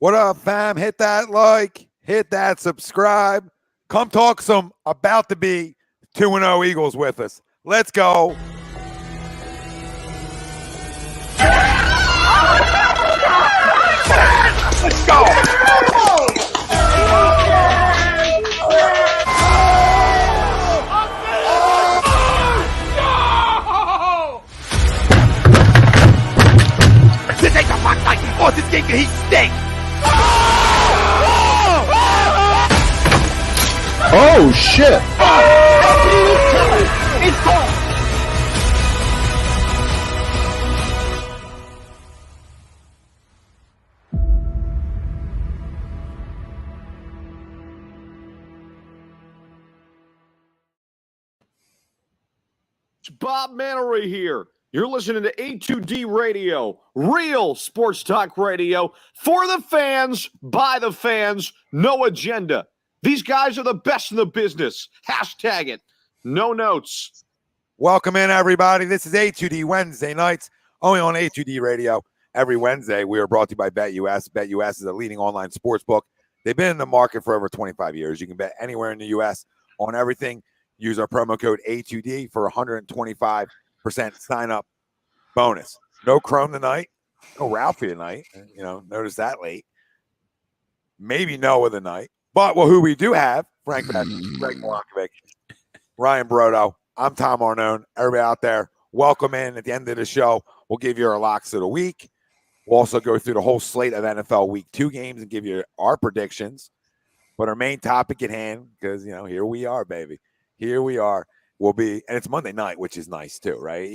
What up, fam? Hit that like, hit that subscribe. Come talk some about to be 2-0 Eagles with us. Let's go. Let's go. This ain't the fuck like oh, this game he stinks. Oh shit! It's gone. It's Bob Mannery here. You're listening to A2D Radio, real sports talk radio for the fans, by the fans, no agenda. These guys are the best in the business. Hashtag it. No notes. Welcome in, everybody. This is A2D Wednesday nights, only on A2D Radio. Every Wednesday, we are brought to you by BetUS. BetUS is a leading online sports book. They've been in the market for over 25 years. You can bet anywhere in the U.S. on everything. Use our promo code A2D for 125% sign-up bonus. No Chrome tonight. No Ralphie tonight. Notice that late. Maybe Noah tonight. But who we do have, Frank Matthews, Greg Milankovic, Ryan Brodo. I'm Tom Arnone. Everybody out there, welcome in. At the end of the show, we'll give you our locks of the week. We'll also go through the whole slate of NFL Week 2 games and give you our predictions. But our main topic at hand, because, here we are, baby. Here we are. Will be, and it's Monday night, which is nice too, right?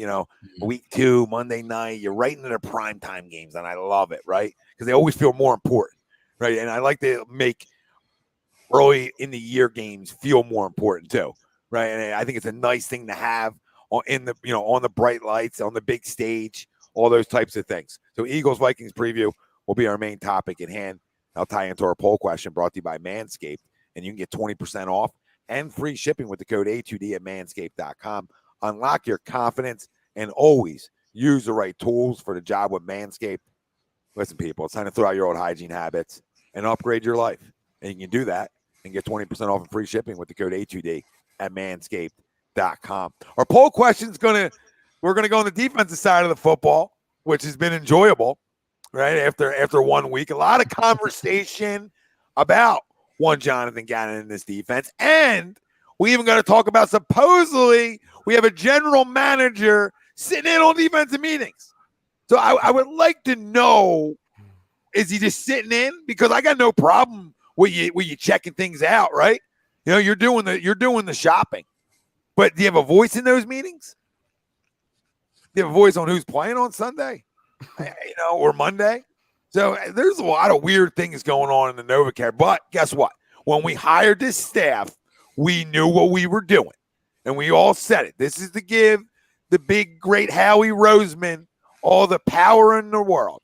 Week 2, Monday night, you're right into the primetime games, and I love it, right? Because they always feel more important, right? And I like to make early in the year games feel more important too, right? And I think it's a nice thing to have on the bright lights, on the big stage, all those types of things. So Eagles Vikings preview will be our main topic at hand. I'll tie into our poll question brought to you by Manscaped, and you can get 20% off and free shipping with the code A2D at manscaped.com. Unlock your confidence and always use the right tools for the job with Manscaped. Listen, people, it's time to throw out your old hygiene habits and upgrade your life. And you can do that and get 20% off and free shipping with the code A2D at manscaped.com. Our poll question is we're going to go on the defensive side of the football, which has been enjoyable, right? After 1 week, a lot of conversation about one Jonathan Gannon in this defense. And we even got to talk about supposedly we have a general manager sitting in on defensive meetings. So I would like to know, is he just sitting in? Because I got no problem with you checking things out, right? You're doing the shopping. But do you have a voice in those meetings? Do you have a voice on who's playing on Sunday? Or Monday? So there's a lot of weird things going on in the NovaCare. But guess what? When we hired this staff, we knew what we were doing. And we all said it. This is to give the big, great Howie Roseman all the power in the world.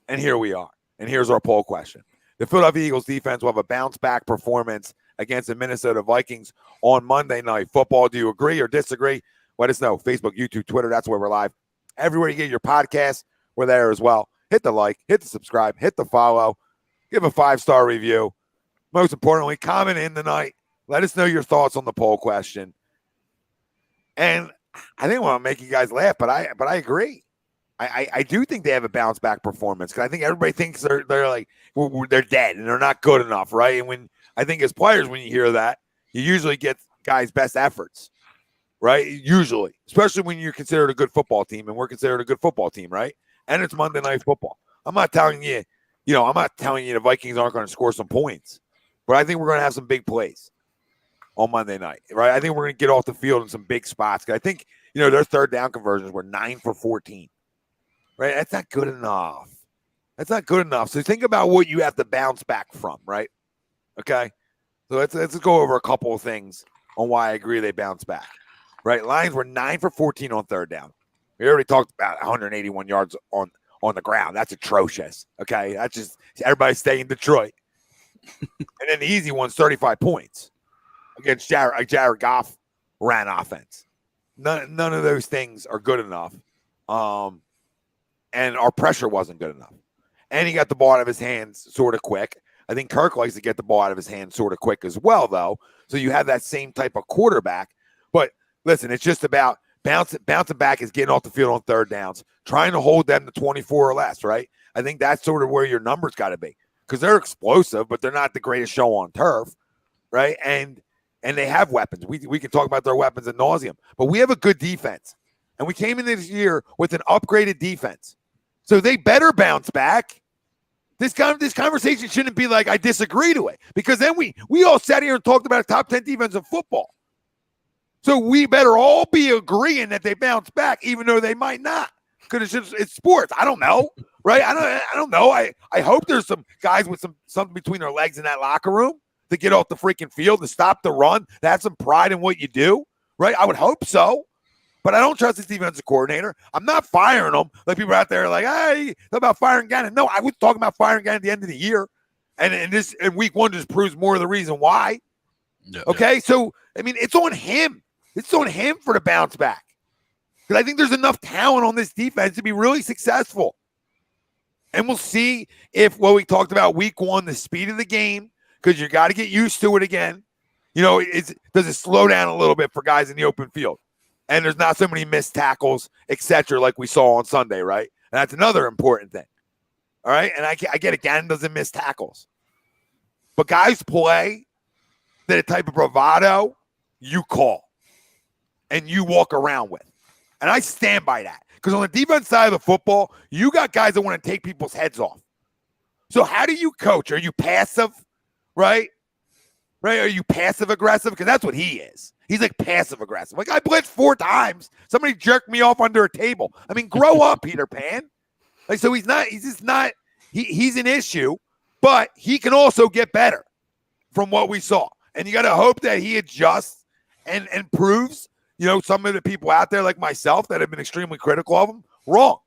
And here we are. And here's our poll question. The Philadelphia Eagles defense will have a bounce-back performance against the Minnesota Vikings on Monday Night Football. Do you agree or disagree? Let us know. Facebook, YouTube, Twitter, that's where we're live. Everywhere you get your podcasts, we're there as well. Hit the like, hit the subscribe, hit the follow, give a 5-star review. Most importantly, comment in tonight. Let us know your thoughts on the poll question. And I didn't want to make you guys laugh, but I agree. I do think they have a bounce back performance because I think everybody thinks they're like they're dead and they're not good enough, right? And when I think as players, when you hear that, you usually get guys' best efforts, right? Usually, especially when you're considered a good football team, and we're considered a good football team, right? And it's Monday Night Football. I'm not telling you the Vikings aren't going to score some points, but I think we're going to have some big plays on Monday night, right? I think we're going to get off the field in some big spots. I think, their third down conversions were 9 for 14, right? That's not good enough. That's not good enough. So think about what you have to bounce back from, right? Okay. So let's go over a couple of things on why I agree they bounce back, right? Lions were 9 for 14 on third down. We already talked about 181 yards on the ground. That's atrocious. Okay. That's just everybody stay in Detroit. And then the easy one's 35 points against Jared Goff ran offense. None of those things are good enough. And our pressure wasn't good enough. and he got the ball out of his hands sort of quick. I think Kirk likes to get the ball out of his hands sort of quick as well, though. So you have that same type of quarterback. But listen, it's just about bouncing back is getting off the field on third downs, trying to hold them to 24 or less, right? I think that's sort of where your numbers got to be because they're explosive, but they're not the greatest show on turf, right? And they have weapons. We can talk about their weapons ad nauseum, but we have a good defense. And we came into this year with an upgraded defense. So they better bounce back. This conversation shouldn't be like, I disagree to it. Because then we all sat here and talked about a top 10 defense in football. So we better all be agreeing that they bounce back, even though they might not. Because it's sports. I don't know. Right? I don't know. I hope there's some guys with something between their legs in that locker room to get off the freaking field, to stop the run, to have some pride in what you do. Right? I would hope so. But I don't trust this defensive coordinator. I'm not firing him. Like people out there are like, hey, what about firing Gannon? No, I was talking about firing Gannon at the end of the year. And week one just proves more of the reason why. Yeah, okay, so, I mean, it's on him. It's on him for the bounce back. Because I think there's enough talent on this defense to be really successful. And we'll see if what we talked about week one, the speed of the game, because you got to get used to it again. You know, does it slow down a little bit for guys in the open field? And there's not so many missed tackles, etc., like we saw on Sunday, right? And that's another important thing. All right? And I get it, Gannon doesn't miss tackles. But guys play that type of bravado you call and you walk around with. And I stand by that. Because on the defense side of the football, you got guys that want to take people's heads off. So how do you coach? Are you passive, right? Right? Are you passive-aggressive? Because that's what he is. He's like passive-aggressive. Like, I blitzed 4 times. Somebody jerked me off under a table. I mean, grow up, Peter Pan. Like, so he's an issue, but he can also get better from what we saw. And you got to hope that he adjusts and proves, you know, some of the people out there like myself that have been extremely critical of him wrong,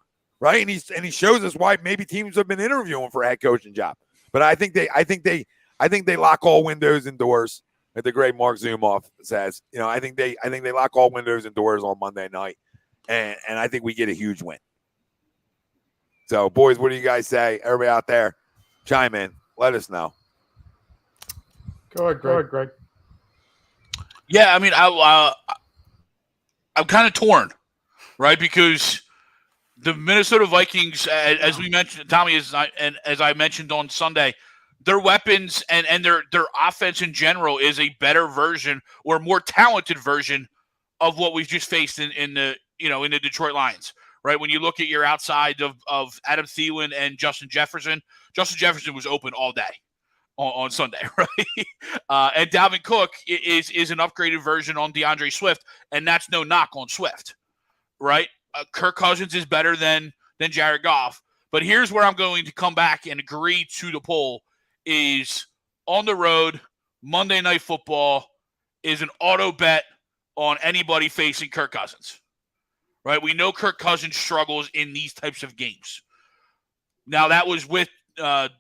right? And he shows us why maybe teams have been interviewing for a head coaching job. But I think they lock all windows and doors. Like the great Mark Zumoff says, you know, I think they lock all windows and doors on Monday night, and I think we get a huge win. So, boys, what do you guys say? Everybody out there, chime in. Let us know. Go ahead, Greg. Yeah, I mean, I'm kind of torn, right? Because the Minnesota Vikings, as we mentioned, Tommy, as I mentioned on Sunday, their weapons and their offense in general is a better version or more talented version of what we've just faced in the Detroit Lions, right? When you look at your outside of Adam Thielen and Justin Jefferson was open all day on Sunday, right? And Dalvin Cook is an upgraded version on DeAndre Swift, and that's no knock on Swift, right? Kirk Cousins is better than Jared Goff, but here's where I'm going to come back and agree to the poll. Is on the road, Monday Night Football is an auto bet on anybody facing Kirk Cousins, right? We know Kirk Cousins struggles in these types of games. Now, that was with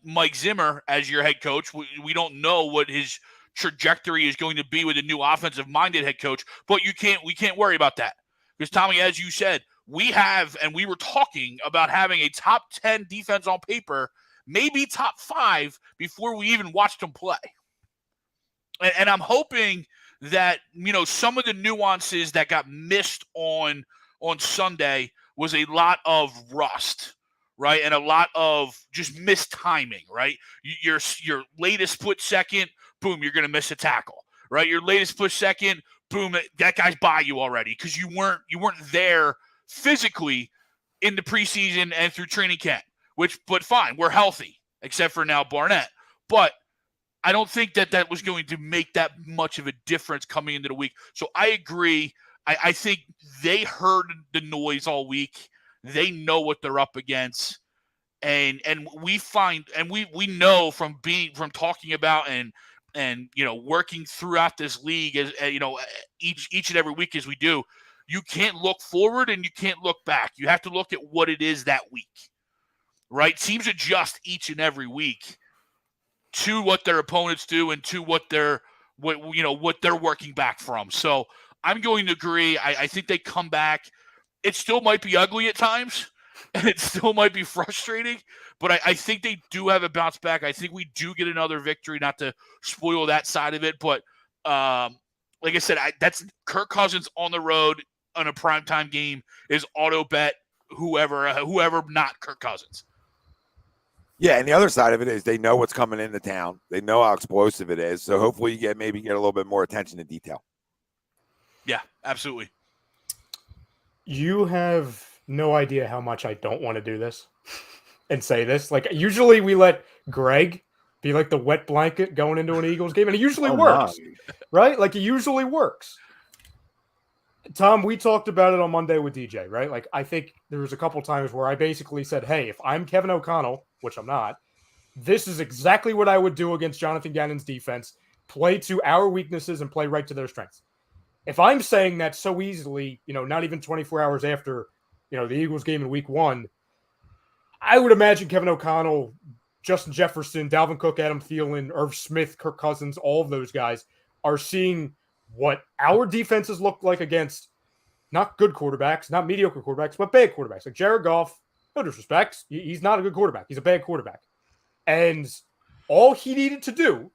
Mike Zimmer as your head coach. We don't know what his trajectory is going to be with a new offensive-minded head coach, but we can't worry about that. Because, Tommy, as you said, we were talking about having a top 10 defense on paper, maybe top 5 before we even watched them play. And I'm hoping that, you know, some of the nuances that got missed on Sunday was a lot of rust, right? And a lot of just missed timing, right? Your latest split second, boom, you're going to miss a tackle, right? Your latest split second, boom, that guy's by you already because you weren't there physically in the preseason and through training camp. But fine, we're healthy, except for now Barnett. But I don't think that was going to make that much of a difference coming into the week. So I agree. I think they heard the noise all week. They know what they're up against. And we know from talking about and you know, working throughout this league as you know, each and every week as we do, you can't look forward and you can't look back. You have to look at what it is that week. Right? Teams adjust each and every week to what their opponents do and to what they're working back from. So I'm going to agree. I think they come back. It still might be ugly at times. and it still might be frustrating, but I think they do have a bounce back. I think we do get another victory, not to spoil that side of it, but like I said, that's Kirk Cousins on the road on a primetime game is auto bet whoever not Kirk Cousins. Yeah, and the other side of it is they know what's coming into town. They know how explosive it is. So hopefully you get a little bit more attention to detail. Yeah, absolutely. You have no idea how much I don't want to do this and say this. Like, usually we let Greg be like the wet blanket going into an Eagles game, and it usually works, right? Like, it usually works. Tom, we talked about it on Monday with DJ, right? Like, I think there was a couple times where I basically said, hey, if I'm Kevin O'Connell, which I'm not, this is exactly what I would do against Jonathan Gannon's defense. Play to our weaknesses and play right to their strengths. If I'm saying that so easily, not even 24 hours after, the Eagles game in week 1, I would imagine Kevin O'Connell, Justin Jefferson, Dalvin Cook, Adam Thielen, Irv Smith, Kirk Cousins, all of those guys are seeing what our defenses look like against not good quarterbacks, not mediocre quarterbacks, but bad quarterbacks. Like Jared Goff, no disrespect, he's not a good quarterback. He's a bad quarterback. And all he needed to do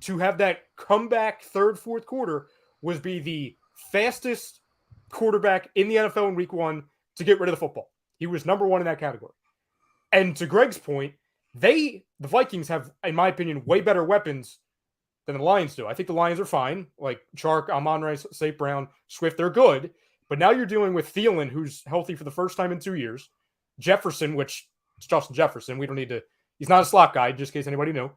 to have that comeback third, fourth quarter was be the fastest quarterback in the NFL in week 1 to get rid of the football. He was number 1 in that category. And to Greg's point, the Vikings have, in my opinion, way better weapons than the Lions do. I think the Lions are fine. Like Chark, Amon-Ra, St. Brown, Swift, they're good. But now you're dealing with Thielen, who's healthy for the first time in 2 years. Jefferson, which is Justin Jefferson. We don't need to – he's not a slot guy, just in case anybody knew.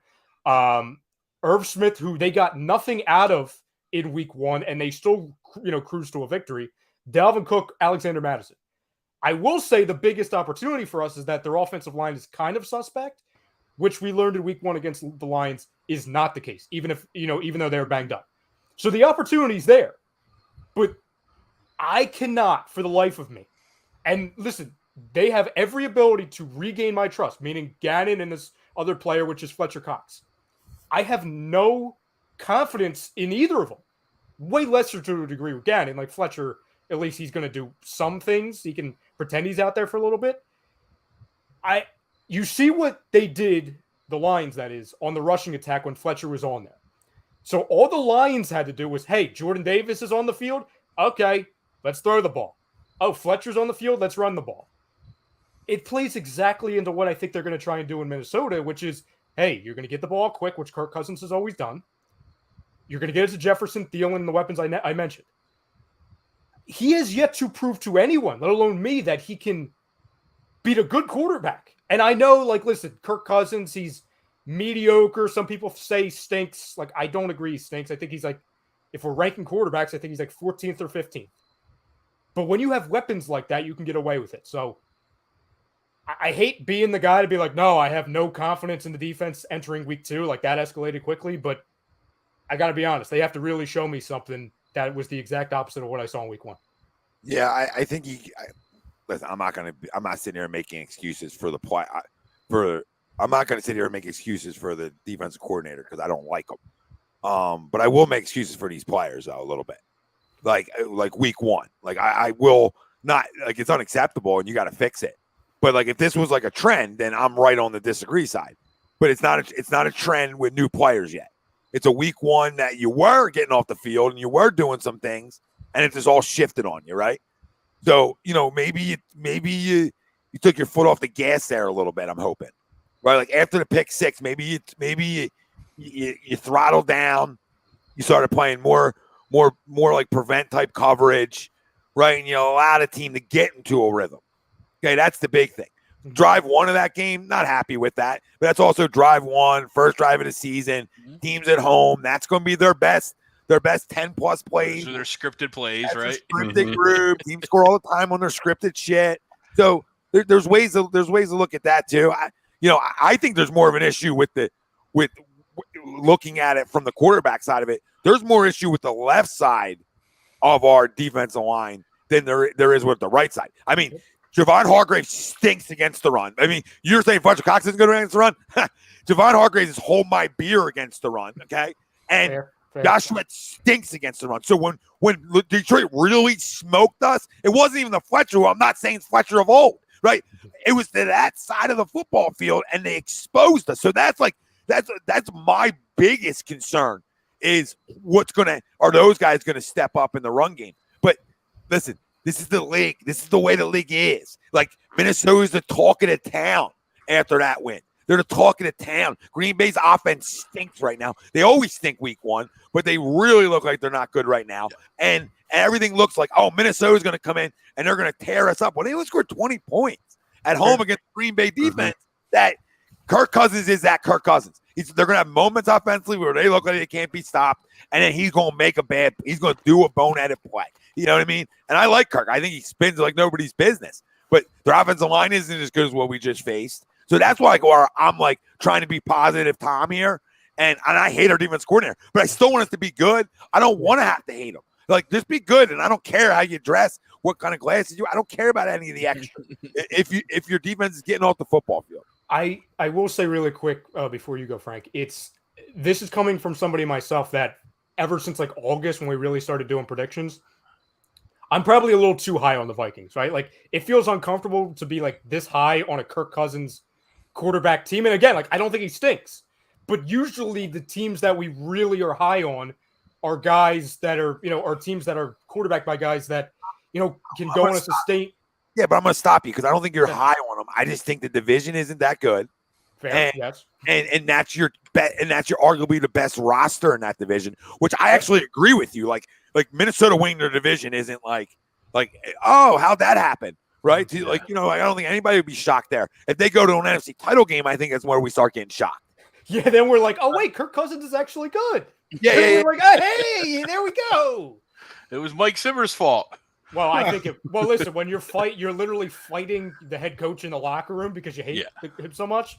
Irv Smith, who they got nothing out of in week 1, and they still, cruised to a victory. Dalvin Cook, Alexander Mattison. I will say the biggest opportunity for us is that their offensive line is kind of suspect, which we learned in week 1 against the Lions is not the case, even though they're banged up. So the opportunity's there, but I cannot for the life of me. And listen, they have every ability to regain my trust, meaning Gannon and this other player, which is Fletcher Cox. I have no confidence in either of them. Way lesser to a degree with Gannon. Like Fletcher, at least he's going to do some things. He can pretend he's out there for a little bit. You see what they did, the Lions, that is, on the rushing attack when Fletcher was on there. So all the Lions had to do was, hey, Jordan Davis is on the field. Okay, let's throw the ball. Oh, Fletcher's on the field. Let's run the ball. It plays exactly into what I think they're going to try and do in Minnesota, which is, hey, you're going to get the ball quick, which Kirk Cousins has always done. You're going to get it to Jefferson, Thielen, and the weapons I mentioned. He has yet to prove to anyone, let alone me, that he can beat a good quarterback. And I know, listen, Kirk Cousins, he's mediocre. Some people say stinks. I don't agree he stinks. I think he's if we're ranking quarterbacks, I think he's 14th or 15th. But when you have weapons like that, you can get away with it. So I hate being the guy to be like, no, I have no confidence in the defense entering week 2. That escalated quickly. But I got to be honest. They have to really show me something that was the exact opposite of what I saw in week 1. Yeah, I think listen, I'm not sitting here making excuses for the play. I'm not going to sit here and make excuses for the defensive coordinator because I don't like him. But I will make excuses for these players though a little bit. Like week 1, I will not, it's unacceptable and you got to fix it. But if this was a trend, then I'm right on the disagree side. But it's not a trend with new players yet. It's a week 1 that you were getting off the field and you were doing some things, and it just all shifted on you, right? So maybe you took your foot off the gas there a little bit. I'm hoping, right? After the pick 6, maybe you throttled down. You started playing more prevent type coverage, right? And you allow the team to get into a rhythm. Okay, that's the big thing. Drive 1 of that game, not happy with that. But that's also drive 1, first drive of the season. Teams at home, that's going to be their best 10-plus plays. So they're scripted plays, that's right? Scripted group. Teams score all the time on their scripted shit. So there's ways to look at that too. I think there's more of an issue with looking at it from the quarterback side of it. There's more issue with the left side of our defensive line than there is with the right side. I mean, Javon Hargrave stinks against the run. I mean, you're saying Fletcher Cox isn't good against the run? Javon Hargrave is hold my beer against the run, okay? And Fair. Joshua stinks against the run. So when Detroit really smoked us, it wasn't even the Fletcher. I'm not saying it's Fletcher of old, right? It was to that side of the football field, and they exposed us. So that's my biggest concern is are those guys going to step up in the run game? But listen, this is the league. This is the way the league is. Like, Minnesota's the talk of the town after that win. They're the talk of the town. Green Bay's offense stinks right now. They always stink week one, but they really look like they're not good right now. And everything looks like, Minnesota's going to come in and they're going to tear us up. Well, they only scored 20 points at home against Green Bay defense. That Kirk Cousins is that Kirk Cousins. They're going to have moments offensively where they look like they can't be stopped, and then he's going to he's going to do a boneheaded play. You know what I mean? And I like Kirk. I think he spins like nobody's business. But their offensive line isn't as good as what we just faced. So that's why I'm like trying to be positive Tom here. And I hate our defense coordinator, but I still want us to be good. I don't want to have to hate him. Like, just be good, and I don't care how you dress, what kind of glasses I don't care about any of the extra. if your defense is getting off the football field. I will say really quick before you go, Frank, this is coming from somebody myself that ever since like August when we really started doing predictions, I'm probably a little too high on the Vikings, right? Like, it feels uncomfortable to be like this high on a Kirk Cousins quarterback team. And again, like, I don't think he stinks, but usually the teams that we really are high on are guys that are, are teams that are quarterbacked by guys that, can go on a sustain. Yeah, but I'm going to stop you because I don't think you're high on them. I just think the division isn't that good. Fair, yes. And that's your bet, and that's your arguably the best roster in that division, which I actually agree with you. Like Minnesota winning their division isn't like how'd that happen? Right? Yeah. Like, I don't think anybody would be shocked there. If they go to an NFC title game, I think that's where we start getting shocked. Yeah, then we're like, oh wait, Kirk Cousins is actually good. Yeah. We're like, oh, hey, there we go. It was Mike Zimmer's fault. Well, I think listen, when you're literally fighting the head coach in the locker room because you hate him so much.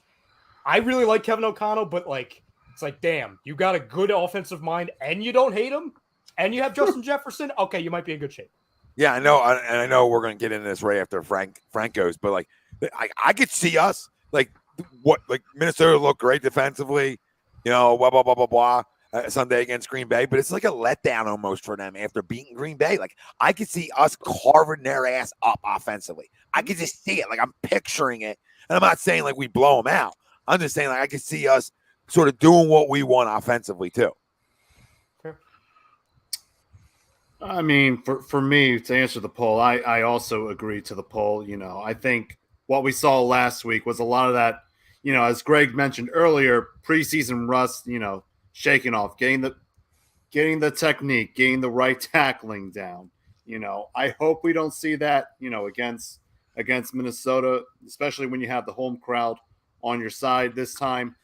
I really like Kevin O'Connell, but it's like, damn, you got a good offensive mind and you don't hate him and you have Justin Jefferson. Okay, you might be in good shape. Yeah, I know. And I know we're going to get into this right after Frank goes, but I could see us Minnesota look great defensively, blah, blah, blah, blah, blah. Sunday against Green Bay, but it's like a letdown almost for them after beating Green Bay. Like, I could see us carving their ass up offensively. I could just see it. Like, I'm picturing it. And I'm not saying like we blow them out. I'm just saying like I could see us sort of doing what we want offensively too. I mean, for me to answer the poll, I also agree to the poll. I think what we saw last week was a lot of that, as Greg mentioned earlier, preseason rust, shaking off, getting the technique, getting the right tackling down. I hope we don't see that, against Minnesota, especially when you have the home crowd on your side this time.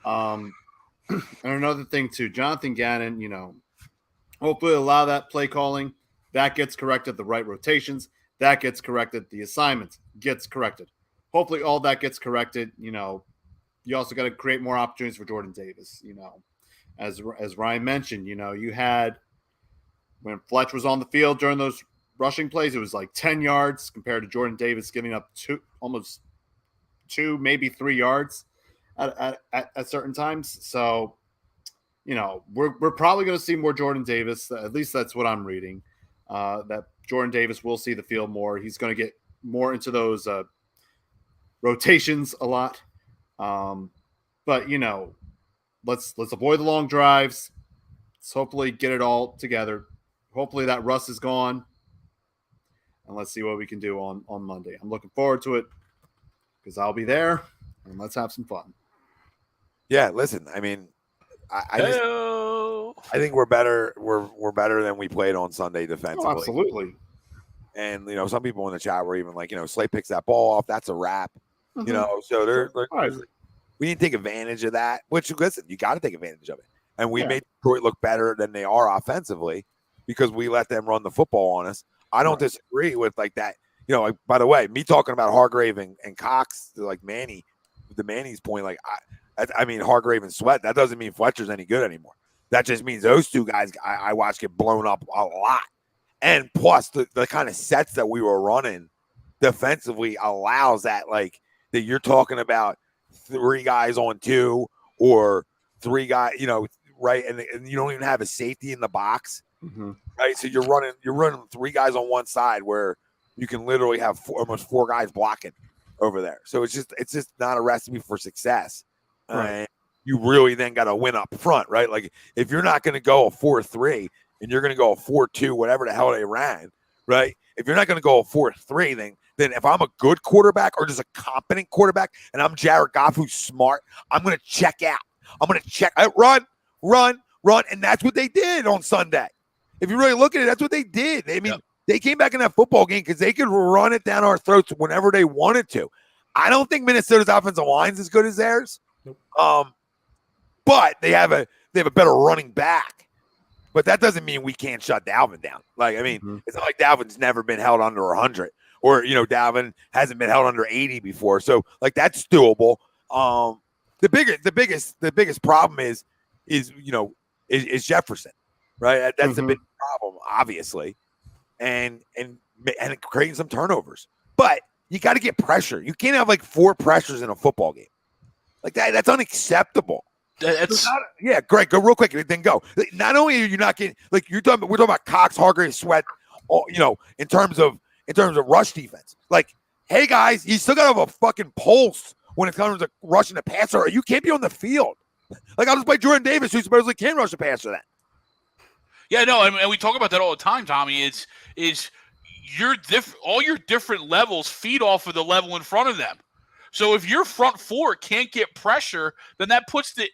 And another thing too, Jonathan Gannon, hopefully a lot of that play calling that gets corrected, the right rotations that gets corrected, the assignments gets corrected. Hopefully all that gets corrected. You also got to create more opportunities for Jordan Davis. As Ryan mentioned, you had when Fletch was on the field during those rushing plays, it was like 10 yards compared to Jordan Davis giving up almost 2, maybe 3 yards at certain times. So, we're probably going to see more Jordan Davis. At least that's what I'm reading. That Jordan Davis will see the field more. He's going to get more into those rotations a lot. But let's avoid the long drives. Let's hopefully get it all together. Hopefully that rust is gone. And let's see what we can do on Monday. I'm looking forward to it because I'll be there, and let's have some fun. Yeah, listen, I mean, I think we're better. We're better than we played on Sunday defensively. Oh, absolutely. And some people in the chat were even like, Slate picks that ball off. That's a wrap. Mm-hmm. So they're we didn't take advantage of that. Which, listen, you got to take advantage of it. And we made Detroit look better than they are offensively because we let them run the football on us. I don't disagree with like that. By the way, me talking about Hargrave and Cox, like Manny, the Manny's point, like I mean Hargrave and Sweat. That doesn't mean Fletcher's any good anymore. That just means those two guys I watched get blown up a lot. And plus the kind of sets that we were running defensively allows that, like, that you're talking about 3 guys on 2 or 3 guys, right? And you don't even have a safety in the box, right? So you're running 3 guys on one side where you can literally have almost 4 guys blocking. over there. So it's just not a recipe for success. Right. You really then got to win up front, right? Like if you're not going to go a 4-3 and you're going to go a 4-2, whatever the hell they ran, right? If you're not going to go a 4-3, then if I'm a good quarterback or just a competent quarterback and I'm Jared Goff who's smart, I'm going to check out. I'm going to check out, run. And that's what they did on Sunday. If you really look at it, that's what they did. They came back in that football game because they could run it down our throats whenever they wanted to. I don't think Minnesota's offensive line's as good as theirs. Nope. But they have a better running back. But that doesn't mean we can't shut Dalvin down. Like, I mean, It's not like Dalvin's never been held under 100 or, Dalvin hasn't been held under 80 before. So, like, that's doable. The biggest problem is Jefferson, right? That's the big problem, obviously. And creating some turnovers. But you got to get pressure. You can't have like 4 pressures in a football game. Like that's unacceptable. Greg, go real quick and then go. Not only are you not getting we're talking about Cox, Hargrave, Sweat, in terms of rush defense. Like, hey guys, you still gotta have a fucking pulse when it comes to rushing the passer. You can't be on the field. Like I'll just play Jordan Davis, who supposedly can rush the passer then. Yeah, no, and we talk about that all the time, Tommy. Is all your different levels feed off of the level in front of them. So if your front 4 can't get pressure, then that puts the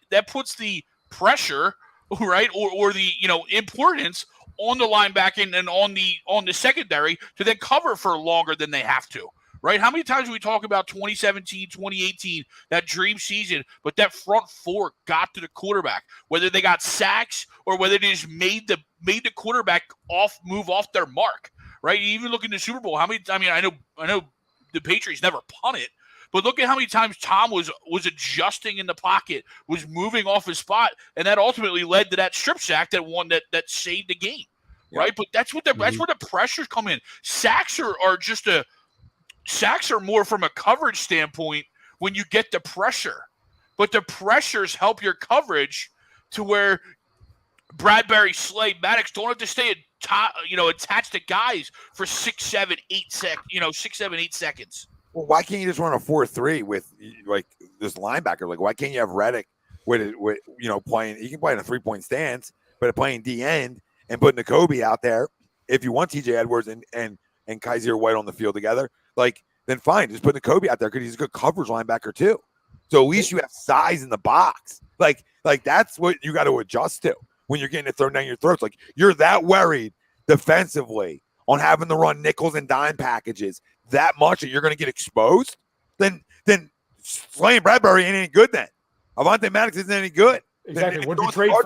pressure, right, or the importance on the linebacking and on the secondary to then cover for longer than they have to. Right? How many times do we talk about 2017, 2018, that dream season, but that front 4 got to the quarterback, whether they got sacks or whether they just made the quarterback move off their mark, right? You even look in the Super Bowl, I know the Patriots never punted, but look at how many times Tom was adjusting in the pocket, was moving off his spot, and that ultimately led to that strip sack that saved the game, right? But that's where the pressures come in. Sacks are more from a coverage standpoint when you get the pressure, but the pressures help your coverage to where Bradbury, Slay, Maddox don't have to stay attached to guys for 6, 7, 8 seconds. Well, why can't you just run a 4-3 with like this linebacker? Like, why can't you have Reddick with playing? You can play in a 3-point stance, but playing D end and putting Nakobe out there. If you want TJ Edwards and Kaiser White on the field together, then fine, just put Nakobe out there because he's a good coverage linebacker too. So at least you have size in the box. Like that's what you got to adjust to when you're getting it thrown down your throats. Like you're that worried defensively on having to run nickels and dime packages that much that you're going to get exposed, then Slay and Bradbury ain't any good then. Avante Maddox isn't any good. Exactly. What did you trade for?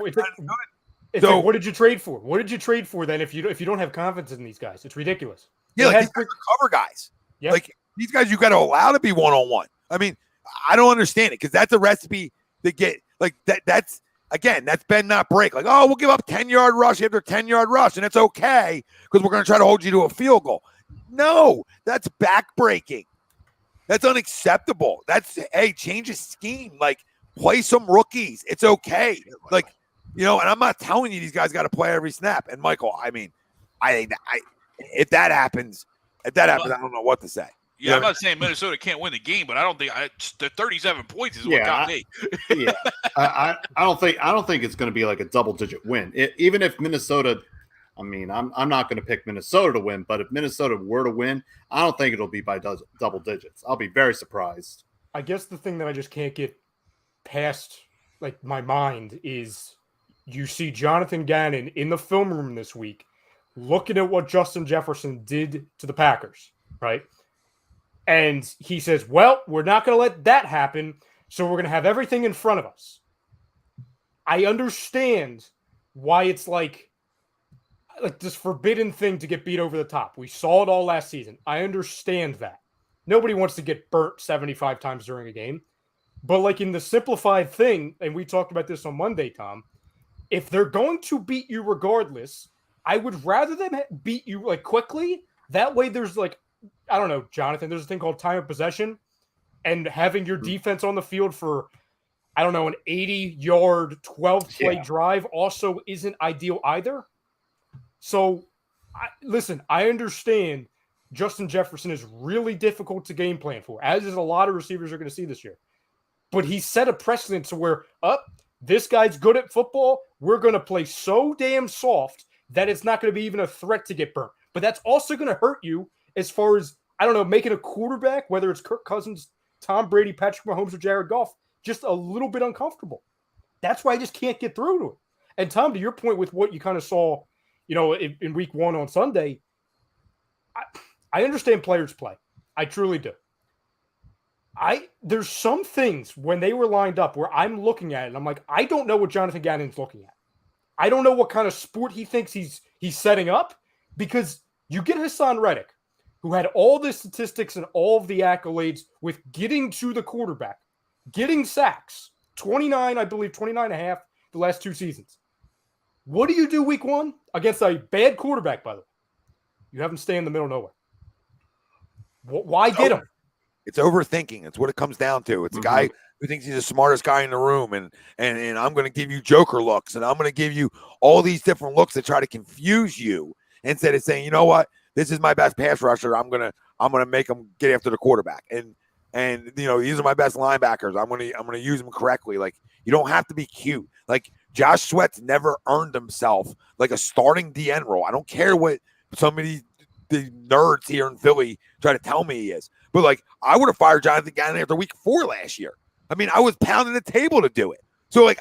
What did you trade for? What did you trade for then if you don't have confidence in these guys? It's ridiculous. Yeah, these guys are cover guys. Yep. Like these guys you got to allow to be one-on-one. I mean, I don't understand it because that's a recipe to get like that. That's bend not break. Like, oh, we'll give up 10-yard rush after 10-yard rush, and it's okay because we're going to try to hold you to a field goal. No, that's backbreaking. That's unacceptable. Change the scheme. Like, play some rookies. It's okay. Like, and I'm not telling you these guys got to play every snap. And Michael, I mean, I think if that happens, I don't know what to say. Yeah, I'm not saying Minnesota can't win the game, but I don't think the 37 points is what got me. Yeah, I don't think it's going to be like a double-digit win. Even if Minnesota, I mean, I'm not going to pick Minnesota to win, but if Minnesota were to win, I don't think it'll be by double digits. I'll be very surprised. I guess the thing that I just can't get past like my mind is you see Jonathan Gannon in the film room this week looking at what Justin Jefferson did to the Packers, right? And he says, well, we're not going to let that happen, so we're going to have everything in front of us. I understand why it's like this forbidden thing to get beat over the top. We saw it all last season. I understand that. Nobody wants to get burnt 75 times during a game. But like in the simplified thing, and we talked about this on Monday, Tom, if they're going to beat you regardless, I would rather them beat you like quickly. That way there's like, I don't know, Jonathan, there's a thing called time of possession, and having your defense on the field for, I don't know, an 80-yard, 12-play drive also isn't ideal either. So, listen, I understand Justin Jefferson is really difficult to game plan for, as is a lot of receivers are going to see this year. But he set a precedent to where, this guy's good at football. We're going to play so damn soft that it's not going to be even a threat to get burnt. But that's also going to hurt you as far as, I don't know, making a quarterback, whether it's Kirk Cousins, Tom Brady, Patrick Mahomes, or Jared Goff, just a little bit uncomfortable. That's why I just can't get through to it. And Tom, to your point with what you kind of saw, in week 1 on Sunday, I understand players play. I truly do. There's some things when they were lined up where I'm looking at it and I'm like, I don't know what Jonathan Gannon's looking at. I don't know what kind of sport he thinks he's setting up, because you get Hassan Reddick, who had all the statistics and all of the accolades with getting to the quarterback, getting sacks, 29 and a half the last 2 seasons. What do you do week 1 against a bad quarterback, by the way? You have him stay in the middle of nowhere. Why get him? It's overthinking. It's what it comes down to. It's a guy who thinks he's the smartest guy in the room, and I'm going to give you joker looks, and I'm going to give you all these different looks that try to confuse you instead of saying, you know what, this is my best pass rusher. I'm gonna make him get after the quarterback, and these are my best linebackers. I'm gonna use them correctly. Like, you don't have to be cute. Like, Josh Sweat's never earned himself like a starting DN role. I don't care what some of the nerds here in Philly try to tell me he is. But, like, I would have fired Jonathan Gannon after week 4 last year. I mean, I was pounding the table to do it. So, like,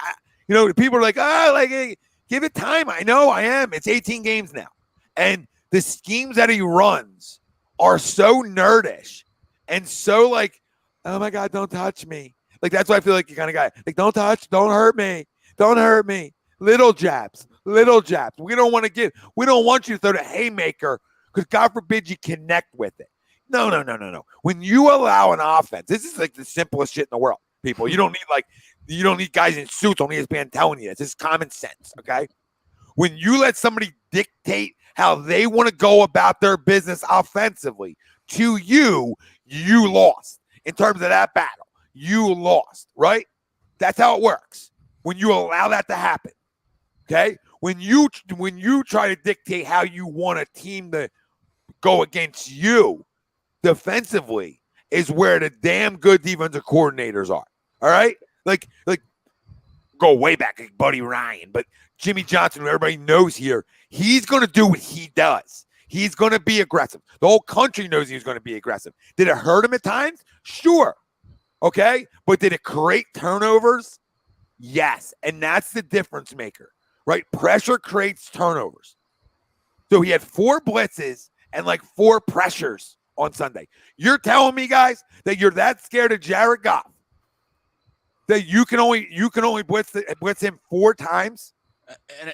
people are like, hey, give it time. I know I am. It's 18 games now. And the schemes that he runs are so nerdish and so, like, oh, my God, don't touch me. Like, that's why I feel like you're kind of guy. Like, don't hurt me. Don't hurt me. Little jabs. We don't want you to throw the haymaker because, God forbid, you connect with it. No. When you allow an offense, this is like the simplest shit in the world, people. You don't need guys in suits on ESPN telling you this. This is common sense, okay? When you let somebody dictate how they want to go about their business offensively to you, you lost. In terms of that battle, you lost, right? That's how it works. When you allow that to happen, okay? When you try to dictate how you want a team to go against you defensively is where the damn good defensive coordinators are. All right? Like go way back like Buddy Ryan, but Jimmy Johnson, who everybody knows here, he's going to do what he does. He's going to be aggressive. The whole country knows he's going to be aggressive. Did it hurt him at times? Sure. Okay? But did it create turnovers? Yes. And that's the difference maker, right? Pressure creates turnovers. So he had 4 blitzes and like 4 pressures on Sunday. You're telling me, guys, that you're that scared of Jared Goff that you can only blitz him 4 times?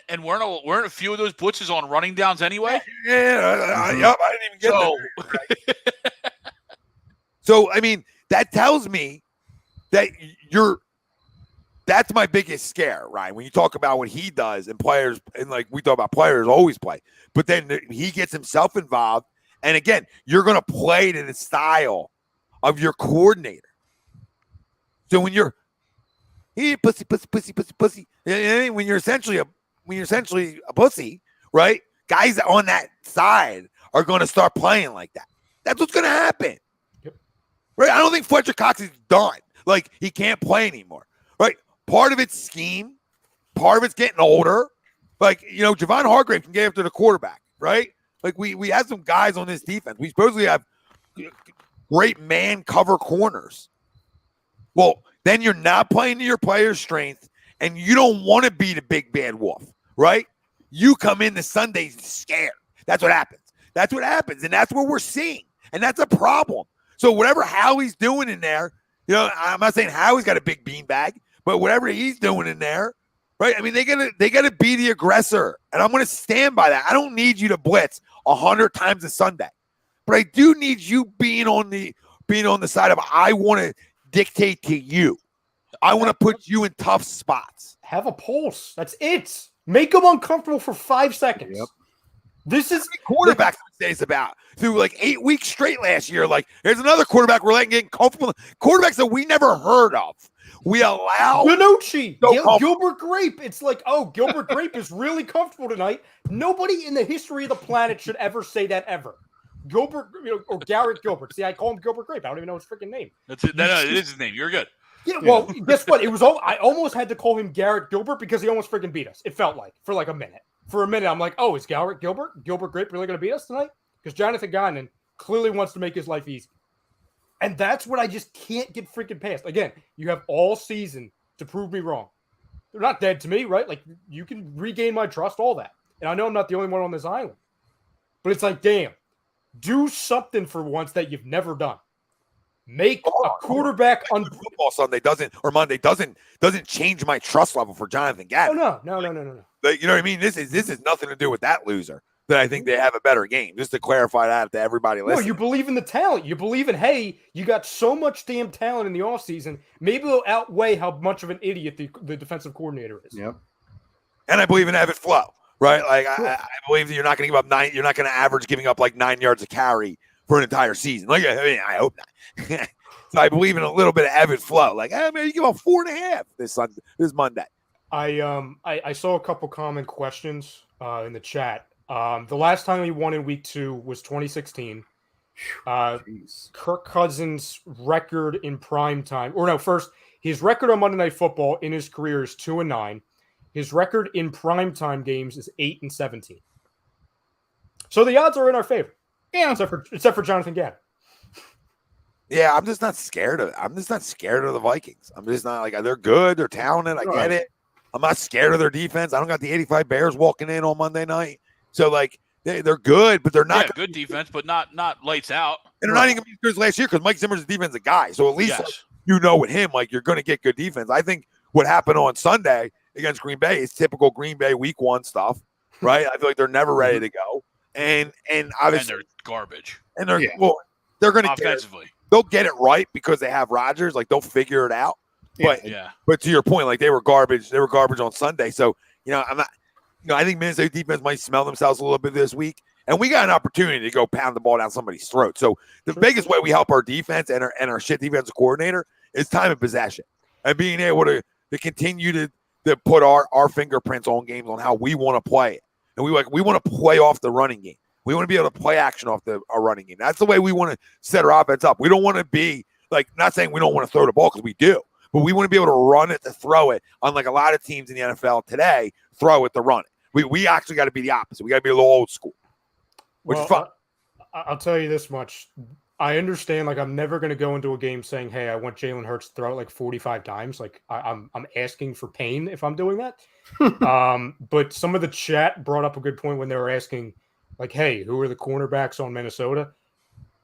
And weren't a few of those blitzes on running downs anyway? Yeah, yep, I didn't even get that. So, I mean, that tells me that that's my biggest scare, right? When you talk about what he does and players, and like we talk about players always play, but then he gets himself involved. And again, you're going to play to the style of your coordinator. So when you're pussy, when you're essentially a pussy, right? Guys on that side are going to start playing like that. That's what's going to happen. Yep. Right? I don't think Fletcher Cox is done. Like, he can't play anymore. Right? Part of it's scheme. Part of it's getting older. Like, Javon Hargrave can get after the quarterback, right? Like, we have some guys on this defense. We supposedly have great man cover corners. Well, then you're not playing to your player's strength, and you don't want to be the big bad wolf, right? You come in the Sundays scared. That's what happens. And that's what we're seeing. And that's a problem. So whatever Howie's doing in there, I'm not saying Howie's got a big beanbag, but whatever he's doing in there, right? I mean, they gotta be the aggressor, and I'm gonna stand by that. I don't need you to blitz 100 times a Sunday, but I do need you being on the side of I want to dictate to you. I want to put you in tough spots. Have a pulse. That's it. Make them uncomfortable for 5 seconds. Yep. This is quarterbacks days about through like 8 weeks straight last year. Like, there's another quarterback we're letting get comfortable. Quarterbacks that we never heard of. We allow Benucci, Gilbert Grape. It's like, oh, Gilbert Grape is really comfortable tonight. Nobody in the history of the planet should ever say that ever. Gilbert, or Garrett Gilbert. See, I call him Gilbert Grape. I don't even know his freaking name. That's it. No, it is his name. You're good. Yeah, well, guess what? It was I almost had to call him Garrett Gilbert because he almost freaking beat us. It felt like for like a minute. For a minute, I'm like, oh, is Gilbert Grape really going to beat us tonight? Because Jonathan Gannon clearly wants to make his life easy. And that's what I just can't get freaking past. Again, you have all season to prove me wrong. They're not dead to me, right? Like, you can regain my trust, all that. And I know I'm not the only one on this island. But it's like, damn, do something for once that you've never done. Make a quarterback on football Sunday Monday doesn't change my trust level for Jonathan Gannon. No. Like, you know what I mean? This is nothing to do with that loser. That I think they have a better game. Just to clarify that to everybody listening. No, you believe in the talent. You believe in, hey, you got so much damn talent in the offseason. Maybe it'll outweigh how much of an idiot the defensive coordinator is. Yep. And I believe in ebb and flow, right? Like, Sure. I believe that you're not going to give up 9. You're not going to average giving up like 9 yards a carry for an entire season. Like, I mean, I hope not. So I believe in a little bit of ebb and flow. Like, maybe you give up 4.5 this Monday. I saw a couple common questions in the chat. The last time he won in week 2 was 2016. Kirk Cousins' record in prime time, first, his record on Monday Night Football in his career is 2-9. His record in primetime games is 8-17. So the odds are in our favor. Yeah, except for Jonathan Gannon. Yeah, I'm just not scared of it. I'm just not scared of the Vikings. I'm just not like, they're good, they're talented. I get it. I'm not scared of their defense. I don't got the 85 Bears walking in on Monday night. So like they're good, but they're not good defense, but not lights out. And they're not even as good as last year because Mike Zimmer's a defensive guy. So at least with him, like you're going to get good defense. I think what happened on Sunday against Green Bay is typical Green Bay week 1 stuff, right? I feel like they're never ready to go, and obviously they're garbage. And they're they're going to offensively. They'll get it right because they have Rodgers. Like they'll figure it out. But to your point, like they were garbage. They were garbage on Sunday. So I'm not. I think Minnesota defense might smell themselves a little bit this week, and we got an opportunity to go pound the ball down somebody's throat. So the biggest way we help our defense and our shit defensive coordinator is time of possession and being able to continue to put our fingerprints on games on how we want to play it, and we want to play off the running game. We want to be able to play action off our running game. That's the way we want to set our offense up. We don't want to be like, not saying we don't want to throw the ball because we do, but we want to be able to run it to throw it. Unlike a lot of teams in the NFL today, throw it to run it. We actually got to be the opposite. We got to be a little old school, which is fun. I'll tell you this much. I understand, like, I'm never going to go into a game saying, hey, I want Jalen Hurts to throw it like 45 times. Like, I'm asking for pain if I'm doing that. But some of the chat brought up a good point when they were asking, like, hey, who are the cornerbacks on Minnesota?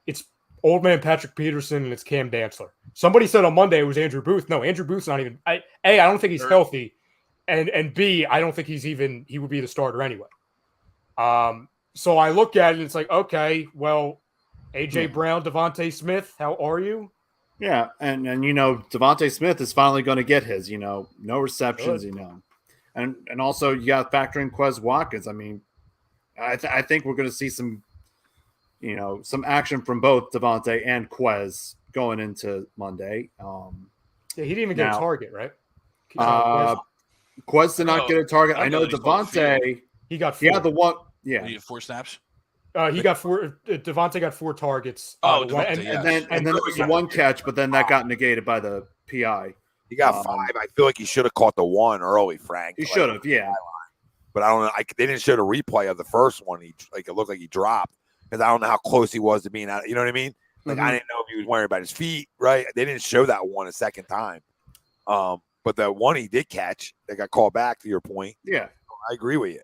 It's old man Patrick Peterson and it's Cam Dantzler. Somebody said on Monday it was Andrew Booth. No, Andrew Booth's not even – I don't think he's healthy. And B, I don't think he would be the starter anyway. So I look at it and it's like, okay, well, A.J. Brown, Devontae Smith, how are you? Yeah, and Devontae Smith is finally going to get his, no receptions, And also you got to factor in Quez Watkins. I mean, I think we're going to see some action from both Devontae and Quez going into Monday. He didn't even get a target, right? Quez did not get a target. I know Devontae. He got 4. He had the one. Yeah. He had 4 snaps. He got 4. Devontae got 4 targets. And then there was one catch, but then that got negated by the PI. He got 5. I feel like he should have caught the 1 early, Frank. He should have, yeah. But I don't know. They didn't show the replay of the first one. It looked like he dropped because I don't know how close he was to being out. You know what I mean? Like I didn't know if he was worried about his feet. Right? They didn't show that one a second time. But the one he did catch, that got called back. To your point, yeah, I agree with you.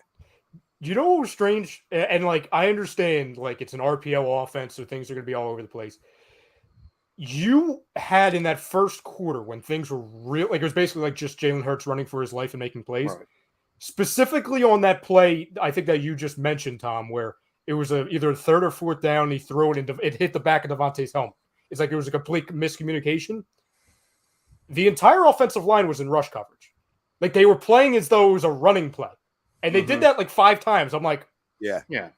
You know what was strange? And like I understand, like it's an RPO offense, so things are going to be all over the place. You had in that first quarter when things were real, like it was basically like just Jalen Hurts running for his life and making plays. Right. Specifically on that play, I think that you just mentioned, Tom, where it was either a 3rd or 4th down, and he threw it and it hit the back of Devontae's helmet. It's like it was a complete miscommunication. The entire offensive line was in rush coverage. Like they were playing as though it was a running play. And they did that like 5 times. I'm like, yeah. Yeah.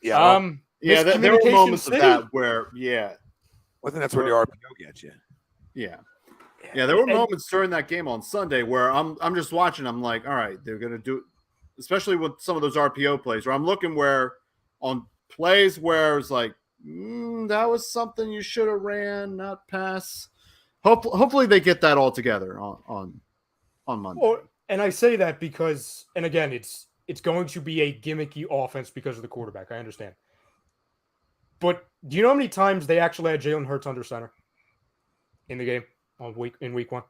Yeah. There were moments of that where, I think that's where the RPO gets you. Yeah. Yeah, there were moments during that game on Sunday where I'm just watching. I'm like, all right, they're going to do, especially with some of those RPO plays, where I'm looking where on plays where it's like, that was something you should have ran, not pass. Hopefully they get that all together on Monday. Well, and I say that because, and again, it's going to be a gimmicky offense because of the quarterback. I understand. But do you know how many times they actually had Jalen Hurts under center in the game in week one?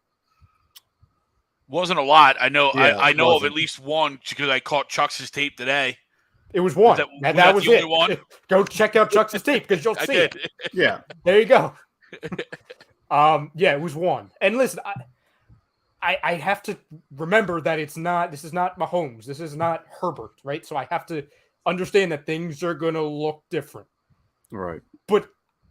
Wasn't a lot. I know. Yeah, I know of wasn't. at least one because I caught Chuck's tape today. It was one. That was the it. only one? Go check out Chuck's tape because you'll I see did. it. Yeah. There you go. Yeah, it was one. And listen, I have to remember that this is not Mahomes. This is not Herbert, right? So I have to understand that things are going to look different. Right. But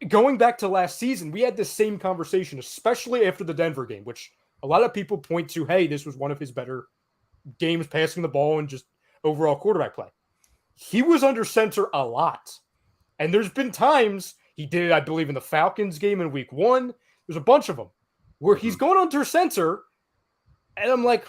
going back to last season, we had this same conversation, especially after the Denver game, which a lot of people point to, hey, this was one of his better games passing the ball and just overall quarterback play. He was under center a lot. And there's been times he did it, I believe, in the Falcons game in week one. There's a bunch of them where he's going under center. And I'm like,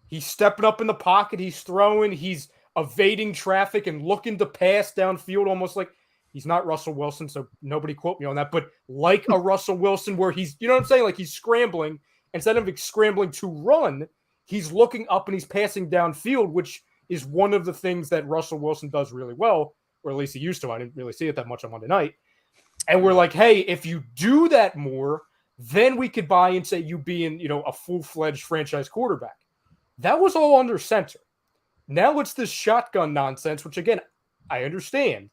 he's stepping up in the pocket. He's throwing. He's evading traffic and looking to pass downfield, almost like he's not Russell Wilson. So nobody quote me on that. But like a Russell Wilson where he's, you know what I'm saying? Like he's scrambling. Instead of scrambling to run, he's looking up and he's passing downfield, which is one of the things that Russell Wilson does really well, or at least he used to. I didn't really see it that much on Monday night. And we're like, hey, if you do that more, then we could buy and say you being, a full-fledged franchise quarterback. That was all under center. Now it's this shotgun nonsense, which, again, I understand.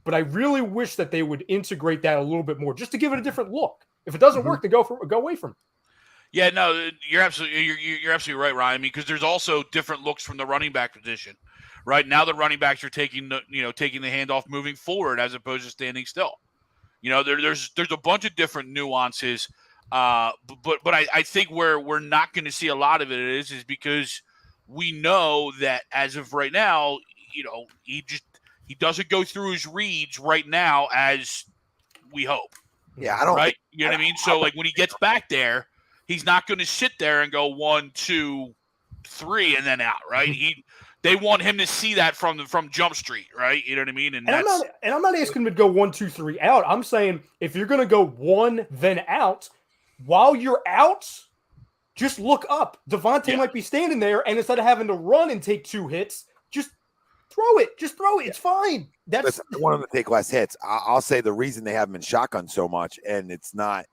But I really wish that they would integrate that a little bit more just to give it a different look. If it doesn't work, then go away from it. Yeah, no, you're absolutely right, Ryan. Because there's also different looks from the running back position, right? Now the running backs are taking the handoff, moving forward as opposed to standing still. There's a bunch of different nuances, but I think where we're not going to see a lot of it is because we know that as of right now, he doesn't go through his reads right now as we hope. Yeah, I don't. Right, you know what I mean. So like when he gets back there, he's not going to sit there and go 1, 2, 3 and then out. Right. They want him to see that from Jump Street, right? You know what I mean? And I'm not asking him to go 1, 2, 3 out. I'm saying if you're going to go 1 then out, while you're out, just look up. Devontae might be standing there, and instead of having to run and take 2 hits, just throw it. Just throw it. It's fine. Listen, I want him to take less hits. I'll say the reason they have him in shotgun so much, and it's not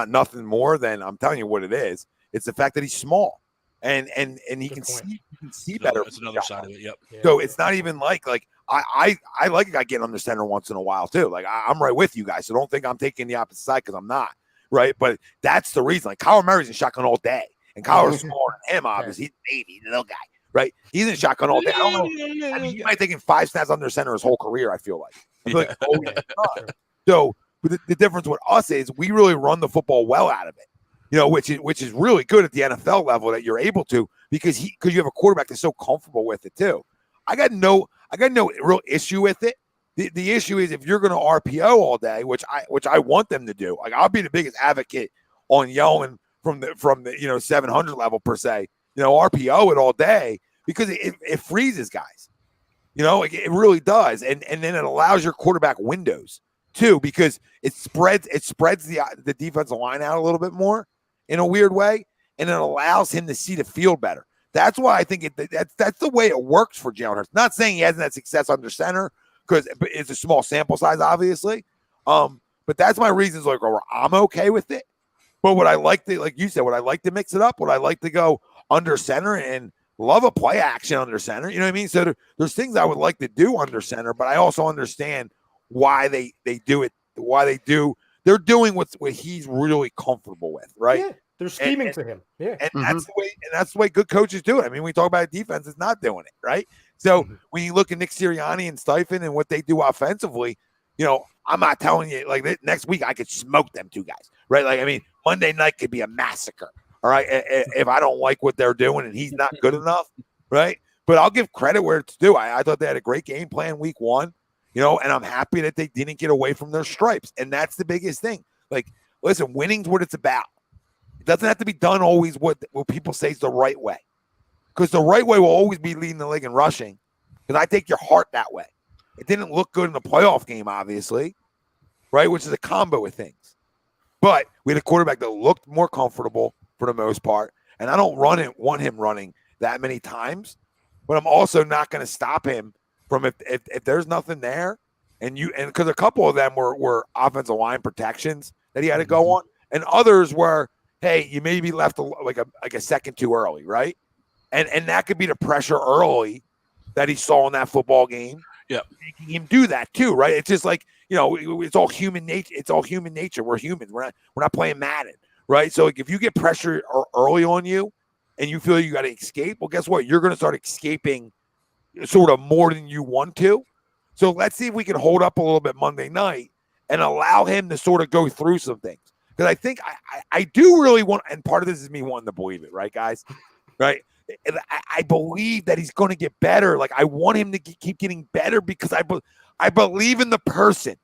nothing more than, I'm telling you what it is. It's the fact that he's small. And he can see better. That's another side of it. Yep. Yeah. So it's not even like I like a guy getting under center once in a while too. Like I'm right with you guys. So don't think I'm taking the opposite side because I'm not. Right. But that's the reason. Like Kyler Murray's in shotgun all day. And Kyler's smaller than him, obviously. He's a baby, little guy. Right. He's in shotgun all day. I don't know. I mean, he might have taken 5 snaps under center his whole career, I feel like. I feel like so but the difference with us is we really run the football well out of it. Which is really good at the NFL level that you're able to because you have a quarterback that's so comfortable with it too. I got no real issue with it. The issue is if you're going to RPO all day, which I want them to do. Like I'll be the biggest advocate on yelling from the 700 level per se. RPO it all day because it freezes guys. It really does, and then it allows your quarterback windows too because it spreads the defensive line out a little bit more. In a weird way, and it allows him to see the field better. That's why I think that's the way it works for Jalen Hurts. Not saying he hasn't had success under center because it's a small sample size, obviously. But that's my reasons. Like, I'm okay with it. But what I like to, like you said, what I like to mix it up. What I like to go under center and love a play action under center. You know what I mean? So there's things I would like to do under center, but I also understand why they do it. Why they do. They're doing what he's really comfortable with, right? Yeah, they're scheming to him. Yeah, and that's the way good coaches do it. I mean, we talk about a defense is not doing it, right? So when you look at Nick Sirianni and Steichen and what they do offensively, I'm not telling you like next week I could smoke them 2 guys, right? Like I mean, Monday night could be a massacre. All right, if I don't like what they're doing and he's not good enough, right? But I'll give credit where it's due. I thought they had a great game plan week 1. And I'm happy that they didn't get away from their stripes. And that's the biggest thing. Like, listen, winning's what it's about. It doesn't have to be done always what people say is the right way. Because the right way will always be leading the league in rushing. Because I take your heart that way. It didn't look good in the playoff game, obviously, right? Which is a combo of things. But we had a quarterback that looked more comfortable for the most part. And I don't want him running that many times, but I'm also not going to stop him from if there's nothing there. And because a couple of them were offensive line protections that he had to go on, and others were, hey, you maybe left like a second too early, right? And that could be the pressure early that he saw in that football game. Yeah, making him do that too, right? It's just like, it's all human nature. It's all human nature. We're humans. We're not playing Madden, right? So like, if you get pressure early on you, and you feel you got to escape, well, guess what? You're going to start escaping sort of more than you want to. So let's see if we can hold up a little bit Monday night and allow him to sort of go through some things. Because I think I do really want, and part of this is me wanting to believe it, right, guys? Right? I believe that he's going to get better. Like, I want him to keep getting better because I believe in the person.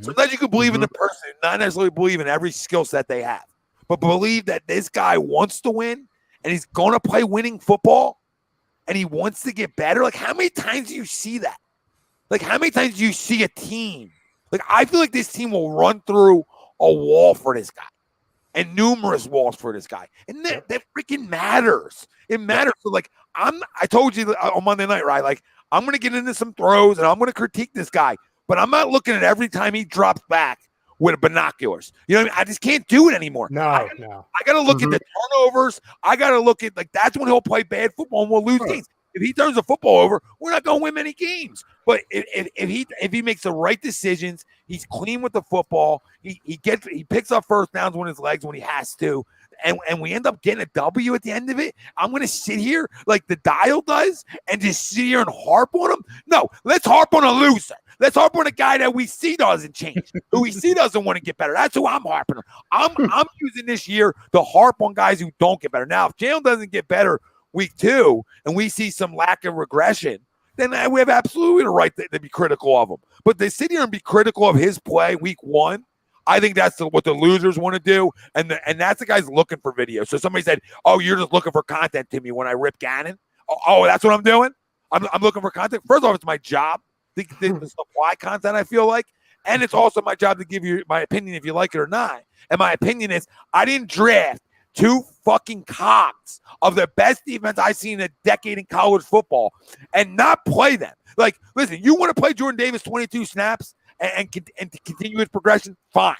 Sometimes you can believe in the person, not necessarily believe in every skill set they have, but believe that this guy wants to win and he's going to play winning football and he wants to get better. Like, how many times do you see that? Like, how many times do you see a team? Like, I feel like this team will run through a wall for this guy and numerous walls for this guy. And that freaking matters. It matters. So, like, I told you on Monday night, right? Like, I'm going to get into some throws and I'm going to critique this guy, but I'm not looking at every time he drops back with binoculars. You know what I mean? I just can't do it anymore. No. I got to look at the turnovers. I got to look at, like, that's when he'll play bad football and we'll lose games. If he turns the football over, we're not going to win many games. But if he makes the right decisions, he's clean with the football. He picks up first downs on his legs when he has to, and we end up getting a W at the end of it. I'm going to sit here like the dial does and just sit here and harp on him. No, let's harp on a loser. Let's harp on a guy that we see doesn't change, who we see doesn't want to get better. That's who I'm harping on. I'm using this year to harp on guys who don't get better. Now, if Jalen doesn't get better week 2 and we see some lack of regression, then we have absolutely the right to be critical of him. But to sit here and be critical of his play week 1, I think that's what the losers want to do. And that's the guy's looking for video. So somebody said, oh, you're just looking for content to me when I rip Gannon. Oh, that's what I'm doing? I'm looking for content. First off, it's my job to supply content, I feel like. And it's also my job to give you my opinion if you like it or not. And my opinion is I didn't draft 2 fucking cogs of the best defense I've seen in a decade in college football and not play them. Like, listen, you want to play Jordan Davis 22 snaps and continue his progression? Fine.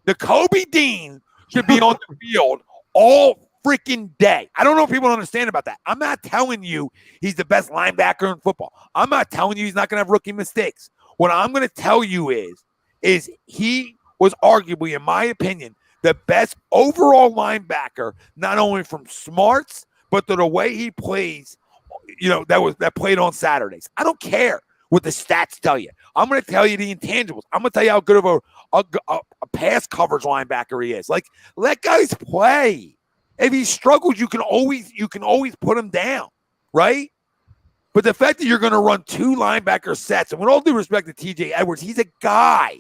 The Kobe Dean should be on the field all freaking day. I don't know if people understand about that. I'm not telling you he's the best linebacker in football. I'm not telling you he's not going to have rookie mistakes. What I'm going to tell you is he was arguably, in my opinion, the best overall linebacker, not only from smarts, but to the way he plays, that played on Saturdays. I don't care what the stats tell you. I'm going to tell you the intangibles. I'm going to tell you how good of a pass coverage linebacker he is. Like, let guys play. If he struggles, you can always put him down, right? But the fact that you're going to run 2 linebacker sets, and with all due respect to TJ Edwards, he's a guy.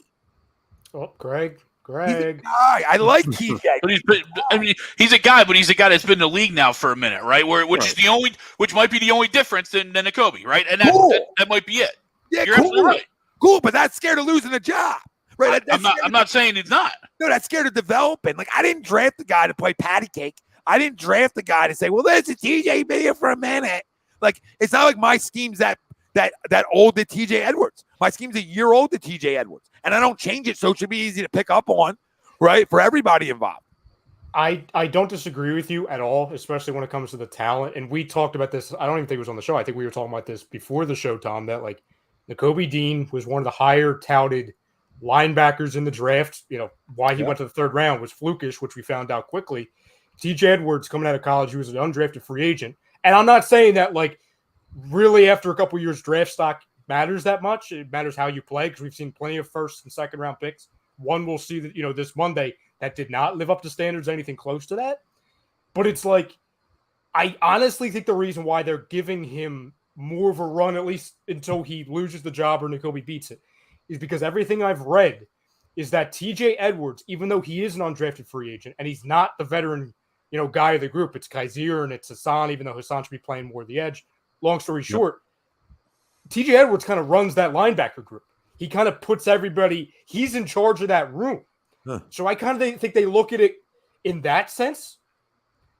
Oh, Greg. He's a guy. I like TJ. He's a guy, but he's a guy that's been in the league now for a minute, right? Which might be the only difference than a Kobe, right? And that might be it. Yeah, you're cool. absolutely right. Cool, but that's scared of losing a job, right? I'm not saying it's not. No, that's scared of developing. Like, I didn't draft the guy to play patty cake. I didn't draft the guy to say, well, there's a TJ be here for a minute. Like, it's not like my scheme's that old to TJ Edwards. My scheme's a year old to TJ Edwards. And I don't change it, so it should be easy to pick up on, right, for everybody involved. I don't disagree with you at all, especially when it comes to the talent. And we talked about this. I don't even think it was on the show. I think we were talking about this before the show, Tom, that, like, Nakobe Dean was one of the higher touted linebackers in the draft. Why he went to the 3rd round was flukish, which we found out quickly. TJ Edwards, coming out of college, he was an undrafted free agent. And I'm not saying that, like, really after a couple years draft stock matters that much. It matters how you play, because we've seen plenty of 1st and 2nd round picks. One we'll see that, this Monday, that did not live up to standards, anything close to that. But it's like, I honestly think the reason why they're giving him more of a run, at least until he loses the job or Nakobe beats it, is because everything I've read is that TJ Edwards, even though he is an undrafted free agent and he's not the veteran, guy of the group, it's Kaiser and it's Hassan, even though Hassan should be playing more of the edge. Long story short, TJ Edwards kind of runs that linebacker group. He kind of puts everybody, he's in charge of that room. Huh. So I kind of think they look at it in that sense.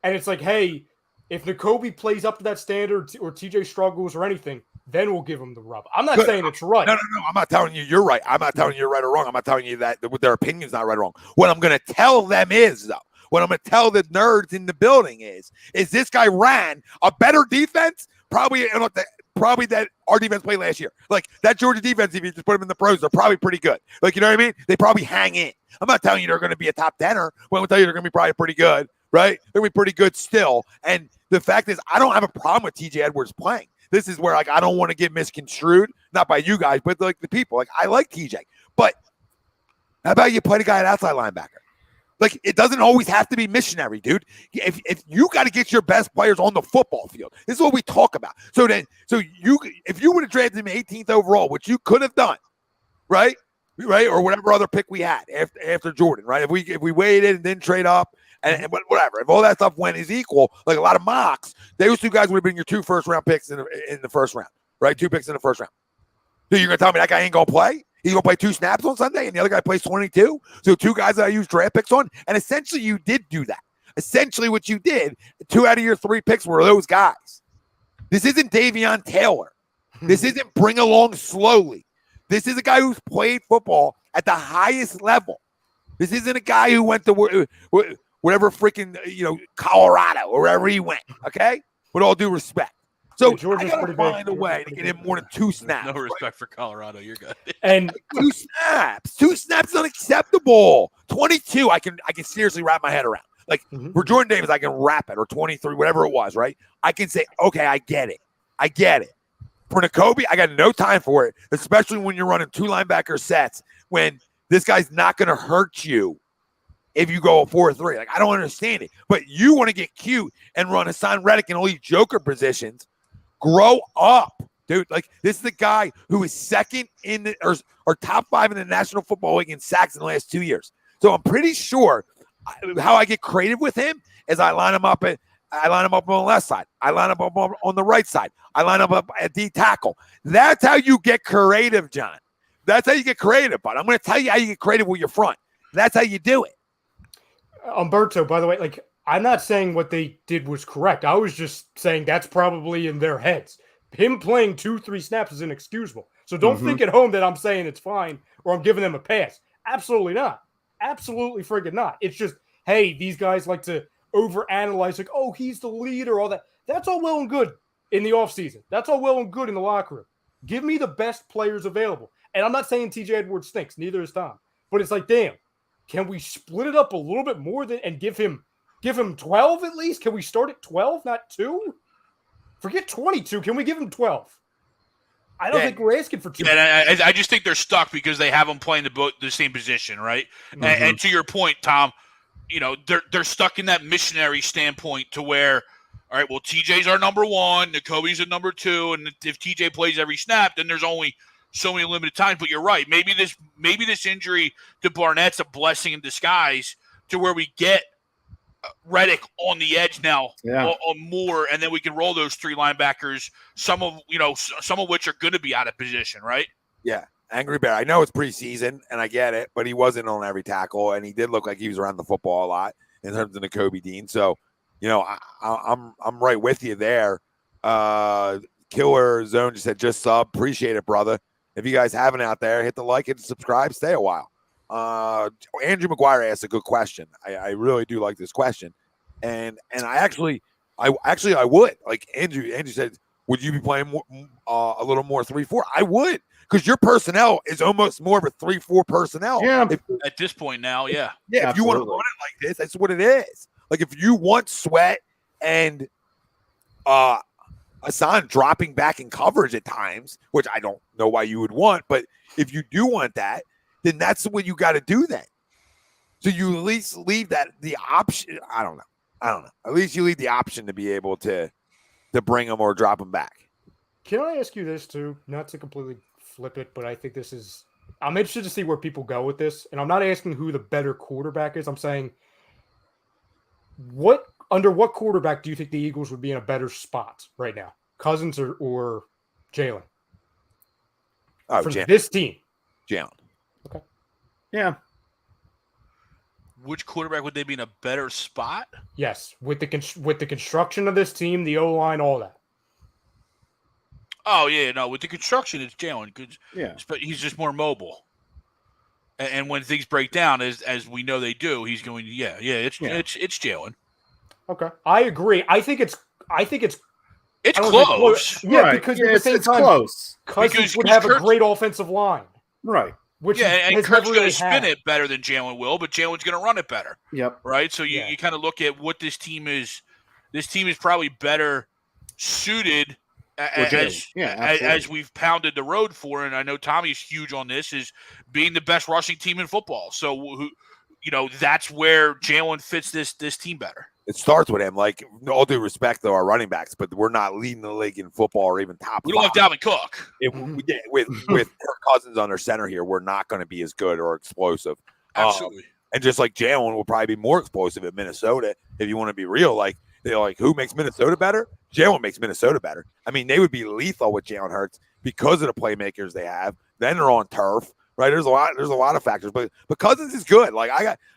And it's like, hey, if Nakobe plays up to that standard or TJ struggles or anything, then we'll give him the rub. I'm not saying it's right. No. I'm not telling you you're right. I'm not telling you you're right or wrong. I'm not telling you that their opinion's not right or wrong. What I'm going to tell them is, though, what I'm going to tell the nerds in the building is this guy ran a better defense, probably that our defense played last year. Like that Georgia defense, if you just put them in the pros, they're probably pretty good. Like, you know what I mean? They probably hang in. I'm not telling you they're going to be a top 10er. Well, I'm going to tell you they're going to be probably pretty good, right? They're going to be pretty good still. And the fact is, I don't have a problem with TJ Edwards playing. This is where, like, I don't want to get misconstrued, not by you guys, but like the people. Like, I like TJ. But how about you play the guy at outside linebacker? Like, it doesn't always have to be missionary, dude. If you got to get your best players on the football field, this is what we talk about. If you would have drafted him 18th overall, which you could have done, right, or whatever other pick we had after Jordan, right? If we waited and didn't trade up and whatever, if all that stuff went is equal, like a lot of mocks, those two guys would have been your 2 first-round picks in the first round, right? 2 picks in the first round. So you're gonna tell me that guy ain't gonna play? He's going to play 2 snaps on Sunday, and the other guy plays 22. So 2 guys that I use draft picks on, and essentially you did do that. Essentially what you did, 2 out of your 3 picks were those guys. This isn't Davion Taylor. This isn't bring along slowly. This is a guy who's played football at the highest level. This isn't a guy who went to whatever freaking, Colorado or wherever he went, okay? With all due respect. So I got to find a way to get him more than 2 snaps. No respect for Colorado. You're good. And 2 snaps. 2 snaps is unacceptable. 22, I can seriously wrap my head around. Like, for Jordan Davis, I can wrap it, or 23, whatever it was, right? I can say, okay, I get it. For Nakobe, I got no time for it, especially when you're running 2 linebacker sets when this guy's not going to hurt you if you go a 4-3. Like, I don't understand it. But you want to get cute and run Hassan Reddick in all these joker positions. Grow up, dude. Like, this is the guy who is second in the or top 5 in the National Football League in sacks in the last 2 years. So I'm pretty sure how I get creative with him is I line him up on the left side. I line him up on the right side. I line him up at D tackle. That's how you get creative, John. That's how you get creative, bud. I'm going to tell you how you get creative with your front. That's how you do it. Umberto, by the way, like, I'm not saying what they did was correct. I was just saying that's probably in their heads. Him playing 2-3 snaps is inexcusable. So don't think at home that I'm saying it's fine or I'm giving them a pass. Absolutely not. Absolutely friggin' not. It's just, hey, these guys like to overanalyze, like, oh, he's the leader, all that. That's all well and good in the offseason. That's all well and good in the locker room. Give me the best players available. And I'm not saying TJ Edwards stinks. Neither is Tom. But it's like, damn, can we split it up a little bit more and give him 12 at least? Can we start at 12, not 2? Forget 22. Can we give him 12? I don't think we're asking for 2. Yeah, and I just think they're stuck because they have them playing the same position, right? And to your point, Tom, they're stuck in that missionary standpoint to where, all right, well, TJ's our number 1, Nakobe's our number 2, and if TJ plays every snap, then there's only so many limited times. But you're right. Maybe this injury to Barnett's a blessing in disguise to where we get Reddick on the edge now on more, and then we can roll those 3 linebackers, some of which are going to be out of position, right? Yeah. Angry Bear. I know it's preseason, and I get it, but he wasn't on every tackle, and he did look like he was around the football a lot in terms of Nakobe Dean. So, I'm right with you there. Killer Zone just said, just sub. Appreciate it, brother. If you guys haven't out there, hit the like and subscribe. Stay a while. Andrew McGuire asked a good question. I really do like this question, and I would, like Andrew said, would you be playing a little more 3-4? I would, because your personnel is almost more of a 3-4 personnel. Yeah, at this point now, yeah. If you want to run it like this, that's what it is. Like, if you want Sweat and Hassan dropping back in coverage at times, which I don't know why you would want, but if you do want that, then that's what you got to do then. So you at least leave the option. I don't know. At least you leave the option to be able to bring them or drop them back. Can I ask you this too? Not to completely flip it, but I think I'm interested to see where people go with this. And I'm not asking who the better quarterback is. I'm saying under what quarterback do you think the Eagles would be in a better spot right now? Cousins or Jalen? Oh, for this team. Jalen. Yeah. Which quarterback would they be in a better spot? Yes, with the construction of this team, the O-line, all that. Oh yeah, no. With the construction, it's Jalen. Yeah. But he's just more mobile. And when things break down, as we know they do, he's going. It's Jalen. Okay, I agree. I think it's It's I don't think close. Yeah, Right. because Yeah, at the same it's time, close. Cousins Because would have a Kurt's- great offensive line. Right. Which and has Kirk's never going really to spin had. it better than Jalen will, but Jalen's going to run it better, Yep. right? So you kind of look at what this team is. This team is probably better suited as we've pounded the road for, and I know Tommy's huge on this, is being the best rushing team in football. So, that's where Jalen fits this team better. It starts with him. Like, all due respect to our running backs, but we're not leading the league in football or even top We don't have five. Dalvin Cook. With Kirk Cousins under center here, we're not going to be as good or explosive. Absolutely. And just like Jalen will probably be more explosive at Minnesota, if you want to be real. Like, they're like, who makes Minnesota better? Jalen makes Minnesota better. I mean, they would be lethal with Jalen Hurts because of the playmakers they have. Then they're on turf, right? There's a lot of factors, but Cousins is good. Like,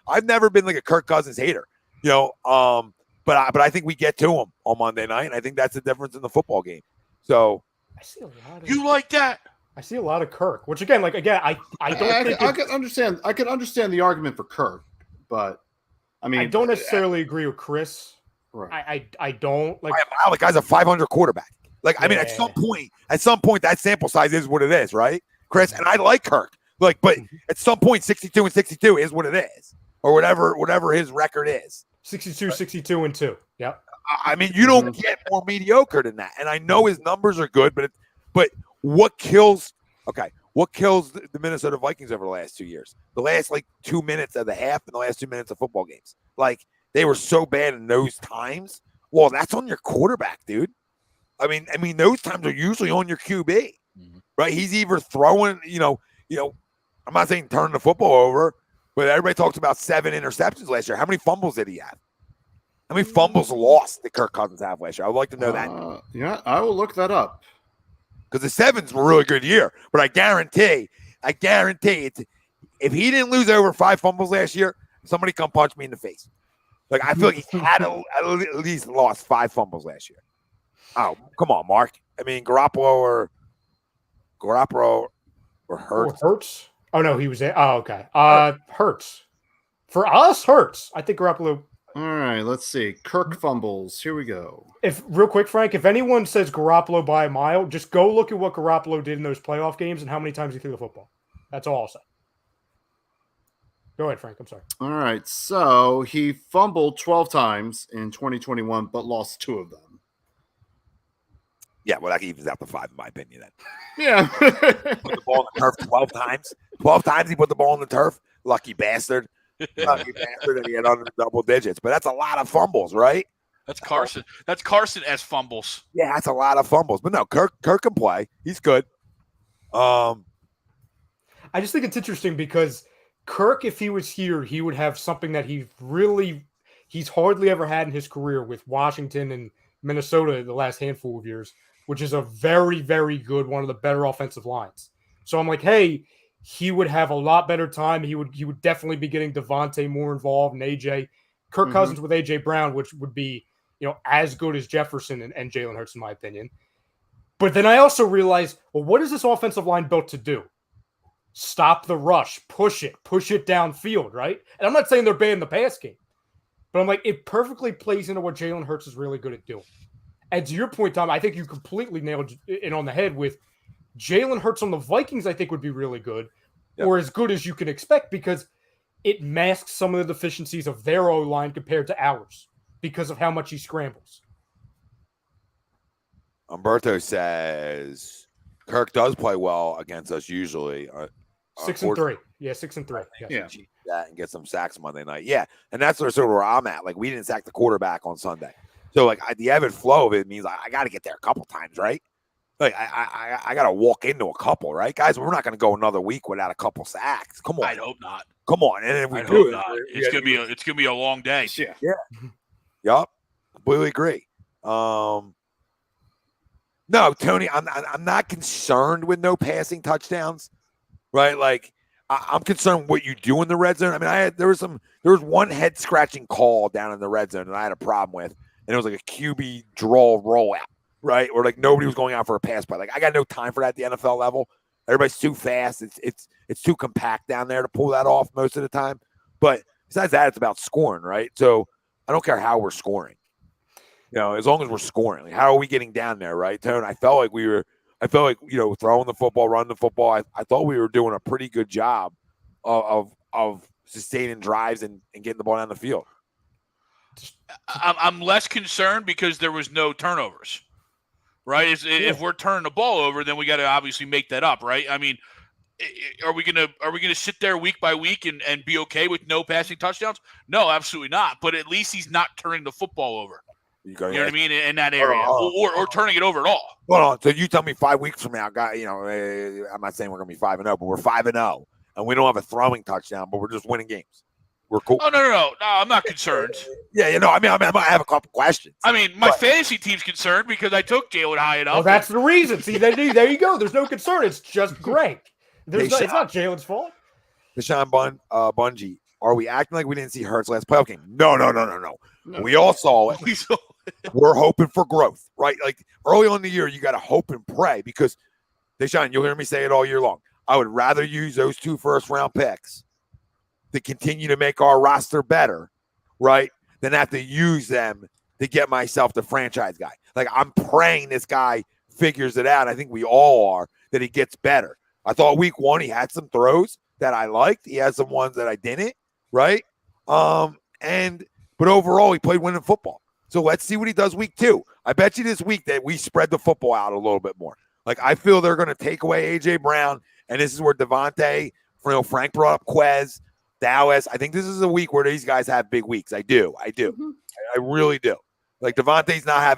I've never been like a Kirk Cousins hater, but I think we get to him on Monday night, and I think that's the difference in the football game. So I see a lot of You like that? I see a lot of Kirk, which again, I don't think I could understand. I could understand the argument for Kirk, but I mean, I don't necessarily agree with Chris. Right. I don't like. wow, the guy's a 500 quarterback. Like, I mean, at Yeah. some point, that sample size is what it is, right, Chris? And I like Kirk. Like, but at some point, 62 and 62 is what it is, or whatever his record is. 62, 62, and 2. Yep. I mean, you don't get more mediocre than that. And I know his numbers are good, but what kills the Minnesota Vikings over the last 2 years? The last 2 minutes of the half and the last 2 minutes of football games. Like, they were so bad in those times. Well, that's on your quarterback, dude. I mean, those times are usually on your QB, right? He's either throwing, I'm not saying turning the football over, but everybody talks about 7 interceptions last year. How many fumbles did he have? How many fumbles lost did Kirk Cousins have last year? I would like to know that. Yeah, I will look that up. Because the 7's a really good year, but I guarantee if he didn't lose over 5 fumbles last year, somebody come punch me in the face. Like, I feel like he had at least lost 5 fumbles last year. Oh, come on, Mark. I mean, Garoppolo or Hurts. Hurts? Oh no, he was there. Oh, okay. Hurts. For us, Hurts. I think Garoppolo. All right, let's see. Kirk fumbles. Here we go. If real quick, Frank, if anyone says Garoppolo by a mile, just go look at what Garoppolo did in those playoff games and how many times he threw the football. That's all I'll say. Go ahead, Frank. I'm sorry. All right, so he fumbled 12 times in 2021, but lost 2 of them. Yeah, well, that evens out to 5, in my opinion. Then Yeah. put the ball on the turf 12 times. 12 times he put the ball on the turf. Lucky bastard. Lucky bastard that he had under double digits. But that's a lot of fumbles, right? That's Carson. That's Carson as fumbles. Yeah, that's a lot of fumbles. But no, Kirk can play. He's good. I just think it's interesting because Kirk, if he was here, he would have something that he's hardly ever had in his career with Washington and Minnesota the last handful of years, which is a very, very good, one of the better offensive lines. So I'm like, hey, he would have a lot better time. He would definitely be getting Devontae more involved and AJ. Kirk Cousins with AJ Brown, which would be, as good as Jefferson and Jalen Hurts, in my opinion. But then I also realized, well, what is this offensive line built to do? Stop the rush, push it downfield, right? And I'm not saying they're bad in the pass game, but I'm like, it perfectly plays into what Jalen Hurts is really good at doing. And to your point, Tom, I think you completely nailed it on the head with Jalen Hurts on the Vikings. I think would be really good, or as good as you can expect, because it masks some of the deficiencies of their O-line compared to ours because of how much he scrambles. Umberto says Kirk does play well against us usually. 6-3. Yeah, 6-3. Yeah. That and get some sacks Monday night. Yeah, and that's sort of where I'm at. Like, we didn't sack the quarterback on Sunday, so the ebb and flow of it means I got to get there a couple times, right? Like, I got to walk into a couple, right, guys? We're not going to go another week without a couple sacks. Come on, I'd hope not. Come on, and if we I'd do, hope not. It's gonna be a long day. Yeah. Yup, completely agree. No, No, Tony, I'm not concerned with no passing touchdowns, right? Like I'm concerned what you do in the red zone. I mean, there was one head scratching call down in the red zone that I had a problem with, and it was like a QB draw rollout, right? Or like nobody was going out for a pass play. Like I got no time for that at the NFL level. Everybody's too fast. It's too compact down there to pull that off most of the time. But besides that, it's about scoring, right? So I don't care how we're scoring. As long as we're scoring, like how are we getting down there, right, Tone? I felt like throwing the football, running the football. I thought we were doing a pretty good job of sustaining drives and getting the ball down the field. I'm less concerned because there was no turnovers, right? If we're turning the ball over, then we got to obviously make that up, right? I mean, are we gonna sit there week by week and be okay with no passing touchdowns? No, absolutely not. But at least he's not turning the football over. You know what I mean? In that area, or turning it over at all. Hold on. So you tell me 5 weeks from now, guy. I'm not saying we're gonna be 5-0, but we're 5-0, and we don't have a throwing touchdown, but we're just winning games. We're cool. Oh no! I'm not concerned. I might have a couple questions. I mean, my fantasy team's concerned because I took Jalen high enough. Oh, that's the reason. See, there you go. There's no concern. It's just Greg. It's not Jalen's fault. Deshaun Bungie, are we acting like we didn't see Hurts last playoff game? No. We all saw it. We're hoping for growth, right? Like early on in the year, you got to hope and pray because, Deshaun, you'll hear me say it all year long. I would rather use those 2 first-round picks to continue to make our roster better, right, than have to use them to get myself the franchise guy. Like I'm praying this guy figures it out. I think we all are, that he gets better. I thought week 1 he had some throws that I liked. He had some ones that I didn't, right? But overall he played winning football. So let's see what he does week 2. I bet you this week that we spread the football out a little bit more. Like I feel they're going to take away A.J. Brown, and this is where Devontae, Frank brought up Quez, Dallas. I think this is a week where these guys have big weeks. I do. Mm-hmm. I really do. Like Devontae's not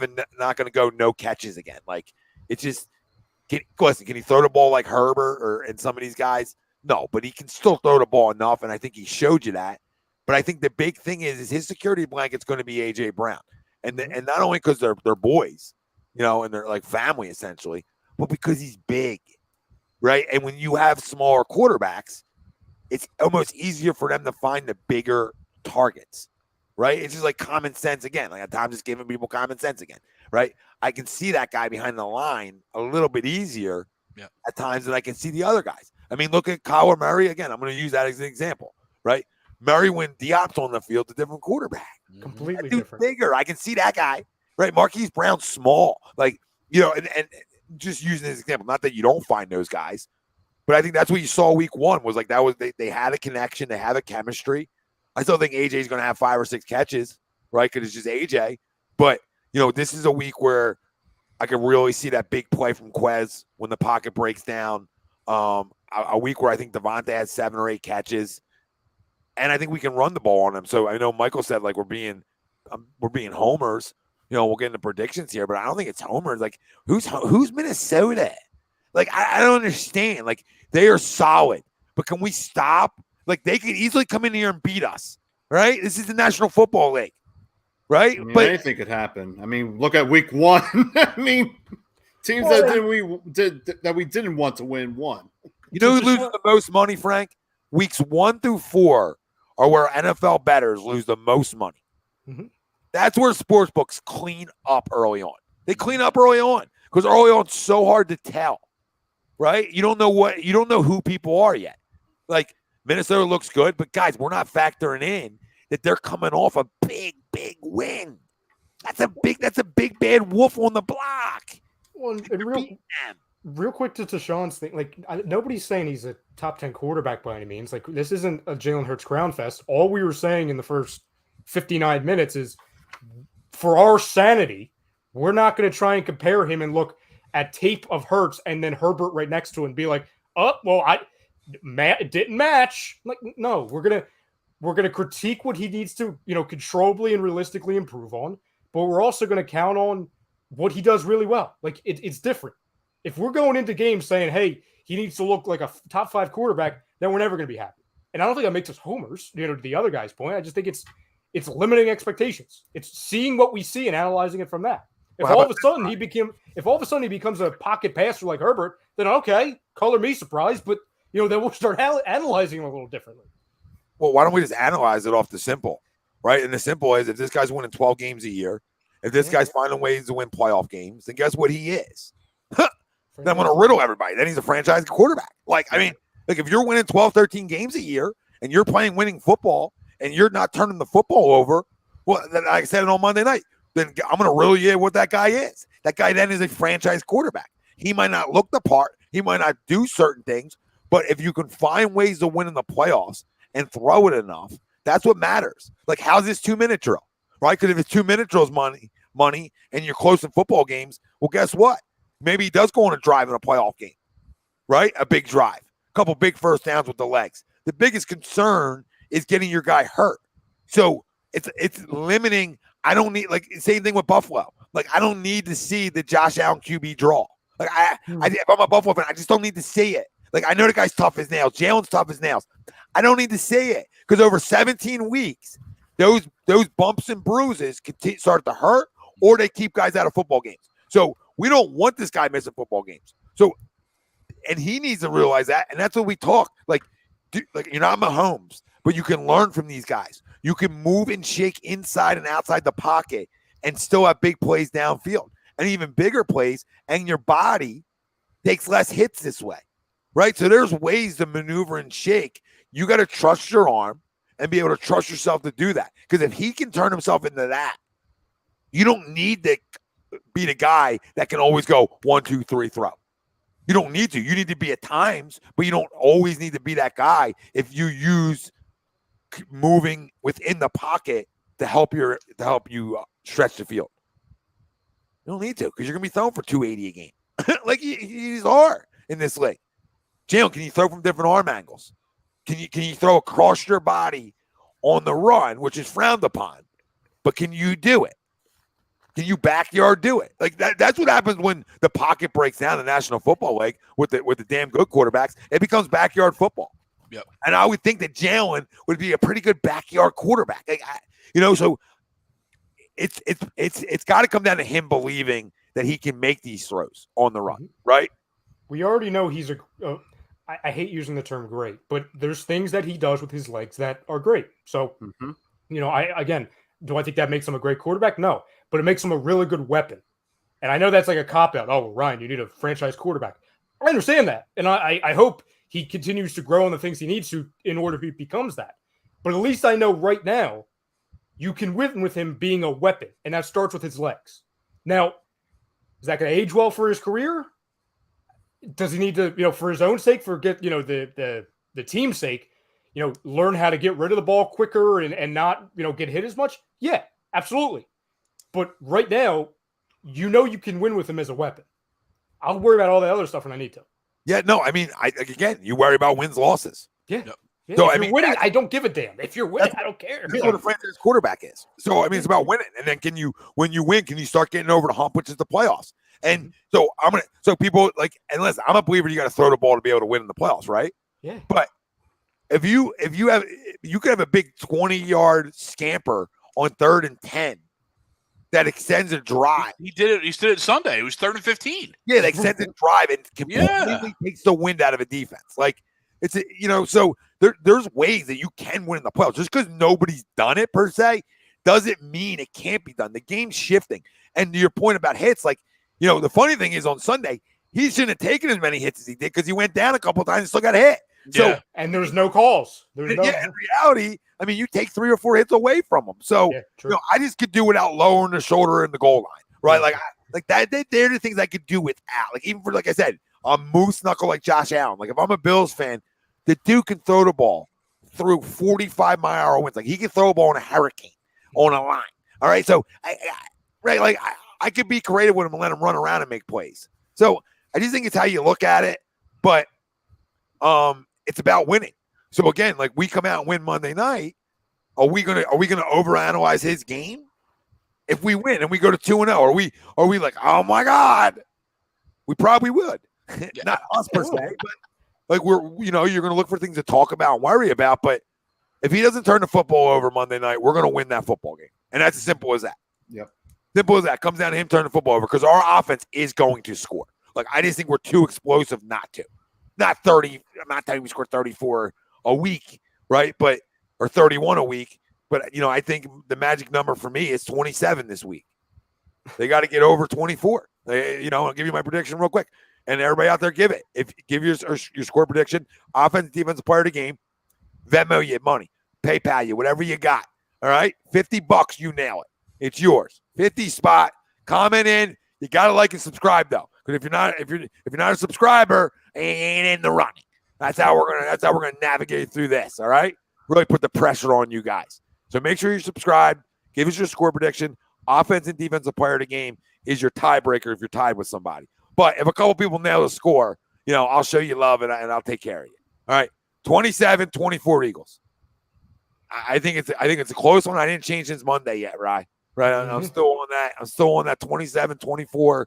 going to go no catches again. Like it's just can he throw the ball like Herbert and some of these guys? No, but he can still throw the ball enough, and I think he showed you that. But I think the big thing is his security blanket's going to be A.J. Brown. And not only because they're boys, and they're like family essentially, but because he's big, right? And when you have smaller quarterbacks, it's almost easier for them to find the bigger targets, right? It's just like common sense again. Like I'm just giving people common sense again, right? I can see that guy behind the line a little bit easier at times than I can see the other guys. I mean, look at Kyler Murray again. I'm going to use that as an example, right? Murray, when Diop's on the field, a different quarterback. Completely different. Bigger. I can see that guy, right? Marquise Brown's small. Like, and just using this example, not that you don't find those guys, but I think that's what you saw week 1 was like they had a connection. They have a chemistry. I still think AJ is going to have 5 or 6 catches, right? Because it's just AJ. But, this is a week where I can really see that big play from Quez when the pocket breaks down. A week where I think Devontae has 7 or 8 catches. And I think we can run the ball on him. So I know Michael said like we're being homers. We'll get into predictions here, but I don't think it's homers. Like who's Minnesota? Like I don't understand. Like they are solid, but can we stop? Like they could easily come in here and beat us, right? This is the National Football League, right? I mean, but anything could happen. I mean, look at week 1. I mean, teams that we didn't want to win won. You know who loses the most money, Frank? Weeks 1 through 4 are where NFL bettors lose the most money. Mm-hmm. That's where sports books clean up early on. They clean up early on because early on it's so hard to tell, right? You don't know who people are yet. Like Minnesota looks good, but guys, we're not factoring in that they're coming off a big win. That's a big bad wolf on the block. Well, and real quick to Sean's thing, like nobody's saying he's a top 10 quarterback by any means. Like this isn't a Jalen Hurts crown fest. All we were saying in the first 59 minutes is for our sanity, we're not going to try and compare him and look at tape of Hurts and then Herbert right next to it and be like, it didn't match. Like, no, we're gonna critique what he needs to, controllably and realistically improve on, but we're also going to count on what he does really well. Like it's different. If we're going into games saying, hey, he needs to look like a top 5 quarterback, then we're never going to be happy. And I don't think that makes us homers, to the other guy's point. I just think it's limiting expectations. It's seeing what we see and analyzing it from that. If all of a sudden he becomes a pocket passer like Herbert, then okay, color me surprised, but then we'll start analyzing him a little differently. Well, why don't we just analyze it off the simple, right? And the simple is if this guy's winning 12 games a year, if this guy's finding ways to win playoff games, then guess what he is? Then I'm going to riddle everybody. Then he's a franchise quarterback. If you're winning 12, 13 games a year and you're playing winning football and you're not turning the football over, well, then like I said it on Monday night, then I'm going to riddle you what that guy is. That guy then is a franchise quarterback. He might not look the part. He might not do certain things. But if you can find ways to win in the playoffs and throw it enough, that's what matters. Like, how's this 2-minute drill, right? Because if it's 2-minute drills money, and you're close in football games, well, guess what? Maybe he does go on a drive in a playoff game, right? A big drive, a couple big first downs with the legs. The biggest concern is getting your guy hurt. So it's limiting. I don't need, same thing with Buffalo. I don't need to see the Josh Allen QB draw. If I'm a Buffalo fan, I just don't need to see it. I know the guy's tough as nails. Jalen's tough as nails. I don't need to see it because over 17 weeks, those bumps and bruises start to hurt, or they keep guys out of football games. So we don't want this guy missing football games. So, and he needs to realize that, and that's what we talk. You're not Mahomes, but you can learn from these guys. You can move and shake inside and outside the pocket and still have big plays downfield and even bigger plays, and your body takes less hits this way. Right? So there's ways to maneuver and shake. You got to trust your arm and be able to trust yourself to do that. Because if he can turn himself into that, you don't need to be the guy that can always go 1, 2, 3, throw. You don't need to. You need to be at times, but you don't always need to be that guy if you use moving within the pocket to help you stretch the field. You don't need to because you're going to be throwing for 280 a game. He's hard in this league. Jalen, can you throw from different arm angles? Can you throw across your body on the run, which is frowned upon? But can you do it? Can you backyard do it? That's what happens when the pocket breaks down in the National Football League with the damn good quarterbacks. It becomes backyard football. Yep. And I would think that Jalen would be a pretty good backyard quarterback. So it's got to come down to him believing that he can make these throws on the run, right? We already know he's I hate using the term great, but there's things that he does with his legs that are great. So, do I think that makes him a great quarterback? No, but it makes him a really good weapon. And I know that's like a cop-out. Oh, Ryan, you need a franchise quarterback. I understand that. And I hope he continues to grow on the things he needs to in order he becomes that. But at least I know right now you can win with him being a weapon, and that starts with his legs. Now, is that going to age well for his career? Does he need to, for his own sake, the team's sake, learn how to get rid of the ball quicker and not, get hit as much? Yeah, absolutely. But right now, you can win with him as a weapon. I'll worry about all the other stuff when I need to. Yeah, no, you worry about wins, losses. Yeah. Yeah, so, if you're winning, I don't give a damn. If you're winning, I don't care. That's what a franchise quarterback is. So, it's about winning. And then when you win, can you start getting over the hump, which is the playoffs? And so people and listen, I'm a believer you got to throw the ball to be able to win in the playoffs, right? Yeah. But if you could have a big 20-yard scamper on 3rd and 10 that extends a drive. He did it. He did it Sunday. It was 3rd and 15. Yeah, that extends a drive and completely takes the wind out of a defense. So there's ways that you can win in the playoffs. Just because nobody's done it per se doesn't mean it can't be done. The game's shifting. And to your point about hits, the funny thing is on Sunday, he shouldn't have taken as many hits as he did because he went down a couple of times and still got hit. So, and there's no calls. In reality, you take 3 or 4 hits away from him. So, I just could do without lowering the shoulder in the goal line, right? They're the things I could do without. Even for, like I said, a moose knuckle like Josh Allen. If I'm a Bills fan, the dude can throw the ball through 45-mile-an-hour winds. He can throw a ball in a hurricane on a line. All right, so I could be creative with him and let him run around and make plays. So I just think it's how you look at it, but it's about winning. So again, we come out and win Monday night, are we gonna overanalyze his game? If we win and we go to 2-0, are we like, oh my God? We probably would. Not us per se, but you're gonna look for things to talk about and worry about. But if he doesn't turn the football over Monday night, we're gonna win that football game. And that's as simple as that. Yep. Simple as that. Comes down to him turning the football over because our offense is going to score. Like, I just think we're too explosive not to. Not 30. I'm not telling you we score 34 a week, right? But or 31 a week. But, I think the magic number for me is 27 this week. They got to get over 24. I'll give you my prediction real quick. And everybody out there, give your score prediction, offensive, defensive player of the game, Venmo you money, PayPal you, whatever you got. All right, $50, you nail it. It's yours. 50 spot. Comment in. You gotta like and subscribe though, because if you're not a subscriber, ain't in the running. That's how we're gonna navigate through this. All right, really put the pressure on you guys. So make sure you subscribe. Give us your score prediction. Offense and defensive player of the game is your tiebreaker if you're tied with somebody. But if a couple people nail the score, I'll show you love and I'll take care of you. All right. 27-24 Eagles. I think it's a close one. I didn't change since Monday yet, right? Right. I'm still on that. I'm still on that 27-24.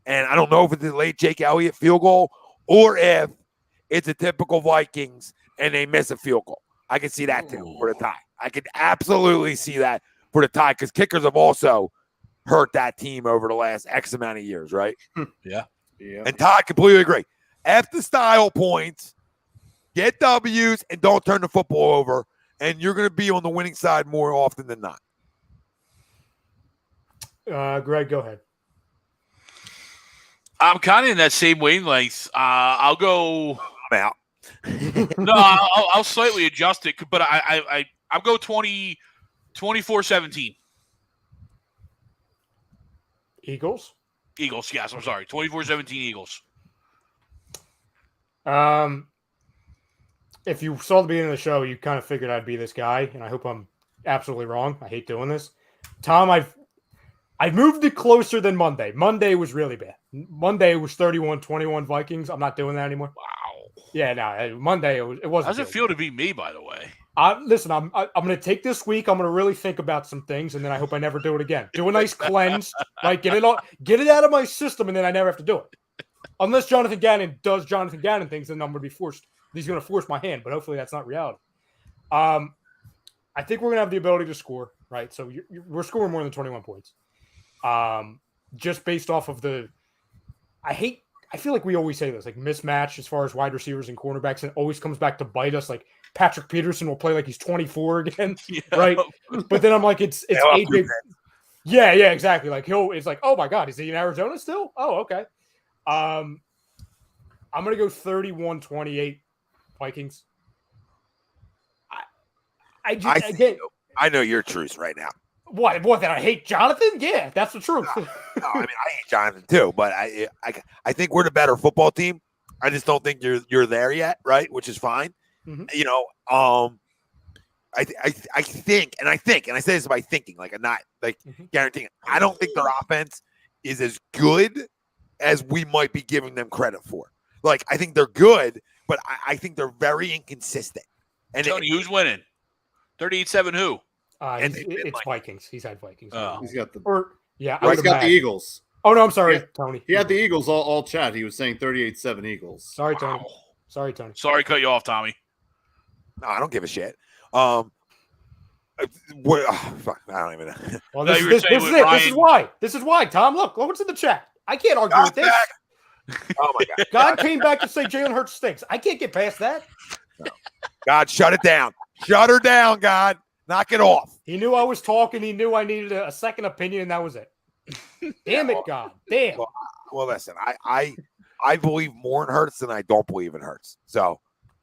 And I don't know if it's a late Jake Elliott field goal or if it's a typical Vikings and they miss a field goal. I can see that too for the tie. I could absolutely see that for the tie because kickers have also hurt that team over the last X amount of years, right? Yeah. And Todd, completely agree. F the style points, get W's, and don't turn the football over, and you're going to be on the winning side more often than not. Greg, go ahead. I'm kind of in that same wavelength. I'll go. I'm out. No, I'll slightly adjust it, but I'll go 24-17. Eagles, yes, I'm sorry. 24-17 Eagles. If you saw the beginning of the show, you kind of figured I'd be this guy, and I hope I'm absolutely wrong. I hate doing this. Tom, I've moved it closer than Monday. Monday was really bad. Monday was 31-21 Vikings. I'm not doing that anymore. Wow. Yeah, no, Monday it wasn't. How does it feel to be me, by the way? Listen, I'm going to take this week. I'm going to really think about some things, and then I hope I never do it again. Do a nice cleanse, right? Get it out of my system, and then I never have to do it. Unless Jonathan Gannon does Jonathan Gannon things, then I'm going to be forced. He's going to force my hand, but hopefully that's not reality. I think we're going to have the ability to score, right? So we're scoring more than 21 points. Just based off of I feel like we always say this, like mismatch as far as wide receivers and cornerbacks, and it always comes back to bite us. Like Patrick Peterson will play like he's 24 again, right? But then I'm like, it's AJ. Yeah, exactly. Like it's like, oh my God, is he in Arizona still? Oh, okay. I'm gonna go 31-28 Vikings. I know your truth right now. What? That I hate Jonathan? Yeah, that's the truth. No, I mean, I hate Jonathan too, but I think we're the better football team. I just don't think you're there yet, right? Which is fine. Mm-hmm. I think, and I say this by thinking, like I'm not like guaranteeing it. I don't think their offense is as good as we might be giving them credit for. Like, I think they're good, but I think they're very inconsistent. And Tony, who's winning? 38-7 who? It's like, Vikings. He's had Vikings. He's got the he's got the Eagles. Oh no, I'm sorry, Tony. He had the Eagles all chat. He was saying 38-7 Eagles. Sorry, Tony. Sorry, Tony. Sorry, cut you off, Tommy. No, I don't give a shit. Fuck, I don't even know. Well, this is it. This is why. Tom, look what's in the chat. I can't argue with this. Oh my God! God came back to say Jalen Hurts stinks. I can't get past that. No. God, shut it down. Shut her down, God. Knock it off. He knew I was talking. He knew I needed a second opinion, and that was it. Damn it, God. Damn. Well, listen, I believe more in Hurts than I don't believe in Hurts. So,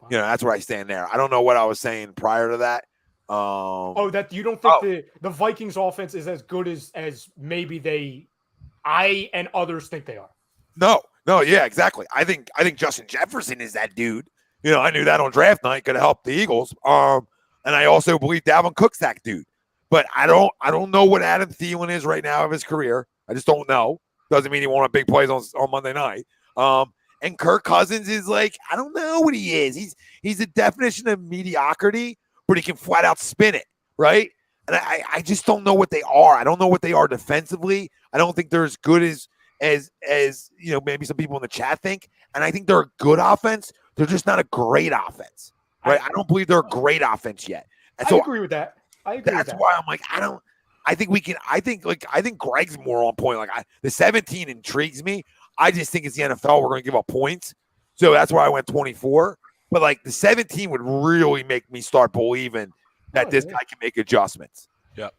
that's where I stand there. I don't know what I was saying prior to that. That you don't think the Vikings offense is as good as maybe I and others think they are. No, yeah, exactly. I think Justin Jefferson is that dude. I knew that on draft night could have helped the Eagles. And I also believe Dalvin Cook's that dude. But I don't know what Adam Thielen is right now of his career. I just don't know. Doesn't mean he won't have big plays on Monday night. And Kirk Cousins is like, I don't know what he is. He's a definition of mediocrity, but he can flat out spin it, right? And I just don't know what they are. I don't know what they are defensively. I don't think they're as good as maybe some people in the chat think. And I think they're a good offense. They're just not a great offense, right? I don't believe they're a great offense yet. And so I agree with that. That's why I'm like, I I think Greg's more on point. Like the 17 intrigues me. I just think it's the NFL. We're going to give up points. So that's why I went 24. But like the 17 would really make me start believing that this guy can make adjustments. Yep.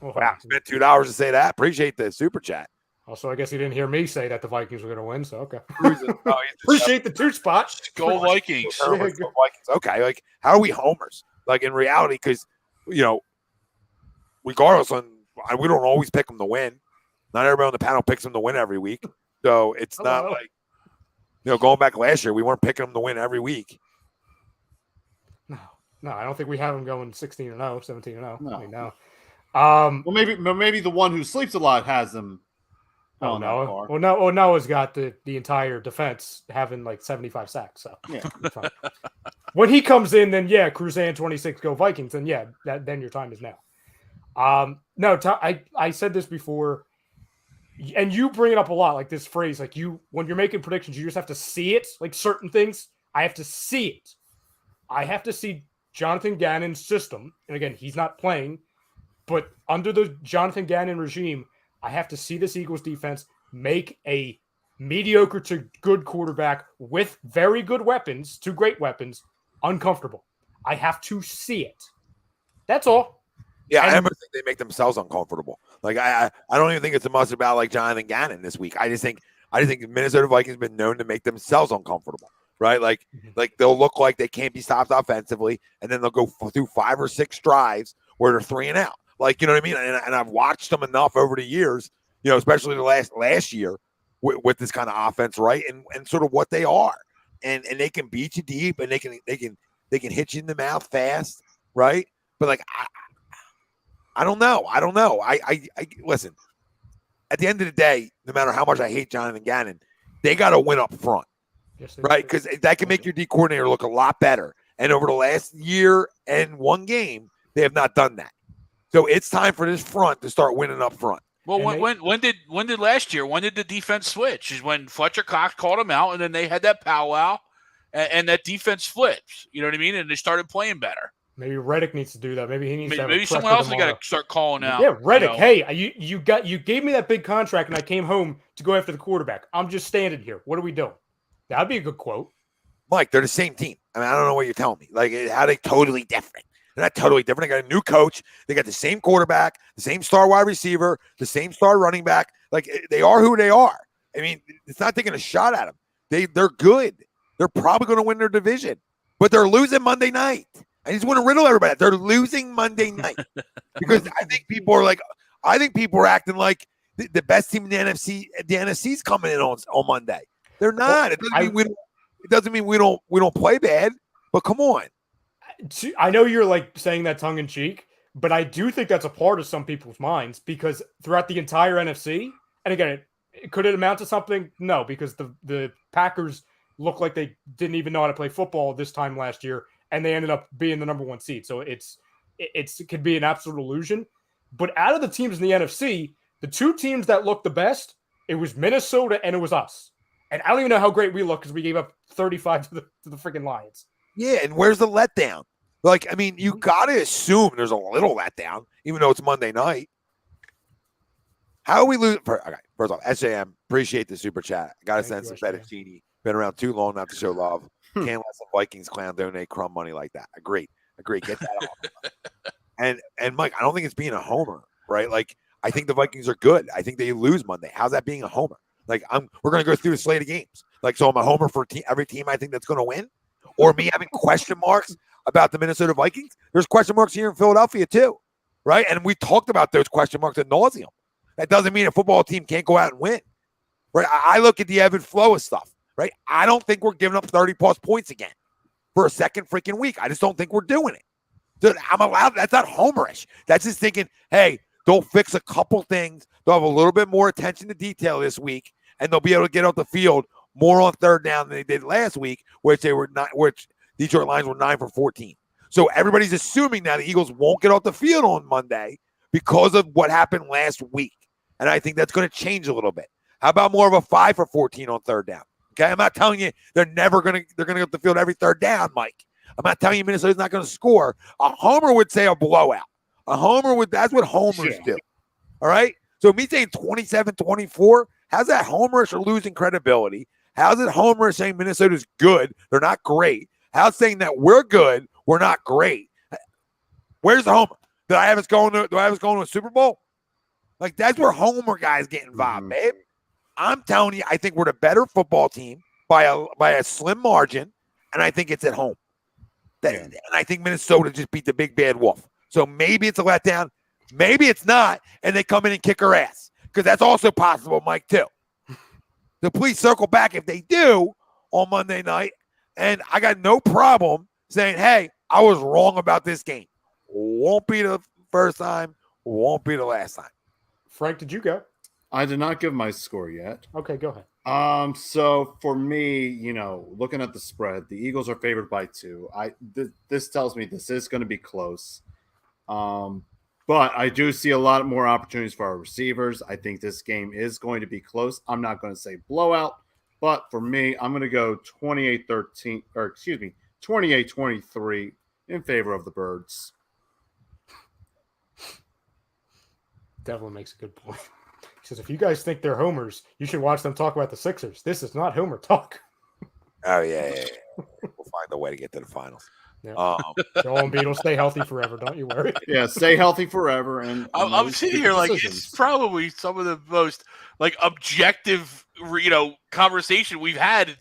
Wow, spent $2 to say that. Appreciate the super chat. Also, I guess he didn't hear me say that the Vikings were going to win, so okay. Appreciate the 2 spot. Go Vikings. Okay, like how are we homers? Like in reality, because regardless, we don't always pick them to win. Not everybody on the panel picks them to win every week, so it's not like going back last year, we weren't picking them to win every week. No, I don't think we have them going 16-0, 17-0. No. I mean, no. Well, maybe the one who sleeps a lot has them. Oh no! Well, Noah's got the entire defense having like 75 sacks. So yeah. When he comes in, then Cruzan 26 go Vikings. Then then your time is now. No, I said this before, and you bring it up a lot, like this phrase, like when you're making predictions, you just have to see it. Like certain things, I have to see it. I have to see Jonathan Gannon's system, and again, he's not playing, but under the Jonathan Gannon regime, I have to see this Eagles defense make a mediocre to good quarterback with very good weapons, 2 great weapons, uncomfortable. I have to see it. That's all. Yeah, I never think they make themselves uncomfortable. Like I don't even think it's a much about like Jonathan Gannon this week. I just think the Minnesota Vikings have been known to make themselves uncomfortable, right? Like they'll look like they can't be stopped offensively, and then they'll go through 5 or 6 drives where they're 3 and out. Like, you know what I mean? And I've watched them enough over the years, especially the last year with this kind of offense, right? And sort of what they are. And they can beat you deep, and they can hit you in the mouth fast, right? But like I don't know. I listen, at the end of the day, no matter how much I hate Jonathan Gannon, they got to win up front. Yes, right? Because that can make your D coordinator look a lot better. And over the last year and 1 game, they have not done that. So it's time for this front to start winning up front. Well, when did last year? When did the defense switch? Is when Fletcher Cox called him out, and then they had that powwow, and that defense flipped. You know what I mean? And they started playing better. Maybe Reddick needs to do that. Maybe he needs to. Maybe someone else has got to start calling out. Yeah, Reddick. Hey, you gave me that big contract, and I came home to go after the quarterback. I'm just standing here. What are we doing? That'd be a good quote. Mike, they're the same team. I mean, I don't know what you're telling me. Like, how are they totally different? They're not totally different. They got a new coach. They got the same quarterback, the same star wide receiver, the same star running back. Like, they are who they are. I mean, it's not taking a shot at them. They're good. They're probably going to win their division, but they're losing Monday night. I just want to riddle everybody. They're losing Monday night because I think people are acting like the best team in the NFC. The NFC's coming in on Monday. They're not. It doesn't mean we don't play bad. But come on. I know you're like saying that tongue in cheek, but I do think that's a part of some people's minds because throughout the entire NFC, and again, could it amount to something? No, because the Packers look like they didn't even know how to play football this time last year, and they ended up being the number 1 seed. So it could be an absolute illusion. But out of the teams in the NFC, the 2 teams that looked the best, it was Minnesota and it was us. And I don't even know how great we look because we gave up 35 to the freaking Lions. Yeah, and where's the letdown? Like, I mean, you got to assume there's a little letdown, even though it's Monday night. How are we losing? Okay, first off, SJM, appreciate the super chat. I got to send some fettuccine. Been around too long not to show love. Can't let some Vikings clown donate crumb money like that. Agree. Get that off. And Mike, I don't think it's being a homer, right? Like, I think the Vikings are good. I think they lose Monday. How's that being a homer? Like, we're going to go through the slate of games. Like, so I'm a homer for every team I think that's going to win? Or me having question marks about the Minnesota Vikings? There's question marks here in Philadelphia too, right? And we talked about those question marks ad nauseum. That doesn't mean a football team can't go out and win, right? I look at the ebb and flow of stuff, right? I don't think we're giving up 30-plus points again for a second freaking week. I just don't think we're doing it. Dude, I'm allowed. That's not homerish. That's just thinking, hey, they'll fix a couple things. They'll have a little bit more attention to detail this week, and they'll be able to get off the field more on 3rd down than they did last week, which Detroit Lions were 9 for 14. So everybody's assuming that the Eagles won't get off the field on Monday because of what happened last week. And I think that's going to change a little bit. How about more of a 5 for 14 on 3rd down? Okay, I'm not telling you they're going to get off the field every 3rd down, Mike. I'm not telling you Minnesota's not going to score. A homer would say a blowout. A homer that's what homers Yeah. do. All right. So me saying 27-24, how's that homerish or losing credibility? How's it homerish saying Minnesota's good? They're not great. How's saying that we're good? We're not great. Where's the homer? Do I have us going to a Super Bowl? Like that's where homer guys get involved, babe. I'm telling you, I think we're the better football team by a slim margin, and I think it's at home. And I think Minnesota just beat the big bad wolf. So maybe it's a letdown. Maybe it's not, and they come in and kick our ass because that's also possible, Mike, too. So please circle back if they do on Monday night, and I got no problem saying, hey, I was wrong about this game. Won't be the first time, won't be the last time. Frank, did you go? I did not give my score yet. Okay, go ahead. So for me, looking at the spread, the Eagles are favored by 2. This tells me this is going to be close. But I do see a lot more opportunities for our receivers. I think this game is going to be close. I'm not going to say blowout, but for me, I'm going to go 28-23 in favor of the Birds. Definitely makes a good point. He says, if you guys think they're homers, you should watch them talk about the Sixers. This is not homer talk. Oh, yeah. We'll find a way to get to the finals. Yeah. Joel and Beetle, stay healthy forever. Don't you worry. Yeah, stay healthy forever. And I'm sitting here like it's probably some of the most objective, conversation we've had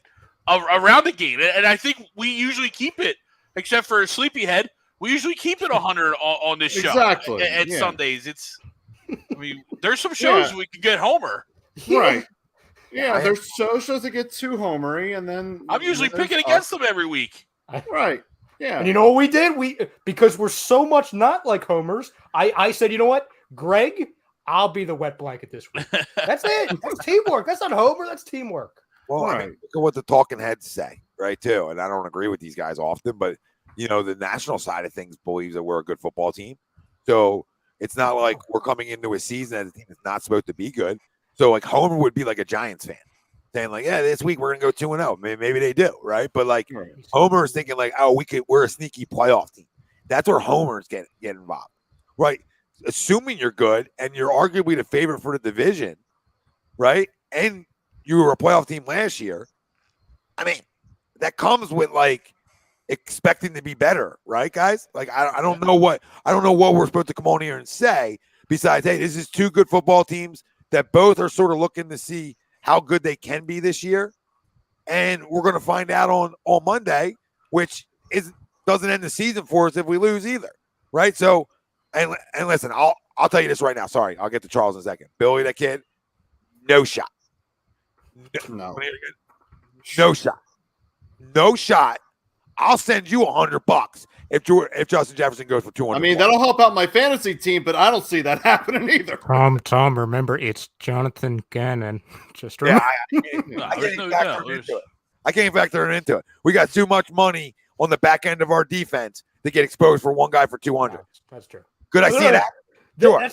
around the game, and I think we usually keep it, except for Sleepyhead, we usually keep it 100 on this show. Exactly. At Sundays, there's some shows we can get homer. Right. Yeah, there's shows that get too homery, and then I'm usually picking against them every week. Right. Yeah. And you know what we did? Because we're so much not like homers, I said, you know what? Greg, I'll be the wet blanket this week. That's it. That's teamwork. That's not homer. That's teamwork. Well, I mean, look at what the talking heads say, right, too. And I don't agree with these guys often, but, the national side of things believes that we're a good football team. So it's not like we're coming into a season as a team that's not supposed to be good. So, homer would be like a Giants fan saying, this week we're going to go 2-0. Maybe they do, right? But, Homer is thinking, we're a sneaky playoff team. That's where homers get involved, right? Assuming you're good and you're arguably the favorite for the division, right? And you were a playoff team last year. I mean, that comes with, expecting to be better, right, guys? I don't know what we're supposed to come on here and say besides, hey, this is two good football teams that both are sort of looking to see how good they can be this year, and we're going to find out on Monday, which doesn't end the season for us if we lose either, right? So, and listen, I'll tell you this right now. Sorry, I'll get to Charles in a second. Billy, that kid, no shot, no shot. I'll send you $100 if Justin Jefferson goes for 200. I mean, that'll help out my fantasy team, but I don't see that happening either. Tom, remember it's Jonathan Gannon. Just remember. I can't factor it into it. We got too much money on the back end of our defense to get exposed for one guy for 200. That's true. Could I see that? Sure.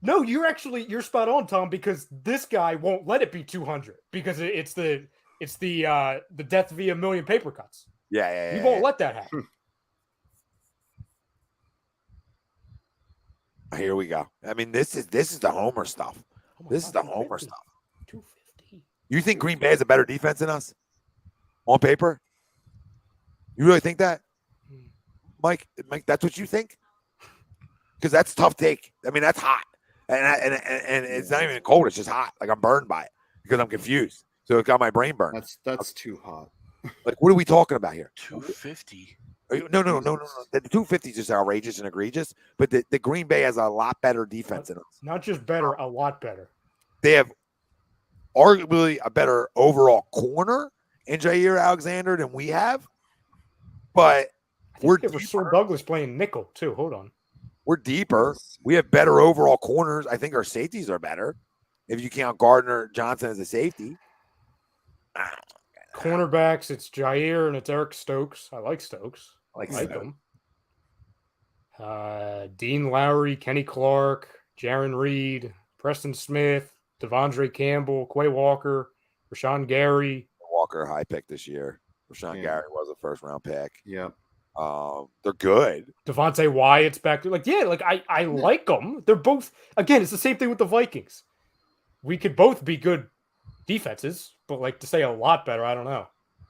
No, you're spot on, Tom, because this guy won't let it be 200 because it's the death via million paper cuts. Yeah. He won't let that happen. Here we go. I mean, this is the homer stuff. This is the homer stuff. 250. You think Green Bay has a better defense than us on paper? You really think that, Mike? That's what you think? Because that's a tough take. I mean, that's hot, and it's not even cold. It's just hot. I'm burned by it because I'm confused. So it got my brain burned. That's too hot. What are we talking about here? 250. No. The 250 is just outrageous and egregious. But the Green Bay has a lot better defense than us. Not just better, a lot better. They have arguably a better overall corner in Jair Alexander than we have. But we're deeper. Douglas playing nickel too. Hold on. We're deeper. We have better overall corners. I think our safeties are better. If you count Gardner Johnson as a safety. Cornerbacks, it's Jair and it's Eric Stokes. I like Stokes. I like him. Dean Lowry, Kenny Clark, Jaron Reed, Preston Smith, Devondre Campbell, Quay Walker, Rashawn Gary. Walker, high pick this year. Rashawn Gary was a first-round pick. Yep. They're good. Devontae Wyatt's back there. Like, yeah, like I like them. They're both, again, it's the same thing with the Vikings. We could both be good defenses, but like to say a lot better, I don't know.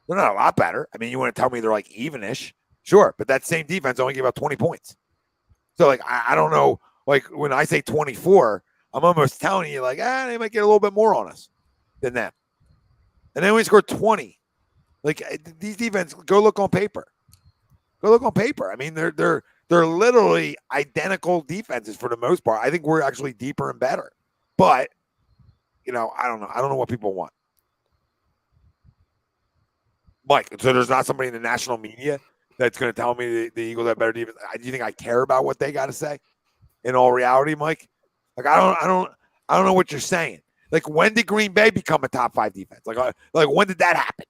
They're not a lot better. I mean, you want to tell me they're like evenish? Sure, but that same defense only gave up 20 points. So like I don't know. Like when I say 24, I'm almost telling you like they might get a little bit more on us than that. And then we scored 20. Like these defense, go look on paper. Go look on paper. I mean, they're literally identical defenses for the most part. I think we're actually deeper and better. But I don't know. I don't know what people want. Mike, so there's not somebody in the national media that's going to tell me the Eagles have better defense. Do you think I care about what they got to say? In all reality, Mike, like I don't know what you're saying. Like when did Green Bay become a top 5 defense? Like when did that happen?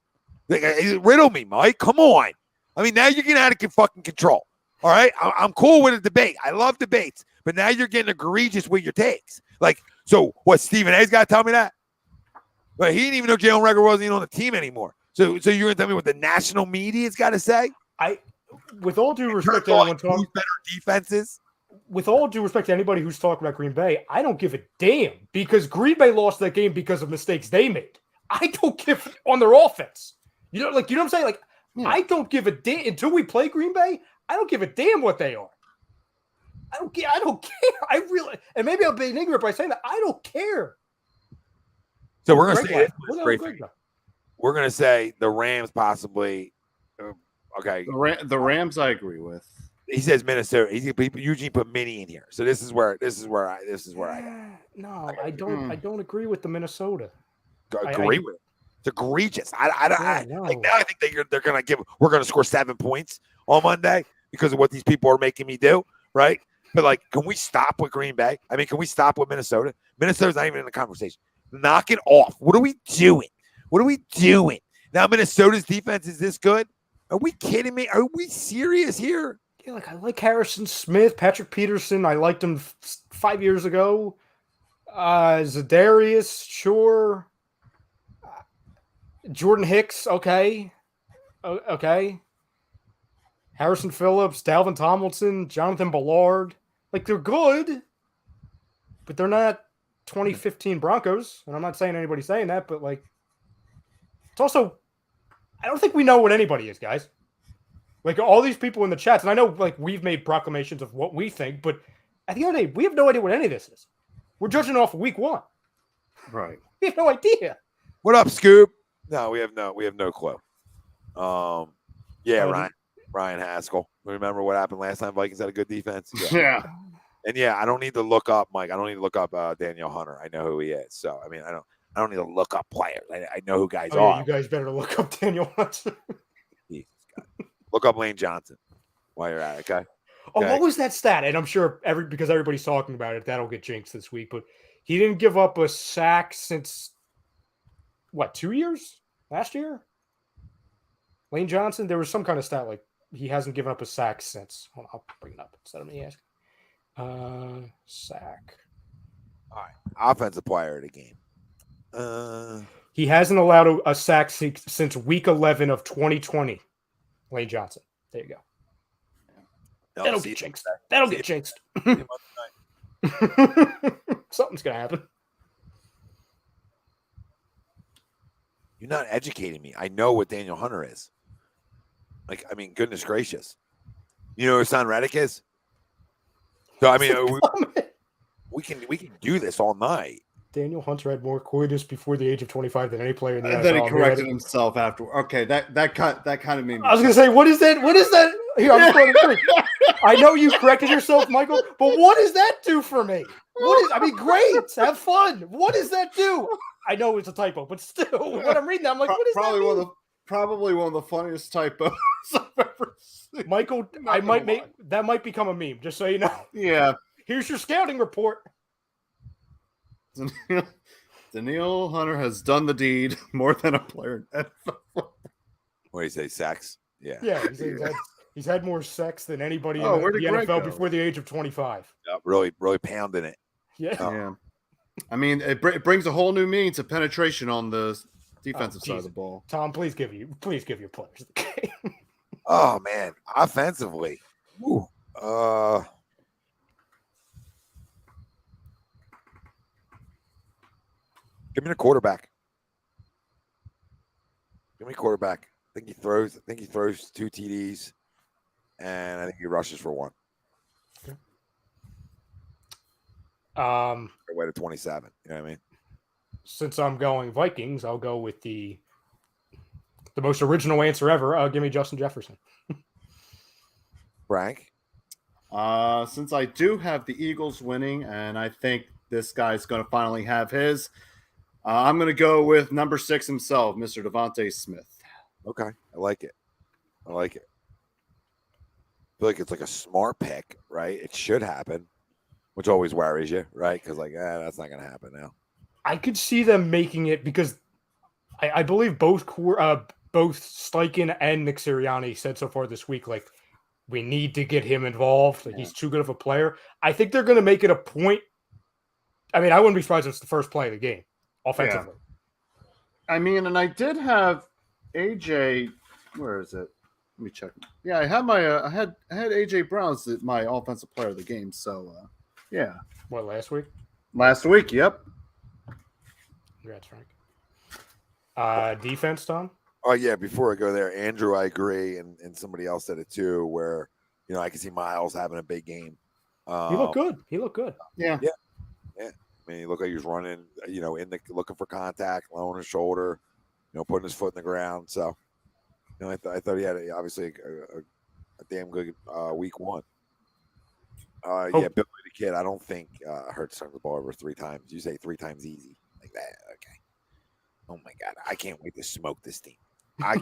Like, riddle me, Mike. Come on. I mean, now you're getting out of fucking control. All right, I'm cool with a debate. I love debates, but now you're getting egregious with your takes. Like, so what? Stephen A's got to tell me that? But he didn't even know Jalen Hurts wasn't even on the team anymore. So you're gonna tell me what the national media's got to say? With all due respect to anyone talking better defenses. With all due respect to anybody who's talking about Green Bay, I don't give a damn because Green Bay lost that game because of mistakes they made. I don't give on their offense. You know what I'm saying? Like, I don't give a damn until we play Green Bay. I don't give a damn what they are. I don't care. I really, and maybe I'm being ignorant by saying that. I don't care. So we're gonna say we're going to say the Rams possibly. Okay. The Rams I agree with. He says Minnesota. Eugene put Mini in here. So this is where I No, I don't agree with the Minnesota. Agree with it. It's egregious. Like now I think they're going to we're going to score 7 points on Monday because of what these people are making me do, right? But like, can we stop with Green Bay? I mean, can we stop with Minnesota? Minnesota's not even in the conversation. Knock it off. What are we doing? Now Minnesota's defense is this good? Are we kidding me? Are we serious here? Yeah, like I like Harrison Smith, Patrick Peterson. I liked him 5 years ago. Zadarius, sure. Jordan Hicks, okay. Harrison Phillips, Dalvin Tomlinson, Jonathan Ballard. Like, they're good, but they're not 2015 Broncos. And I'm not saying anybody's saying that, but like, it's also, I don't think we know what anybody is, guys. Like all these people in the chats, and I know like we've made proclamations of what we think, but at the end of the day, we have no idea what any of this is. We're judging off of week 1. Right. We have no idea. What up, Scoop? No, we have no clue. Ryan Haskell. Remember what happened last time? Vikings had a good defense. Yeah. And I don't need to look up, Mike. I don't need to look up Daniel Hunter. I know who he is. So I mean, I don't need to look up players. I know who guys are. You guys better look up Daniel Hunter. Look up Lane Johnson while you're at it, okay? Oh, what was that stat? And I'm sure because everybody's talking about it, that'll get jinxed this week. But he didn't give up a sack since, 2 years? Last year? Lane Johnson? There was some kind of stat like he hasn't given up a sack since. Hold on, I'll bring it up instead of me asking. Sack. All right. Offensive player of the game. He hasn't allowed a sack since week 11 of 2020. Lane Johnson. There you go. That'll get jinxed. Something's going to happen. You're not educating me. I know what Daniel Hunter is. Like, I mean, goodness gracious. You know who Son Reddick is? So, I mean, we can do this all night. Daniel Hunter had more coitus before the age of 25 than any player in the NFL. And then he corrected himself after. Okay, that kind of made me. I was going to say, what is that? Here, I'm going to I know you corrected yourself, Michael, but what does that do for me? Great. Have fun. What does that do? I know it's a typo, but still, when I'm reading that, I'm like, what is that? Probably one of the funniest typos I've ever seen. Michael, that might become a meme, just so you know. Yeah. Here's your scouting report. Daniel Hunter has done the deed more than a player in NFL. What do you say, sacks? Yeah. Yeah, he's had more sex than anybody in the NFL before the age of 25. Yeah, really pounding it. Yeah. Yeah. I mean, it brings a whole new meaning to penetration on the defensive side of the ball. Tom, please give your players the game. Oh man, offensively. Ooh. Give me the quarterback. Give me quarterback. I think he throws 2 TDs, and I think he rushes for 1. Way to 27. You know what I mean? Since I'm going Vikings, I'll go with the most original answer ever. Give me Justin Jefferson. Frank? Since I do have the Eagles winning, and I think this guy's going to finally have his, I'm going to go with number 6 himself, Mr. Devontae Smith. Okay. I like it. I feel like it's like a smart pick, right? It should happen, which always worries you, right? Because that's not going to happen now. I could see them making it because I believe both Steichen and Nick Sirianni said so far this week, like, we need to get him involved. Like, he's too good of a player. I think they're going to make it a point. I mean, I wouldn't be surprised if it's the first play of the game, offensively. Yeah. I mean, and I did have AJ. Where is it? Let me check. Yeah, I had I had AJ Brown as my offensive player of the game. So, yeah. What, last week? Last week, yep. Congrats, Frank. Defense, Tom? Oh, yeah. Before I go there, Andrew, I agree. And somebody else said it too, where, I can see Miles having a big game. He looked good. Yeah. I mean, he looked like he was running, looking for contact, low on his shoulder, putting his foot in the ground. So, I thought he had obviously a damn good week 1. Yeah, Billy the Kid. I don't think Hurts turned the ball over 3 times. You say 3 times easy like that. Okay. Oh my God, I can't wait to smoke this team. I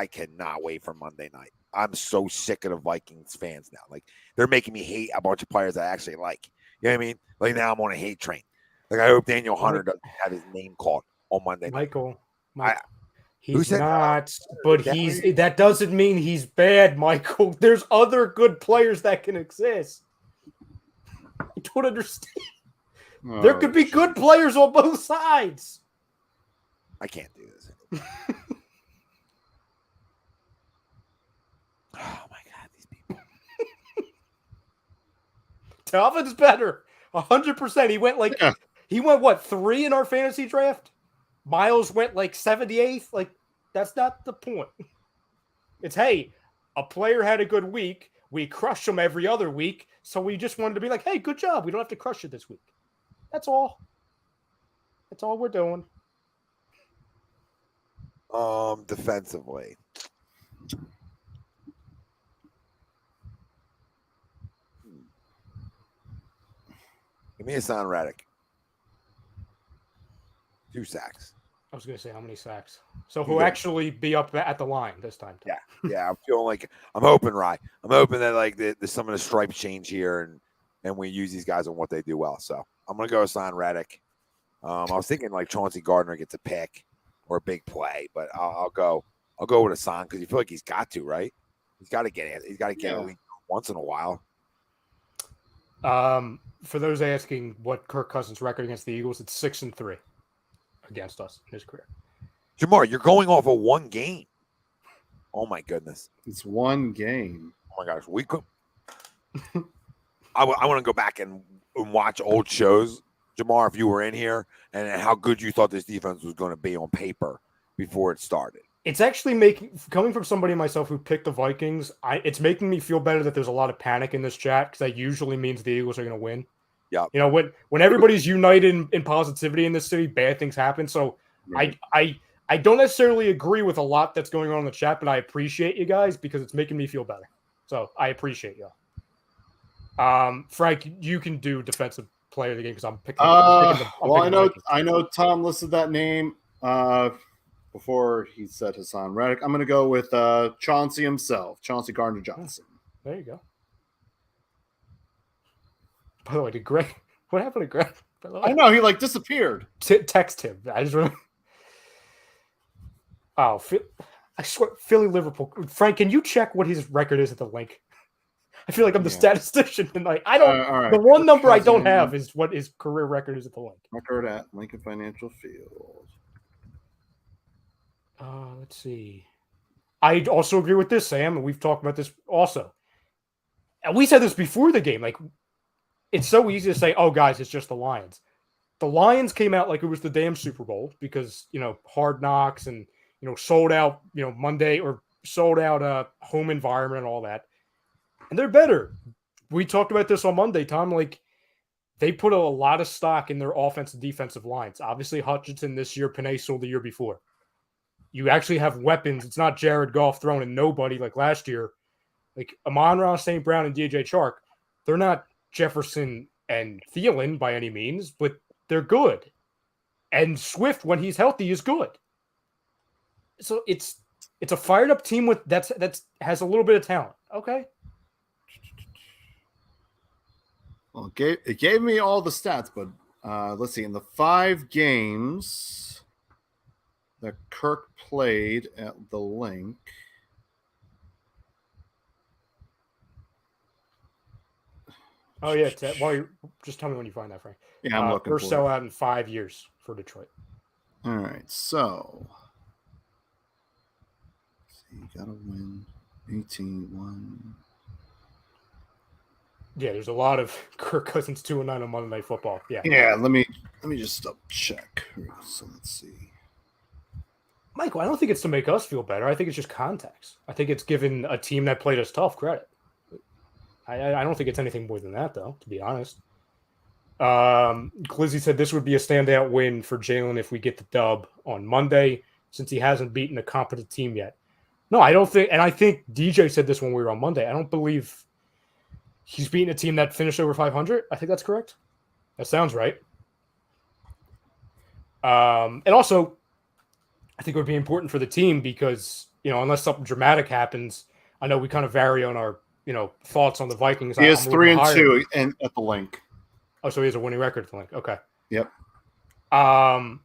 cannot wait for Monday night. I'm so sick of the Vikings fans now. Like, they're making me hate a bunch of players I actually like. You know what I mean? Like, now I'm on a hate train. Like, I hope Daniel Hunter doesn't have his name called on Monday night. Michael. He's not, but that doesn't mean he's bad, Michael. There's other good players that can exist. I don't understand. There could be good players on both sides. I can't do this. Oh my God, these people. Dalvin's better. 100%. He went what, 3 in our fantasy draft? Miles went 78th. Like, that's not the point. It's, hey, a player had a good week. We crush them every other week. So we just wanted to be like, hey, good job. We don't have to crush you this week. That's all. That's all we're doing. Defensively. Give me Hassan Reddick. 2 sacks. I was going to say, how many sacks? So who'll actually be up at the line this time? Yeah. I'm feeling like I'm hoping, Rye. I'm hoping that some of the stripes change here and we use these guys on what they do well. So I'm going to go Hassan Reddick. I was thinking Chauncey Gardner gets a pick or a big play, but I'll go with Hassan because you feel like he's got to, right? He's got to get it. He's got to get it once in a while. For those asking what Kirk Cousins' record against the Eagles, it's 6-3 against us in his career. Jamar, you're going off of 1 game. Oh my goodness, it's 1 game. Oh my gosh, we could. I want to go back and watch old shows, Jamar, if you were in here, and how good you thought this defense was going to be on paper before it started. It's actually coming from somebody myself who picked the Vikings, it's making me feel better that there's a lot of panic in this chat because that usually means the Eagles are going to win. Yeah. When everybody's united in positivity in this city, bad things happen. So right. I don't necessarily agree with a lot that's going on in the chat, but I appreciate you guys because it's making me feel better. So I appreciate y'all. Frank, you can do defensive player of the game because I'm picking. I know Tom listed that name before he said Hassan Reddick. I'm going to go with Chauncey himself, Chauncey Gardner Johnson. There you go. By the way, what happened to Greg? I know he disappeared. Text him. I just remember. Oh, I swear, Philly, Liverpool. Frank, can you check what his record is at the link? I feel like I'm the statistician tonight. I don't. All right. The one number I don't have is what his career record is at the link. Record at Lincoln Financial Field. Let's see. I also agree with this, Sam, and we've talked about this also. And we said this before the game. Like, it's so easy to say, oh, guys, it's just the Lions. The Lions came out like it was the damn Super Bowl because, Hard Knocks and, sold out, Monday or sold out home environment and all that. And they're better. We talked about this on Monday, Tom. Like, they put a lot of stock in their offensive defensive lines. Obviously, Hutchinson this year, Penei Sewell the year before. You actually have weapons. It's not Jared Goff throwing in nobody like last year. Like Amon-Ra St. Brown and DJ Chark, they're not Jefferson and Thielen by any means, but they're good. And Swift, when he's healthy, is good. So it's a fired up team with that's has a little bit of talent. Okay. Well, it gave me all the stats, but let's see. In the 5 games that Kirk played at the link, oh yeah. Just tell me when you find that, Frank. Yeah, I'm looking. First sellout in 5 years for Detroit. All right, so you gotta win 18-1. Yeah, there's a lot of Kirk Cousins 2-9 on Monday Night Football. Yeah. Yeah, let me just double check. So let's see. Michael, I don't think it's to make us feel better. I think it's just context. I think it's giving a team that played us tough credit. I don't think it's anything more than that, though, to be honest. Glizzy said this would be a standout win for Jalen if we get the dub on Monday, since he hasn't beaten a competent team yet. No, I don't think, and I think DJ said this when we were on Monday. I don't believe he's beaten a team that finished over 500. I think that's correct. That sounds right. And also, I think it would be important for the team because, unless something dramatic happens, I know we kind of vary on our, thoughts on the Vikings. He is 3-2 and at the link. Oh, so he has a winning record at the link. Okay. Yep. I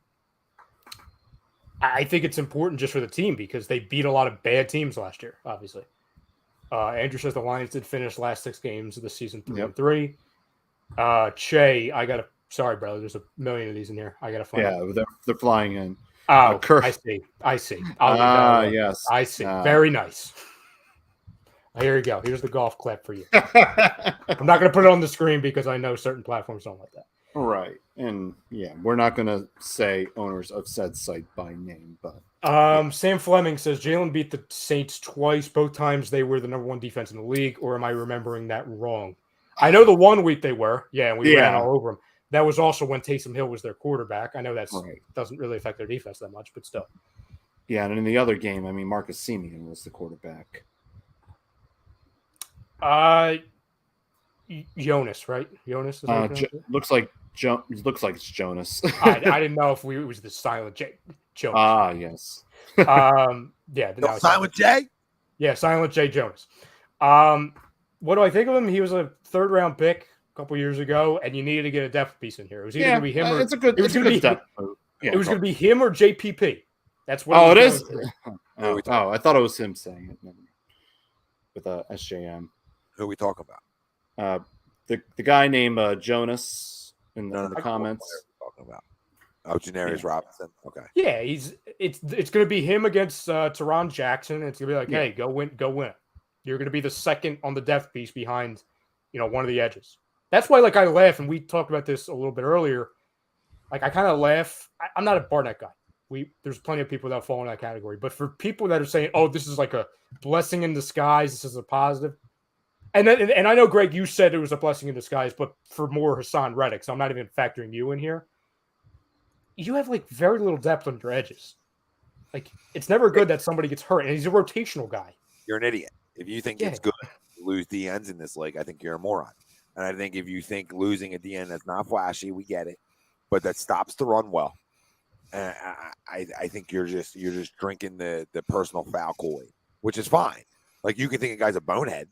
think it's important just for the team because they beat a lot of bad teams last year, obviously. Andrew says the Lions did finish last 6 games of the season 3-3. Che, sorry, brother. There's a million of these in here. I got to find out. Yeah, they're flying in. Oh, I see. Yes. I see. Very nice. Here you go. Here's the golf clap for you. I'm not going to put it on the screen because I know certain platforms don't like that. Right. And yeah, we're not going to say owners of said site by name, but Sam Fleming says Jalen beat the Saints twice. Both times they were the number 1 defense in the league, or am I remembering that wrong? I know the one week they were. Yeah, and we ran all over them. That was also when Taysom Hill was their quarterback. I know that doesn't really affect their defense that much, but still. Yeah, and in the other game, Marcus Simeon was the quarterback. Jonas, right? Jonas is looks like it's Jonas. I didn't know if it was the Silent J. Jonas. Yes. Yeah. No, Silent J? Yeah, Silent J. Jonas. What do I think of him? He was a 3rd-round pick a couple years ago, and you needed to get a depth piece in here. It was either going to be him or it's a good depth. It was going to be him or JPP. That's what. Oh, it is. I thought it was him saying it with SJM. Who are we talking about? The guy named Jonas in the comments. Talking about. Oh, Janarius Robinson. Okay. Yeah, it's going to be him against Teron Jackson. And it's going to be like, hey, go win it. You're going to be the second on the depth piece behind, one of the edges. That's why, I laugh, and we talked about this a little bit earlier. I kind of laugh. I'm not a Barnett guy. There's plenty of people that fall in that category. But for people that are saying, oh, this is like a blessing in disguise, this is a positive. And I know, Greg, you said it was a blessing in disguise, but for more Hassan Reddick, so I'm not even factoring you in here. You have very little depth on your edges. It's never good that somebody gets hurt, and he's a rotational guy. You're an idiot. If you think it's good to lose DNs in this league, I think you're a moron. And I think if you think losing a DN that's not flashy, we get it, but that stops the run well. And I think you're just drinking the personal foul Kool-Aid, which is fine. You can think a guy's a bonehead,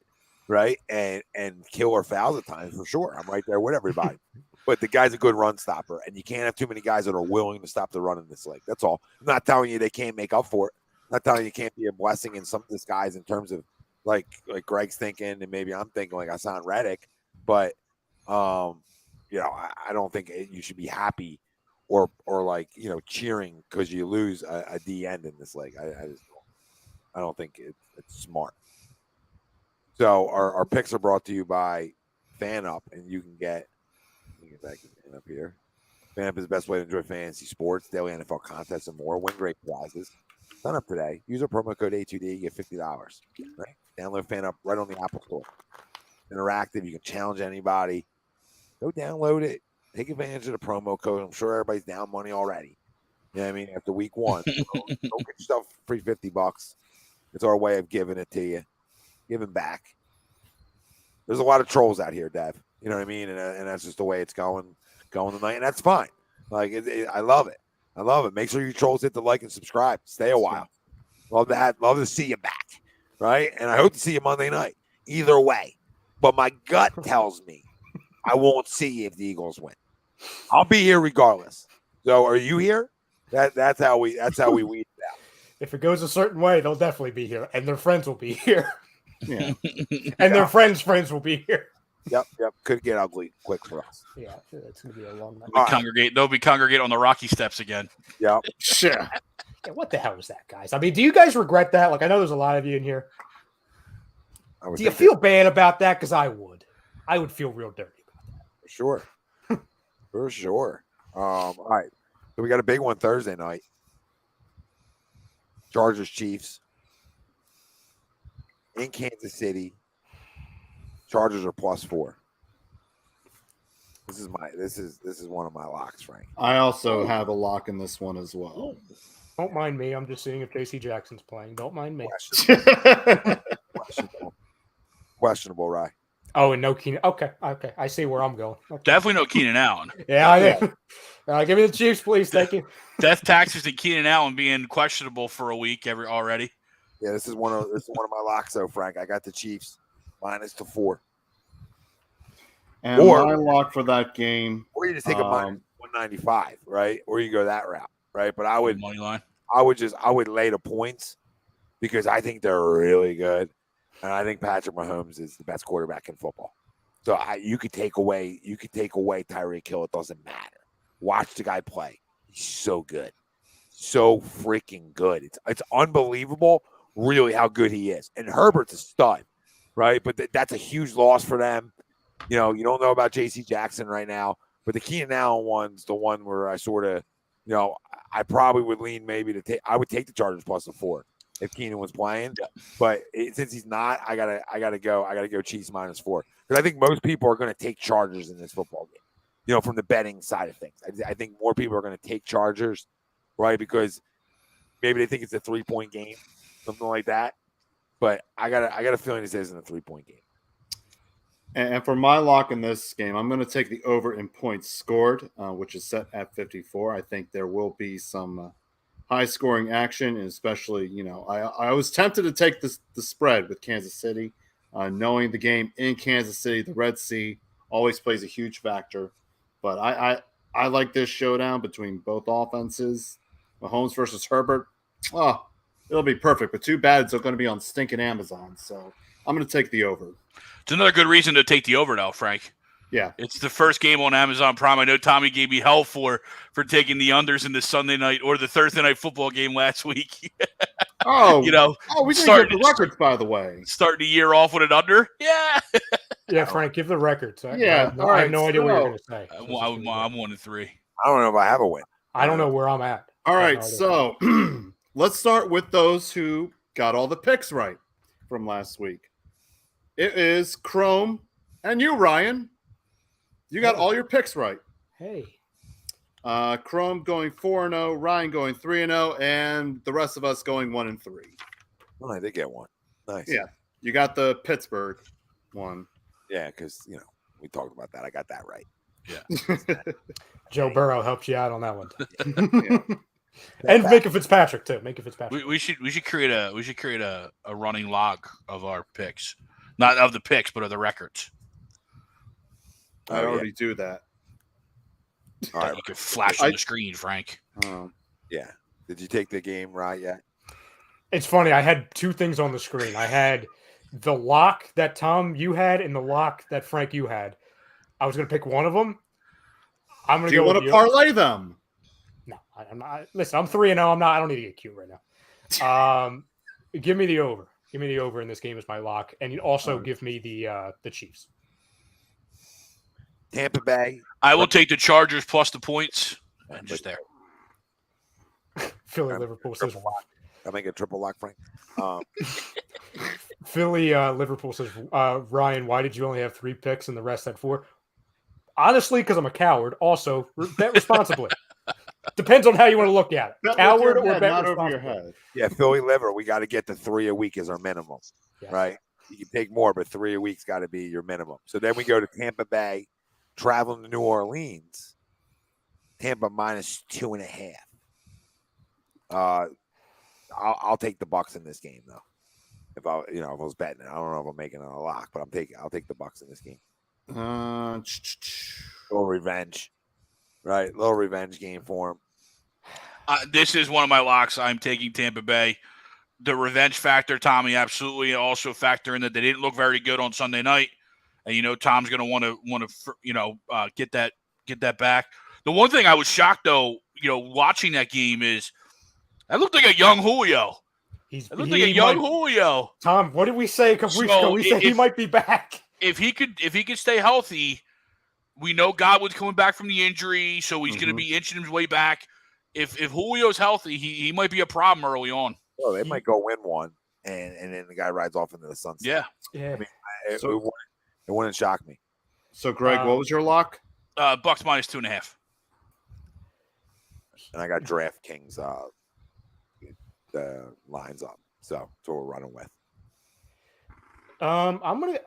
right? And killer fouls at times for sure. I'm right there with everybody. But the guy's a good run stopper, and you can't have too many guys that are willing to stop the run in this league. That's all. I'm not telling you they can't make up for it. I'm not telling you can't be a blessing in some of this guys in terms of like Greg's thinking, and maybe I'm thinking like Hassan Reddick. But I don't think you should be happy or cheering because you lose a D end in this league. I just don't. I don't think it's smart. So our picks are brought to you by FanUp, and you can get back to FanUp here. FanUp is the best way to enjoy fantasy sports, daily NFL contests, and more. Win great prizes. Sign up today. Use our promo code A2D. You get $50. Right? Download FanUp right on the Apple Store. Interactive. You can challenge anybody. Go download it. Take advantage of the promo code. I'm sure everybody's down money already. You know what I mean? After week one, go get yourself free $50. It's our way of giving it to you, giving back. There's a lot of trolls out here, Dev. You know what I mean? And that's just the way it's going tonight, and that's fine. Like I love it. I love it. Make sure you trolls hit the like and subscribe. Stay a while. Love that. Love to see you back, right? And I hope to see you Monday night. Either way, but my gut tells me I won't see you if the Eagles win. I'll be here regardless. So, are you here? That's how we weed it out. If it goes a certain way, they'll definitely be here, and their friends will be here. Yeah. And their friends' will be here. Yep. Could get ugly quick for us. Yeah, it's gonna be a long night. They'll be congregate on the Rocky Steps again. Yep. Sure. Yeah, what the hell was that, guys? I mean, do you guys regret that? Like, I know there's a lot of you in here. Do you feel bad about that? Because I would. I would feel real dirty about that. For sure. For sure. All right. So we got a big one Thursday night. Chargers Chiefs in Kansas City. Chargers are +4. This is one of my locks, Frank. I also have a lock in this one as well. Don't mind me. I'm just seeing if JC Jackson's playing. Don't mind me. Questionable, Rye. Oh, and no Keenan. Okay. I see where I'm going. Okay. Definitely no Keenan Allen. Yeah, I am. Give me the Chiefs, please. Thank you. Death taxes and Keenan Allen being questionable for a week already. Yeah, this is one of my locks, though, Frank. I got the Chiefs -4. And my lock for that game, or you just take a -195, right? Or you go that route, right? But I would money line. I would lay the points because I think they're really good, and I think Patrick Mahomes is the best quarterback in football. So you could take away Tyreek Hill. It doesn't matter. Watch the guy play. He's so good, so freaking good. It's unbelievable, really, how good he is. And Herbert's a stud, right? But that's a huge loss for them. You know, you don't know about J.C. Jackson right now, but the Keenan Allen one's the one where I sort of, I probably would lean maybe to take. I would take the Chargers +4 if Keenan was playing, but since he's not, I gotta go Chiefs -4 because I think most people are going to take Chargers in this football game. From the betting side of things, I think more people are going to take Chargers, right? Because maybe they think it's a 3-point game, something like that. But I got a feeling this isn't a 3-point game. And for my lock in this game, I'm going to take the over in points scored, which is set at 54. I think there will be some high-scoring action, and especially, I was tempted to take the spread with Kansas City, knowing the game in Kansas City, the Red Sea always plays a huge factor. But I like this showdown between both offenses, Mahomes versus Herbert. Oh, it'll be perfect, but too bad it's going to be on stinking Amazon. So I'm going to take the over. It's another good reason to take the over now, Frank. Yeah. It's the first game on Amazon Prime. I know Tommy gave me hell for taking the unders in the Sunday night or the Thursday night football game last week. We didn't get the records, by the way. Starting the year off with an under? Yeah. Yeah, Frank, give the records. I have no idea what you're going to say. I'm 1-3. I don't know if I have a win. I don't know where I'm at. All right, so let's start with those who got all the picks right from last week. It is Chrome and you, Ryan. You got all your picks right. Hey. Chrome going 4-0, Ryan going 3-0, and the rest of us going 1-3. Oh, I did get one. Nice. Yeah, you got the Pittsburgh one. Yeah, because we talked about that. I got that right. Yeah. Joe Burrow helped you out on that one. Yeah. And Minka Fitzpatrick too. Minka Fitzpatrick. We should create a running log of our picks, not of the picks, but of the records. I already do that. All right, you can flash on the screen, Frank. Yeah. Did you take the game right yet? It's funny. I had two things on the screen. I had the lock that Tom you had and the lock that Frank you had. I was going to pick one of them. I'm going to go. Do you want to parlay them? No, I'm not. Listen, I'm 3-0. I don't need to get cute right now. Give me the over. Give me the over in this game as my lock, and you also give me the Chiefs. Tampa Bay. I will take the Chargers plus the points. And just there. Philly, Liverpool says. I'll make a triple lock, Frank. Philly, Liverpool says, Ryan, why did you only have 3 picks and the rest had 4? Honestly, because I'm a coward. Also, bet responsibly. Depends on how you want to look at it. Bet Coward with your or head, bet not over responsibly. your head. Yeah, Philly liver. We got to get to 3 a week as our minimum, Yes. right? You can take more, but 3 a week's got to be your minimum. So then we go to Tampa Bay, traveling to New Orleans. Tampa minus 2.5. I'll take the Bucks in this game though. If I was betting it, I don't know if I'm making it a lock, but I'll take the Bucks in this game. Little revenge, right? Little revenge game for him. This is one of my locks. I'm taking Tampa Bay. The revenge factor, Tommy, absolutely. Also factor in that they didn't look very good on Sunday night, and Tom's going to want to get that back. The one thing I was shocked though, watching that game is that looked like a young Julio. Julio. Tom, what did we say a couple weeks ago? We said he might be back. If he could stay healthy, we know Godwin's coming back from the injury, so he's going to be inching his way back. If Julio's healthy, he might be a problem early on. Well, they might go win one, and then the guy rides off into the sunset. Yeah. I mean, it wouldn't shock me. So, Greg, what was your lock? Bucks minus 2.5. And I got DraftKings the lines up. So that's what we're running with. I'm gonna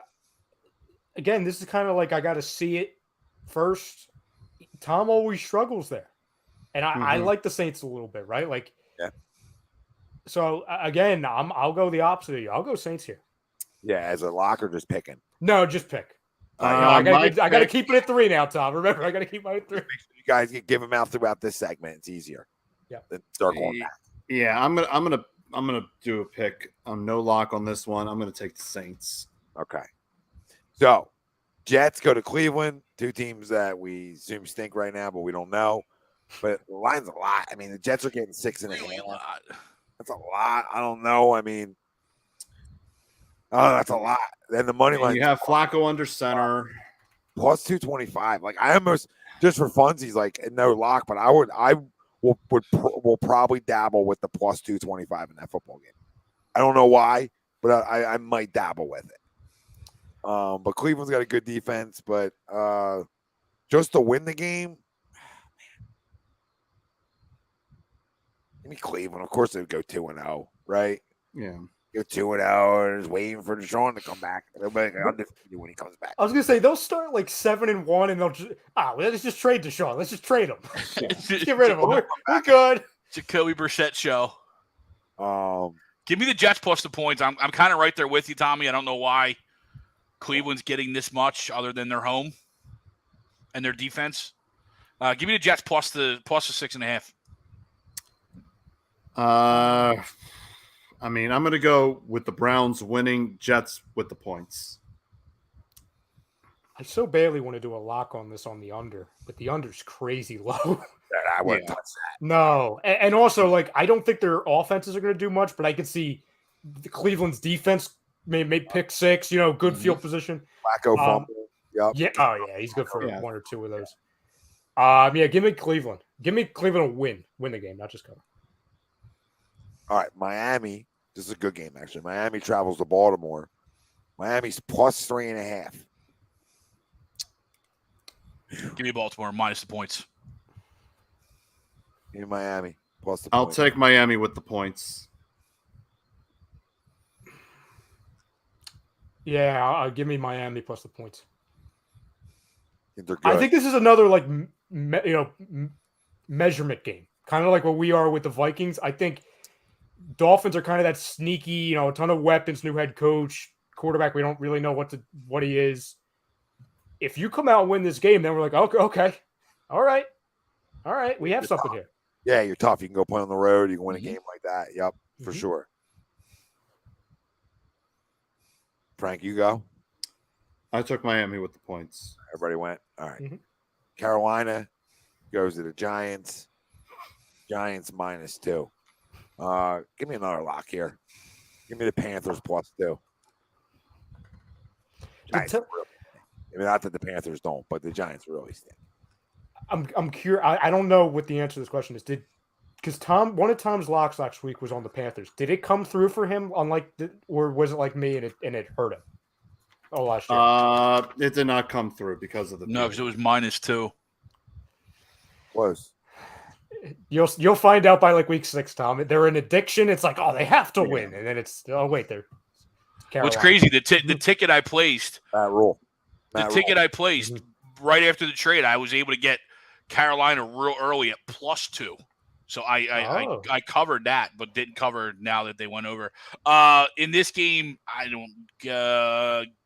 again. This is kind of like I got to see it first. Tom always struggles there, and I like the Saints a little bit, right? Like, yeah. So again, I'll go the opposite of you. I'll go Saints here. Yeah, as a lock or just picking? No, just pick. I got to keep it at 3 now, Tom. Remember, I got to keep mine at 3. Make sure you guys give them out throughout this segment. It's easier. Yeah. Then start going back. Yeah, I'm gonna do a pick. No lock on this one. I'm gonna take the Saints. Okay. So Jets go to Cleveland, 2 teams that we assume stink right now, but we don't know. But the line's a lot. I mean, the Jets are getting 6.5. Really a lot. That's a lot. I don't know. I mean, that's a lot. Then the money line. You have Flacco under center. Plus 225. Like I almost just for funsies, like no lock, but I will probably dabble with the plus 225 in that football game. I don't know why, but I might dabble with it. But Cleveland's got a good defense, but just to win the game, give me Cleveland. Of course, they'd go 2-0, right? Yeah. Go 2-0 and is waiting for Deshaun to come back. They'll be undefeated when he comes back. I was gonna say they'll start like 7-1, and they'll just let's just trade Deshaun. Let's just trade him. Let's get rid of him. We're good. Jacoby Brissett show. Um, Give me the Jets plus the points. I'm kind of right there with you, Tommy. I don't know why Cleveland's getting this much other than their home and their defense. Give me the Jets plus the 6.5. I mean, I'm going to go with the Browns winning, Jets with the points. I so barely want to do a lock on this on the under, but the under's crazy low. I wouldn't touch that. No. And also, like, I don't think their offenses are going to do much, but I could see the Cleveland's defense may pick 6, good field position. Flacco fumble. Yep. Yeah. Oh, yeah. He's good for 1 or 2 of those. Yeah, give me Cleveland. Give me Cleveland a win the game, not just cover. All right, Miami. This is a good game, actually. Miami travels to Baltimore. Miami's plus 3.5. Give me Baltimore minus the points. Give me Miami plus the I'll points. take Miami with the points. Yeah, I'll give me Miami plus the points. They're good. I think this is another like measurement game, kind of like what we are with the Vikings. I think Dolphins are kind of that sneaky, a ton of weapons, new head coach, quarterback. We don't really know what he is. If you come out and win this game, then we're like, okay, all right, we have something here. Yeah, you're tough. You can go play on the road. You can win a game like that. Yep, for sure. Frank, you go. I took Miami with the points. Everybody went. All right. Carolina goes to the Giants. Giants minus 2. Give me another lock here. Give me the Panthers +2. Giants, T- not that the Panthers don't, but the Giants really stink. I'm curious. I don't know what the answer to this question is. Because one of Tom's locks last week was on the Panthers. Did it come through for him? Or was it like me and it hurt him? Oh, last year. It did not come through because of the No, because it was -2. Close. You'll find out by like week 6, Tom. They're an addiction. It's like, oh, they have to win, and then it's they're. What's crazy? The ticket I placed. Matt Rule. I placed right after the trade, I was able to get Carolina real early at +2. So I covered that, but didn't cover now that they went over. In this game, I don't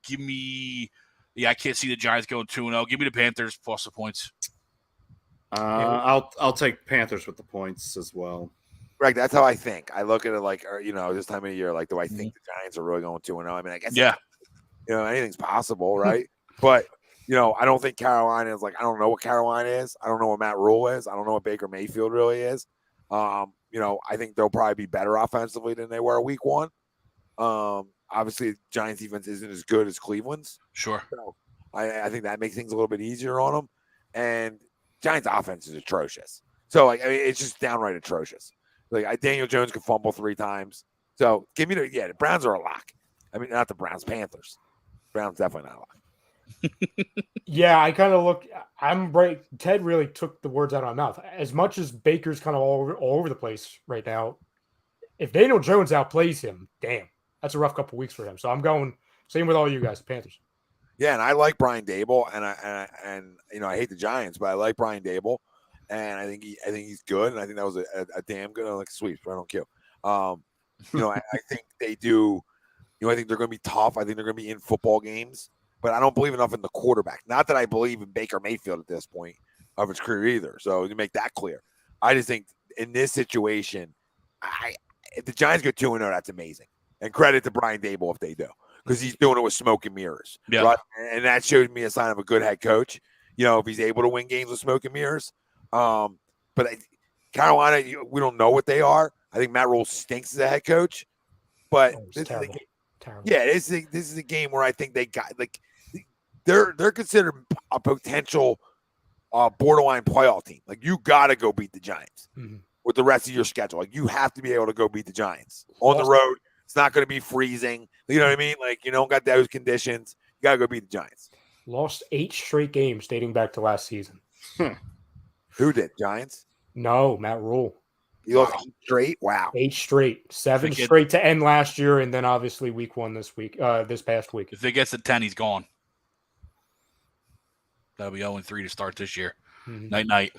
give me. Yeah, I can't see the Giants going 2-0. Give me the Panthers plus the points. I'll take Panthers with the points as well. Greg, that's how I think. I look at it like, this time of year, like, do I think the Giants are really going 2-0? I mean, I guess, anything's possible, right? But, I don't think Carolina is like, I don't know what Carolina is. I don't know what Matt Rule is. I don't know what Baker Mayfield really is. I think they'll probably be better offensively than they were week 1. Obviously, Giants defense isn't as good as Cleveland's. Sure. So I think that makes things a little bit easier on them. And Giants offense is atrocious. So, it's just downright atrocious. Like, Daniel Jones could fumble 3 times. So, give me the Browns are a lock. I mean, not the Browns, Panthers. Browns definitely not a lock. Yeah, I kind of look. I'm right. Ted really took the words out of my mouth. As much as Baker's kind of all over the place right now, if Daniel Jones outplays him, damn, that's a rough couple weeks for him. So I'm going same with all you guys, the Panthers. Yeah, and I like Brian Dable, and I hate the Giants, but I like Brian Dable, and I think he's good, and I think that was a damn good sweep. I don't care. I think they do. I think they're going to be tough. I think they're going to be in football games, but I don't believe enough in the quarterback. Not that I believe in Baker Mayfield at this point of his career either. So to make that clear, I just think in this situation, if the Giants go 2-0, that's amazing, and credit to Brian Dable if they do. Because he's doing it with smoke and mirrors. Yeah. Right? And that shows me a sign of a good head coach, if he's able to win games with smoke and mirrors. But Carolina, we don't know what they are. I think Matt Rule stinks as a head coach. But terrible. This is a game where I think they got, they're considered a potential borderline playoff team. Like, you got to go beat the Giants with the rest of your schedule. Like, you have to be able to go beat the Giants on the road. It's not going to be freezing. You know what I mean? Like, you don't got those conditions. You got to go beat the Giants. Lost 8 straight games dating back to last season. Who did? Giants? No, Matt Rule. You lost 8 straight? Wow. 8 straight. 7 straight to end last year, and then obviously week 1 this past week. If it gets to 10, he's gone. That'll be 0-3 to start this year. Night.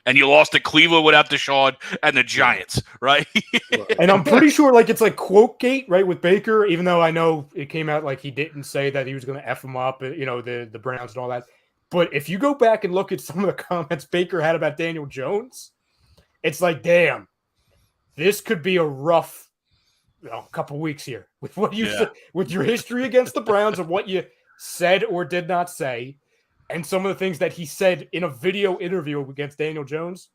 And you lost to Cleveland without Deshaun and the Giants, right? And I'm pretty sure it's like quote gate, right, with Baker, even though I know it came out like he didn't say that he was going to F him up, the Browns and all that. But if you go back and look at some of the comments Baker had about Daniel Jones, it's like, damn, this could be a rough couple weeks here with what you said, with your history against the Browns and what you said or did not say. And some of the things that he said in a video interview against Daniel Jones.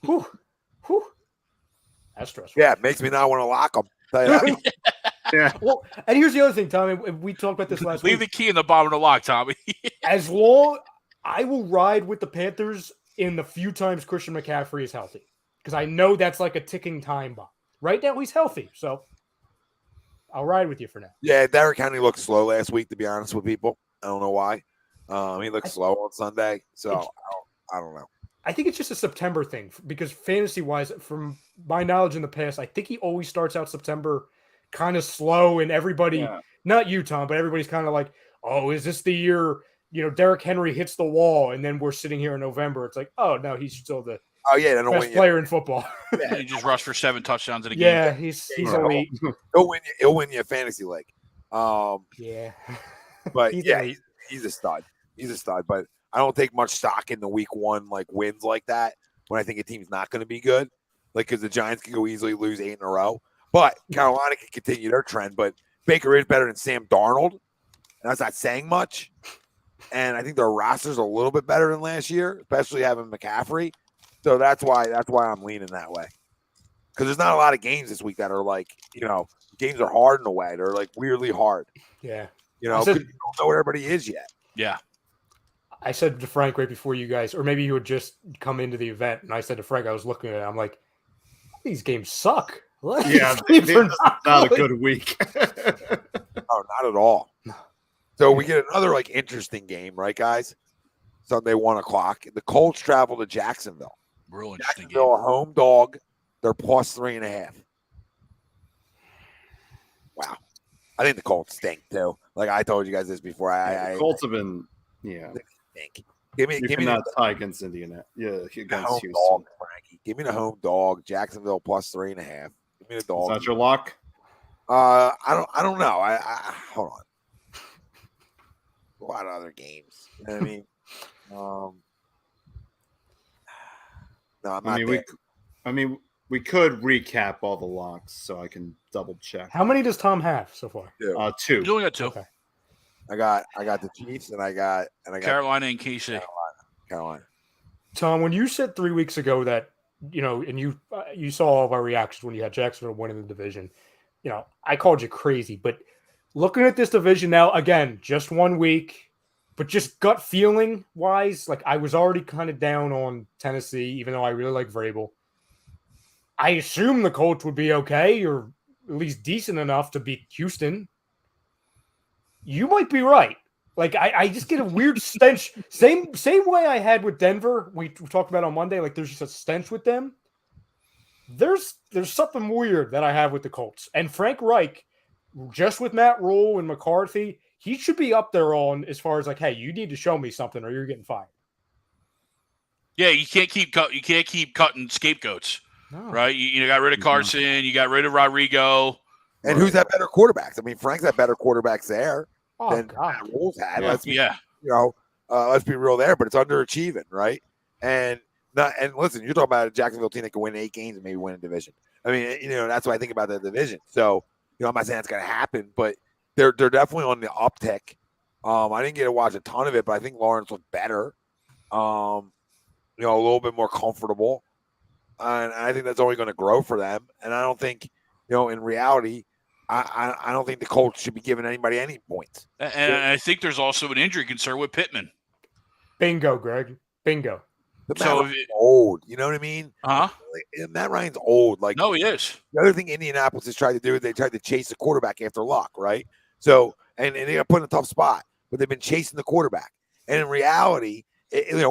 Whew. That's stressful. Yeah, it makes me not want to lock him. Tell you that. Yeah. Well, and here's the other thing, Tommy. We talked about this last week. Leave the key in the bottom of the lock, Tommy. As long I will ride with the Panthers in the few times Christian McCaffrey is healthy, because I know that's like a ticking time bomb. Right now, he's healthy, so I'll ride with you for now. Yeah, Derrick Henry looked slow last week, to be honest with people. I don't know why. He looked slow on Sunday, so I don't know. I think it's just a September thing, because fantasy-wise, from my knowledge in the past, I think he always starts out September kind of slow, and everybody, not you, Tom, but everybody's kind of like, oh, is this the year, Derrick Henry hits the wall, and then we're sitting here in November. It's like, oh, no, he's still the best player in football. He just rushed for 7 touchdowns in a game. Yeah, he's elite. He'll win you a fantasy league. Yeah. But he's a stud. He's a stud. But I don't take much stock in the week 1 wins like that when I think a team's not going to be good. Because the Giants can go easily lose 8 in a row. But Carolina can continue their trend. But Baker is better than Sam Darnold. And that's not saying much. And I think their roster's a little bit better than last year, especially having McCaffrey. So that's why I'm leaning that way. because there's not a lot of games this week that are like, games are hard in a way. They're like weirdly hard. Yeah. You don't know what everybody is yet. Yeah. I said to Frank right before you guys, or maybe you would just come into the event, and I said to Frank, I was looking at it, I'm like, these games suck. Yeah, this is not a good week. Oh, not at all. So we get another like interesting game, right, guys? Sunday, 1:00. The Colts travel to Jacksonville. Real interesting Jacksonville, game. a home dog. They're plus 3.5. Wow. I think the Colts stink too. Like I told you guys this before. The Colts have been, stink. Give me that tie against Indiana. Yeah, against home Houston. dog, Frankie. Give me the home dog. Jacksonville plus 3.5. Give me the dog. Is that your lock? I don't know. I hold on. A lot of other games. You know what I mean? No, I'm not. We could recap all the locks so I can double check. How many does Tom have so far? 2. You only got 2. Okay. I got the Chiefs and I got Carolina and KC. Carolina. Tom, when you said 3 weeks ago that and you saw all of our reactions when you had Jacksonville winning the division, I called you crazy. But looking at this division now, again, just 1 week, but just gut feeling wise, like I was already kind of down on Tennessee, even though I really like Vrabel. I assume the Colts would be okay, or at least decent enough to beat Houston. You might be right. Like I just get a weird stench. Same way I had with Denver. We talked about on Monday. Like there's just a stench with them. There's something weird that I have with the Colts. And Frank Reich, just with Matt Rule and McCarthy, he should be up there on as far as like, hey, you need to show me something or you're getting fired. Yeah, you can't keep cutting scapegoats. No. Right? You got rid of Carson, you got rid of Rodrigo. And who's that better quarterbacks? I mean, Frank's had better quarterbacks there than God. Matt Rule's had. Yeah. Let's be real there, but it's underachieving, right? And listen, you're talking about a Jacksonville team that can win 8 games and maybe win a division. I mean, that's what I think about the division. So, I'm not saying it's going to happen, but they're definitely on the uptick. I didn't get to watch a ton of it, but I think Lawrence looked better. A little bit more comfortable. And I think that's only going to grow for them. And I don't think, in reality, I don't think the Colts should be giving anybody any points. And I think there's also an injury concern with Pittman. Bingo, Greg. Bingo. But Matt Ryan's old. You know what I mean? Uh-huh. Matt Ryan's old. Like, no, he is. The other thing Indianapolis has tried to do is they tried to chase the quarterback after Luck, right? So, and they got put in a tough spot, but they've been chasing the quarterback. And in reality,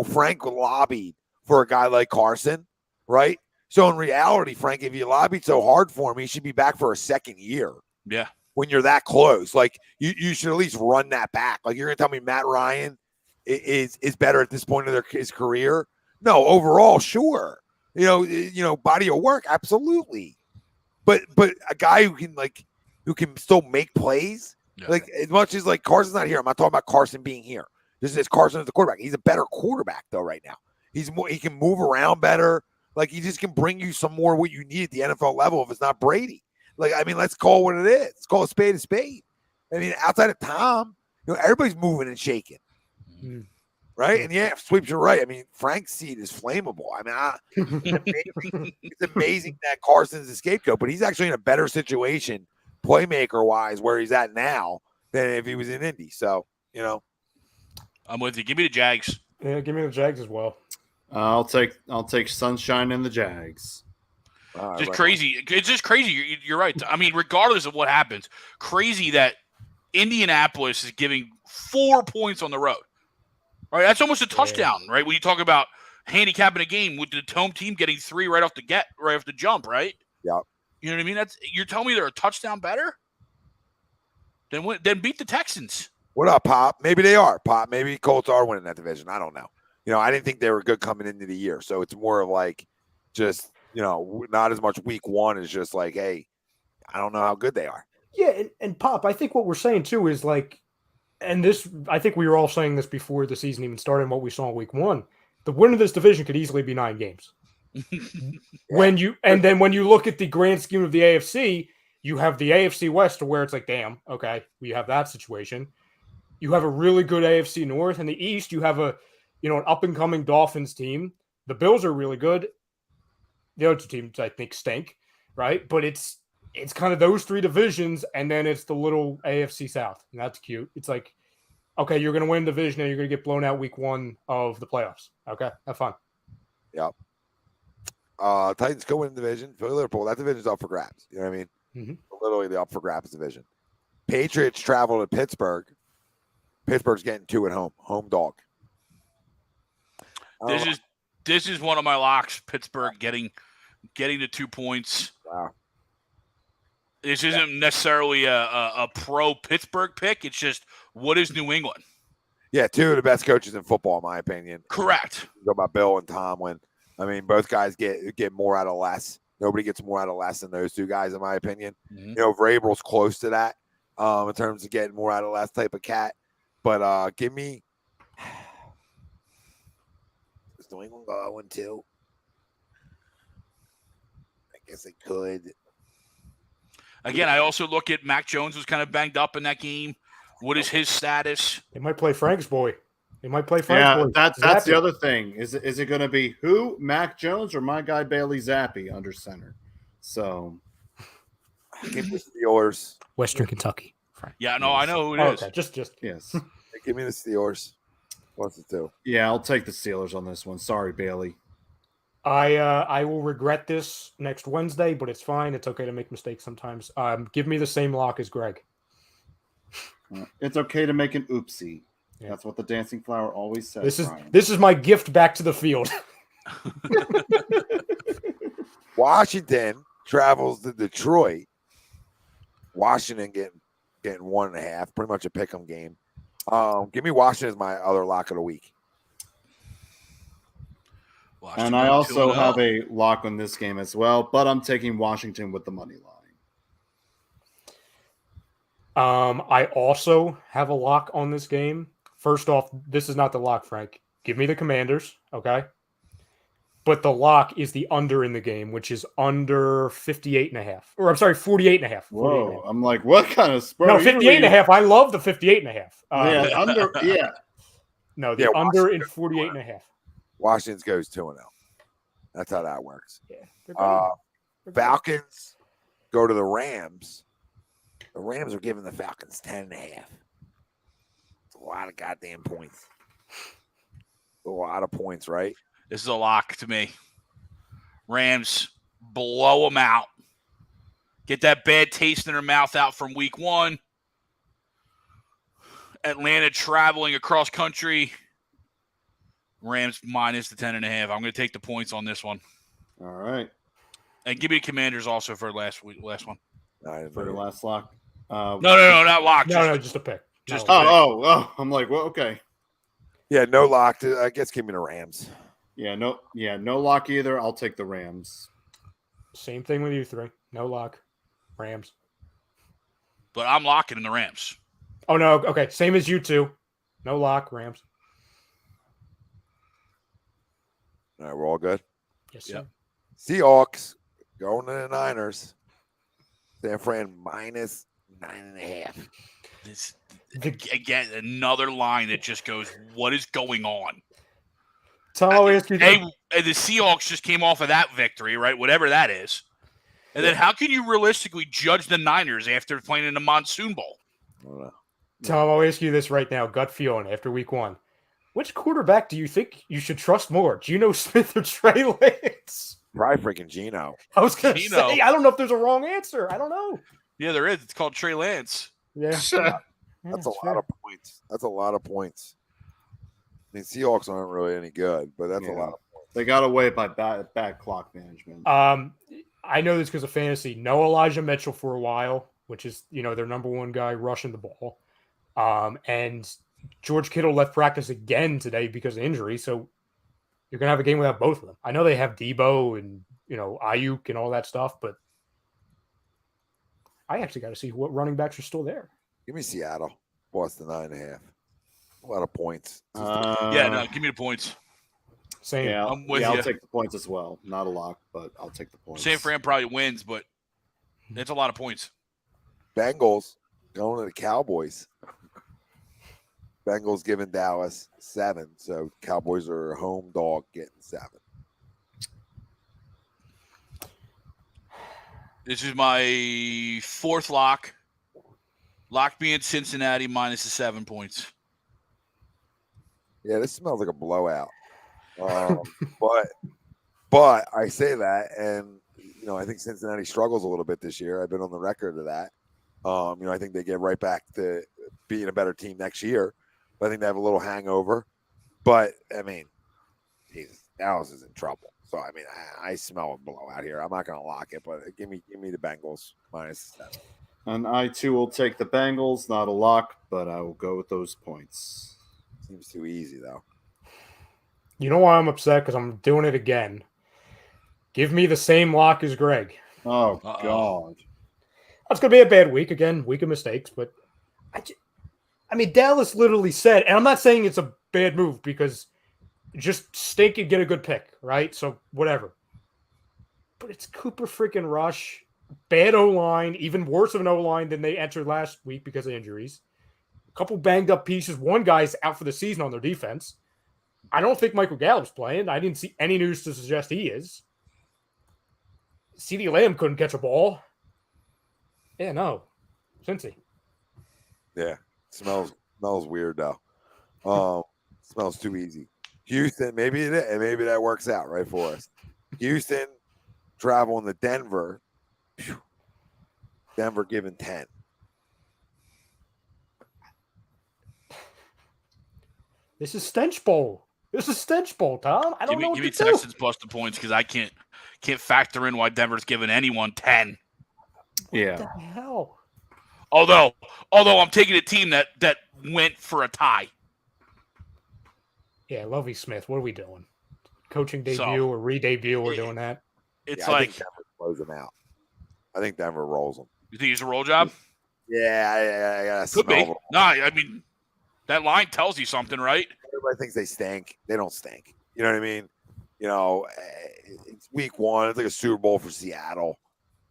Frank lobbied for a guy like Carson, right? So in reality, Frank, if you lobbied so hard for him, he should be back for a second year. Yeah. When you're that close, like you should at least run that back. Like you're gonna tell me Matt Ryan is better at this point of his career? No, overall, sure. Body of work, absolutely. But a guy who can still make plays, like as much as like Carson's not here. I'm not talking about Carson being here. This is Carson as the quarterback. He's a better quarterback though right now. He can move around better. Like he just can bring you some more what you need at the NFL level if it's not Brady. Like, I mean, let's call it what it is. Let's call a spade a spade. I mean, outside of Tom, everybody's moving and shaking. Mm-hmm. Right? And yeah, Sweeps, you're right. I mean, Frank's seat is flammable. I mean, it's amazing that Carson's a scapegoat, but he's actually in a better situation playmaker-wise where he's at now than if he was in Indy. So, I'm with you. Give me the Jags. Yeah, give me the Jags as well. I'll take Sunshine and the Jags. Just crazy. It's just crazy. You're right. I mean, regardless of what happens, crazy that Indianapolis is giving 4 points on the road. Right, that's almost a touchdown, right? When you talk about handicapping a game with the home team getting 3 right off the jump, right? Yeah. You know what I mean? You're telling me they're a touchdown better? Then beat the Texans. What up, Pop? Maybe they are, Pop. Maybe Colts are winning that division. I don't know. I didn't think they were good coming into the year. So it's more of like just, not as much week one as just like, hey, I don't know how good they are. Yeah, and Pop, I think what we're saying too is like, and this, I think we were all saying this before the season even started and what we saw in week one. The win of this division could easily be 9 games. When you look at the grand scheme of the AFC, you have the AFC West to where it's like, damn, okay, we have that situation. You have a really good AFC North. In the East, you have an up-and-coming Dolphins team. The Bills are really good. The other two teams, I think, stink. right? But it's kind of those three divisions, and then it's the little AFC South, and that's cute. It's like, okay, you're going to win division, and you're going to get blown out week 1 of the playoffs. Okay, have fun. Yep. Titans go win the division. Philly, Liverpool. That division's up for grabs. You know what I mean? Mm-hmm. Literally the up for grabs division. Patriots travel to Pittsburgh. Pittsburgh's getting 2 at home. Home dog. This is one of my locks. Pittsburgh getting the 2 points. Wow. This isn't necessarily a pro Pittsburgh pick. It's just, what is New England? Yeah, 2 of the best coaches in football, in my opinion. Correct. Go about Bill and Tomlin. I mean, both guys get more out of less. Nobody gets more out of less than those 2 guys, in my opinion. Mm-hmm. You know, Vrabel's close to that in terms of getting more out of less type of cat. But give me – is New England going to? I guess it could. Again, I also look at Mac Jones was kind of banged up in that game. What is his status? They might play Frank's boy. They might play Frank's boy. That's the other thing. Is it going to be who, Mac Jones, or my guy Bailey Zappi under center? So give me the Steelers. Western Kentucky. Frank. Yeah, no, I know who it is. Okay, just yes. Give me the Steelers. What's it do? Yeah, I'll take the Steelers on this one. Sorry, Bailey. I will regret this next Wednesday, but it's fine. It's okay to make mistakes sometimes. Give me the same lock as Greg. It's okay to make an oopsie. Yeah. That's what the Dancing Flower always says. This is my gift back to the field. Washington travels to Detroit. Washington getting 1.5, pretty much a pick'em game. Give me Washington as my other lock of the week. And I also have a lock on this game as well, but I'm taking Washington with the money line. I also have a lock on this game. First off, this is not the lock, Frank. Give me the Commanders, okay? But the lock is the under in the game, which is under 58.5. Or I'm sorry, 48.5. Whoa, I'm like, what kind of Spurs? No, 58.5. I love the 58.5. Yeah, under, yeah. No, the under in 48.5. Washington goes 2-0. That's how that works. Yeah. Falcons go to the Rams. The Rams are giving the Falcons 10.5. It's a lot of goddamn points. A lot of points, right? This is a lock to me. Rams blow them out. Get that bad taste in their mouth out from week 1. Atlanta traveling across country. Rams minus the 10.5. I'm going to take the points on this one. All right. And give me the Commanders also for last one. For your last lock. No, not lock. Just a pick. Just I'm like, well, okay. Yeah, no lock. I guess give me the Rams. No lock either. I'll take the Rams. Same thing with you 3. No lock. Rams. But I'm locking in the Rams. Oh, no. Okay. Same as you 2. No lock. Rams. All right, we're all good. Yes, sir. Seahawks going to the Niners. San Fran minus 9.5. This again, another line that just goes, what is going on? Tom, I'll ask you the Seahawks just came off of that victory, right? Whatever that is. And then how can you realistically judge the Niners after playing in the Monsoon Bowl? Tom, I'll ask you this right now, gut feeling after week 1. Which quarterback do you think you should trust more, Geno Smith or Trey Lance? Probably freaking Geno. I was going to say, I don't know if there's a wrong answer. I don't know. Yeah, there is. It's called Trey Lance. Yeah. That's a lot of points. That's a lot of points. I mean, Seahawks aren't really any good, but that's a lot of points. They got away by bad clock management. I know this because of fantasy. No Elijah Mitchell for a while, which is, their number 1 guy rushing the ball. And George Kittle left practice again today because of injury, so you're going to have a game without both of them. I know they have Debo and, Ayuk and all that stuff, but I actually got to see what running backs are still there. Give me Seattle. Boston 9.5. A lot of points. Give me the points. Same. Yeah, I'm with you. I'll take the points as well. Not a lock, but I'll take the points. San Fran probably wins, but it's a lot of points. Bengals going to the Cowboys. Bengals giving Dallas 7, so Cowboys are a home dog getting 7. This is my fourth lock. Lock me in Cincinnati minus the 7 points. Yeah, this smells like a blowout. But I say that, and I think Cincinnati struggles a little bit this year. I've been on the record of that. I think they get right back to being a better team next year. But I think they have a little hangover. But I mean, Jesus, Dallas is in trouble. So I mean, I smell a blowout here. I'm not going to lock it, but give me the Bengals minus 7. And I too will take the Bengals. Not a lock, but I will go with those points. Seems too easy though. You know why I'm upset? Because I'm doing it again. Give me the same lock as Greg. Oh, God. That's going to be a bad week again. Week of mistakes. But, I mean, Dallas literally said, and I'm not saying it's a bad move because just stink and get a good pick, right? So, whatever. But it's Cooper freaking Rush. Bad O-line. Even worse of an O-line than they entered last week because of injuries. A couple banged up pieces. One guy's out for the season on their defense. I don't think Michael Gallup's playing. I didn't see any news to suggest he is. CeeDee Lamb couldn't catch a ball. Yeah, no. Cincy. Yeah. Smells weird though. Smells too easy. Houston, maybe that works out right for us. Houston traveling to Denver. Whew. Denver giving 10. This is Stench Bowl. Tom. I don't know what Give me to do. Texans plus the points because I can't factor in why Denver's giving anyone 10. Yeah. What the hell? Although I'm taking a team that went for a tie. Yeah, Lovie Smith. What are we doing? Coaching debut or re-debut? We're doing that. It's I think Denver blows them out. I think Denver rolls them. You think it's a roll job? Yeah, I gotta Could be. smell them. No, I mean that line tells you something, right? Everybody thinks they stink. They don't stink. You know what I mean? It's week 1. It's like a Super Bowl for Seattle,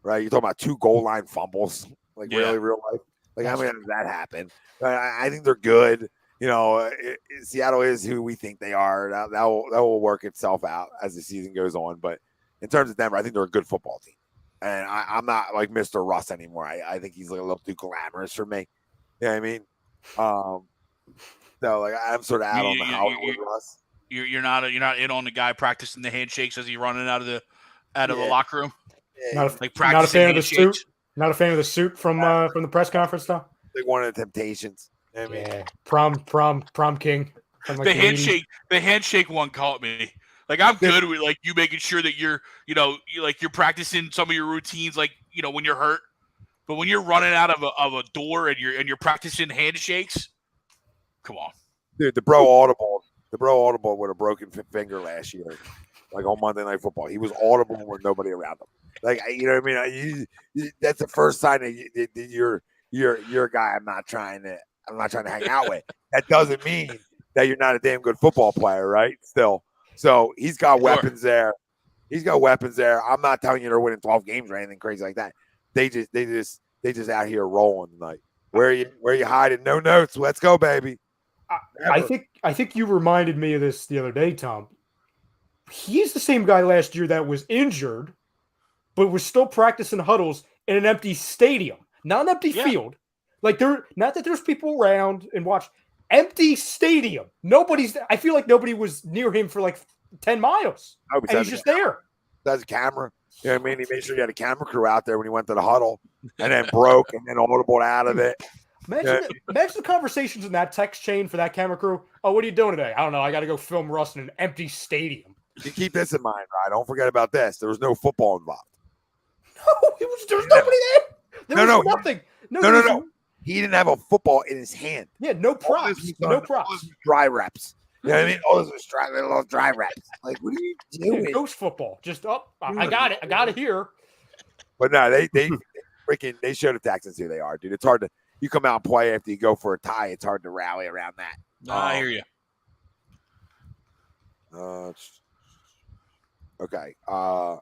right? You're talking about 2 goal line fumbles, really real life. Like how many times that happen? I think they're good. Seattle is who we think they are. That will work itself out as the season goes on. But in terms of Denver, I think they're a good football team. And I'm not like Mr. Russ anymore. I think he's like a little too glamorous for me. You know what I mean? So like I'm sort of out on the Hollywood Russ. You're not in on the guy practicing the handshakes as he's running out of the locker room. Yeah. Not a fan of the suit. Not a fan of the suit from the press conference though. Like one of the Temptations. You know what I mean? Prom king. From, like, the handshake one caught me. Like I'm good with like you making sure that you're practicing some of your routines when you're hurt, but when you're running out of a door and you're practicing handshakes, come on, dude. The bro audible with a broken finger last year, like on Monday Night Football. He was audible with nobody around him. Like you know what I mean? That's the first sign that you're a guy I'm not trying to hang out with. That doesn't mean that you're not a damn good football player, right? Still. So he's got weapons there. I'm not telling you they're winning 12 games or anything crazy like that. They just out here rolling tonight. Where are you hiding? No notes. Let's go, baby. I think you reminded me of this the other day, Tom. He's the same guy last year that was injured, but was still practicing huddles in an empty stadium, not an empty field. Like not that there's people around and watch. Empty stadium. I feel like nobody was near him for like 10 miles. And he's just there. That's a camera. You know what I mean? He made sure he had a camera crew out there when he went to the huddle and then broke and then audible out of it. Imagine the conversations in that text chain for that camera crew. Oh, what are you doing today? I don't know. I got to go film Russ in an empty stadium. You keep this in mind, right? Don't forget about this. There was no football involved. No, there was nobody there. There was nothing. No. He didn't have a football in his hand. Yeah, no props. No props. Dry reps. You know what I mean? All this was little dry reps. Like, what are you doing? Ghost football. Just I got it. I got it here. But no, they freaking they showed the Texans who they are, dude. It's hard to you come out and play after you go for a tie. It's hard to rally around that. I hear you. Okay.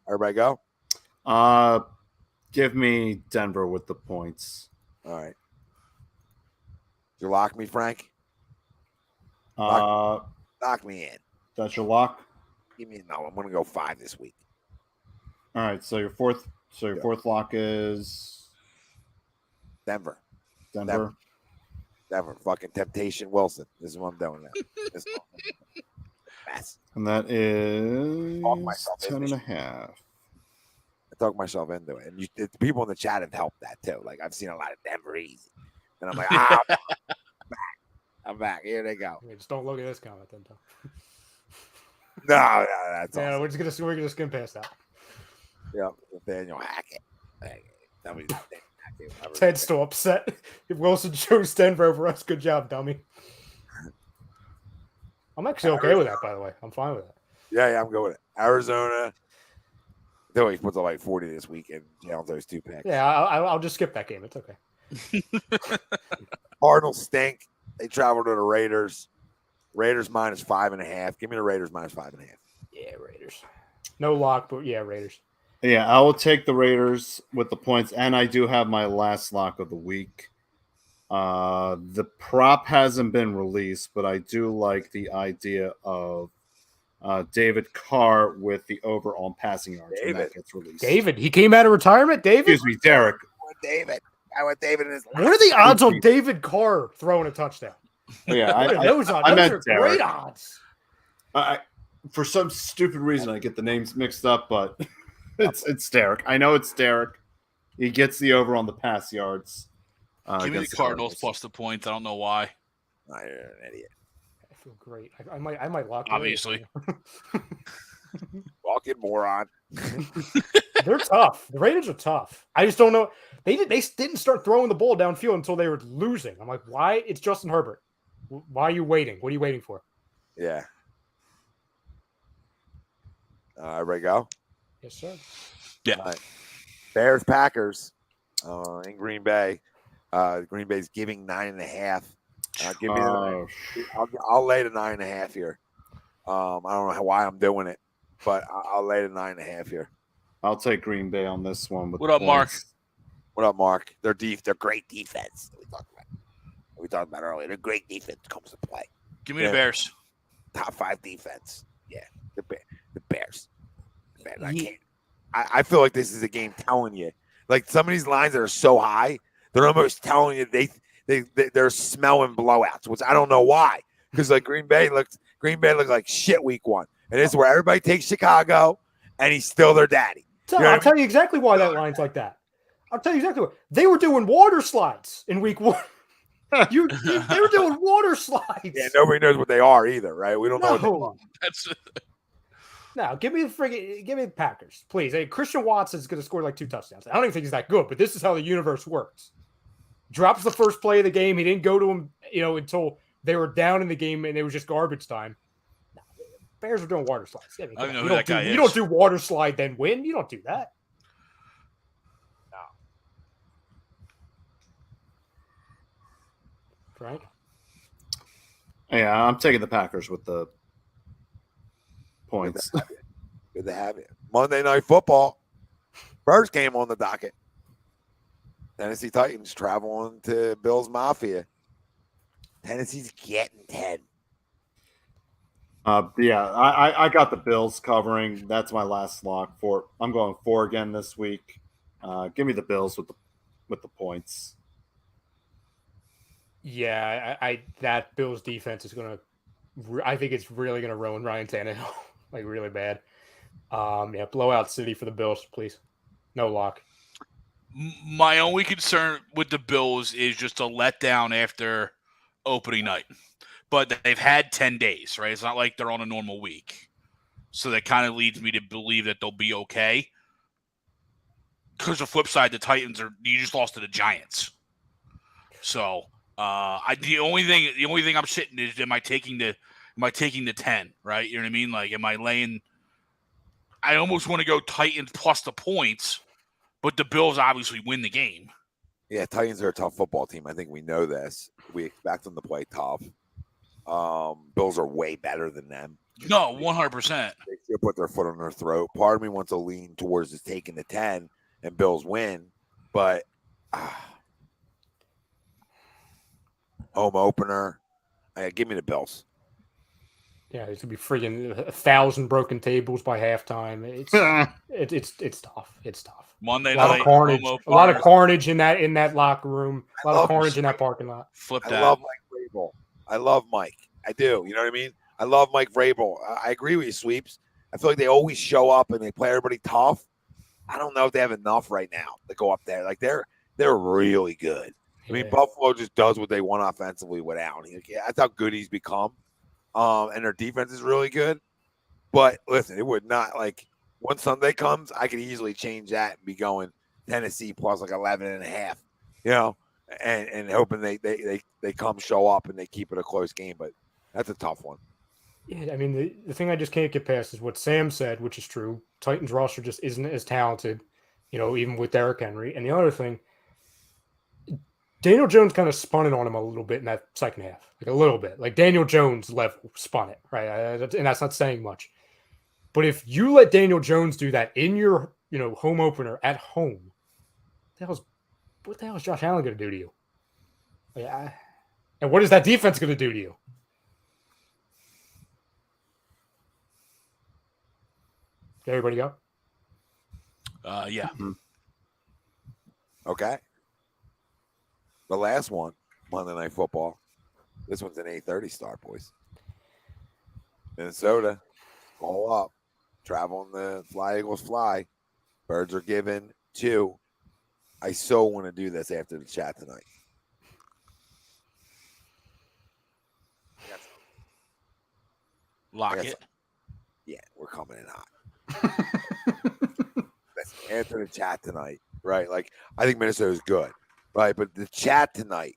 Everybody go. Give me Denver with the points. All right. You lock me, Frank? Lock me in. That's your lock? Give me no. I'm going to go 5 this week. All right. So your fourth So your fourth lock is Denver. Denver. Fucking Temptation Wilson. This is what I'm doing now. This is what I'm doing. Mess. And that is myself 10.5. I talk myself into it. And the people in the chat have helped that too. Like I've seen a lot of Denver easy. And I'm like, I'm back. Here they go. Just don't look at this comment then, Tom. No, that's Yeah, awesome. we're gonna skim past that. Yeah, Nathaniel Hackett. Ted's still upset. If Wilson chose Denver over us, good job, dummy. I'm actually okay with that, by the way. I'm fine with that. Yeah, I'm going with it. Arizona. Though he puts up like 40 this weekend. Jalen those 2 picks. Yeah, I'll just skip that game. It's okay. Cardinals stink. They travel to the Raiders. Raiders minus 5.5. Give me the Raiders minus 5.5. Yeah, Raiders. No lock, but yeah, Raiders. Yeah, I will take the Raiders with the points, and I do have my last lock of the week. The prop hasn't been released, but I do like the idea of David Carr with the over on passing yards when that gets released. David, he came out of retirement. David, Excuse me, Derek. I want David in his. What are the odds on David Carr throwing a touchdown? Yeah, those I meant are Derek. great odds. For some stupid reason, I get the names mixed up, but it's Derek. I know it's Derek. He gets the over on the pass yards. Give me the Cardinals plus the points. I don't know why. You're an idiot. I feel great. I might lock. Obviously. Walking moron. They're tough. The Raiders are tough. I just don't know. They didn't start throwing the ball downfield until they were losing. I'm like, why? It's Justin Herbert. Why are you waiting? What are you waiting for? Yeah. Everybody go? Yes, sir. Yeah. Right. Bears, Packers in Green Bay. Green Bay's giving 9.5. Give me I'll lay the 9.5 here. I don't know why I'm doing it, but I'll lay the 9.5 here. I'll take Green Bay on this one. What up, Mark? What up, Mark? They're great defense. We talked about earlier. They're great defense comes to play. Give me the Bears. Top 5 defense. Yeah, the Bears. Man, I feel like this is a game telling you, like some of these lines that are so high, they're almost telling you they're smelling blowouts, which I don't know why. Because like Green Bay looked like shit week 1, and this is where everybody takes Chicago, and he's still their daddy. I'll tell you exactly why that line's like that. I'll tell you exactly what they were doing. Water slides in week 1. They were doing water slides. Yeah, nobody knows what they are either, right? We don't know what they are. That's No, give me the Packers, please. Hey, Christian Watson's going to score like 2 touchdowns. I don't even think he's that good, but this is how the universe works. Drops the first play of the game. He didn't go to him, until they were down in the game and it was just garbage time. No, Bears are doing water slides. I don't know who that guy is. You don't do water slide then win. You don't do that. No. Frank? Yeah, I'm taking the Packers with the points. Good to have you. Monday Night Football. First game on the docket. Tennessee Titans traveling to Bills Mafia. Tennessee's getting 10. Yeah, I got the Bills covering. That's my last lock for. I'm going 4 again this week. Give me the Bills with the points. Yeah, that Bills defense is going to. I think it's really going to ruin Ryan Tannehill, like really bad. Yeah, blowout city for the Bills, please. No lock. My only concern with the Bills is just a letdown after opening night. But they've had 10 days, right? It's not like they're on a normal week. So that kind of leads me to believe that they'll be okay. Because the flip side, the Titans you just lost to the Giants. So the only thing I'm sitting is am I taking the 10, right? You know what I mean? Like, am I laying? I almost want to go Titans plus the points, but the Bills obviously win the game. Yeah, Titans are a tough football team. I think we know this. We expect them to play tough. Bills are way better than them. No, 100%. They still put their foot on their throat. Part of me wants to lean towards just taking the 10 and Bills win, but home opener. Give me the Bills. Yeah, it's gonna be freaking 1,000 broken tables by halftime. It's tough. It's tough. Monday A lot night of carnage. promo A lot of partners. carnage in that locker room. A lot of love carnage in that parking lot. Flip I that. love Mike Vrabel. I love Mike. I do. You know what I mean? I love Mike Vrabel. I agree with you, Sweeps. I feel like they always show up and they play everybody tough. I don't know if they have enough right now to go up there. Like they're really good. I mean, Buffalo just does what they want offensively without. That's how good he's become. And their defense is really good. But listen, it would not like once Sunday comes, I could easily change that and be going Tennessee plus like 11.5, you know, and hoping they come show up and they keep it a close game. But that's a tough one. Yeah, I mean, the thing I just can't get past is what Sam said, which is true. Titans roster just isn't as talented, you know, even with Derrick Henry. And the other thing, Daniel Jones kind of spun it on him a little bit in that second half, like a little bit, like Daniel Jones level spun it, right? And that's not saying much. But if you let Daniel Jones do that in your, you know, home opener at home, what the hell is Josh Allen going to do to you? Yeah, and what is that defense going to do to you? Did everybody go? Yeah. Okay. The last one, Monday Night Football. This one's an 8:30 start, boys. Minnesota, all up. Traveling the Fly Eagles Fly. Birds are given 2. I so want to do this after the chat tonight. Lock it. Yeah, we're coming in hot. After the chat tonight, right? Like, I think Minnesota is good, right? But the chat tonight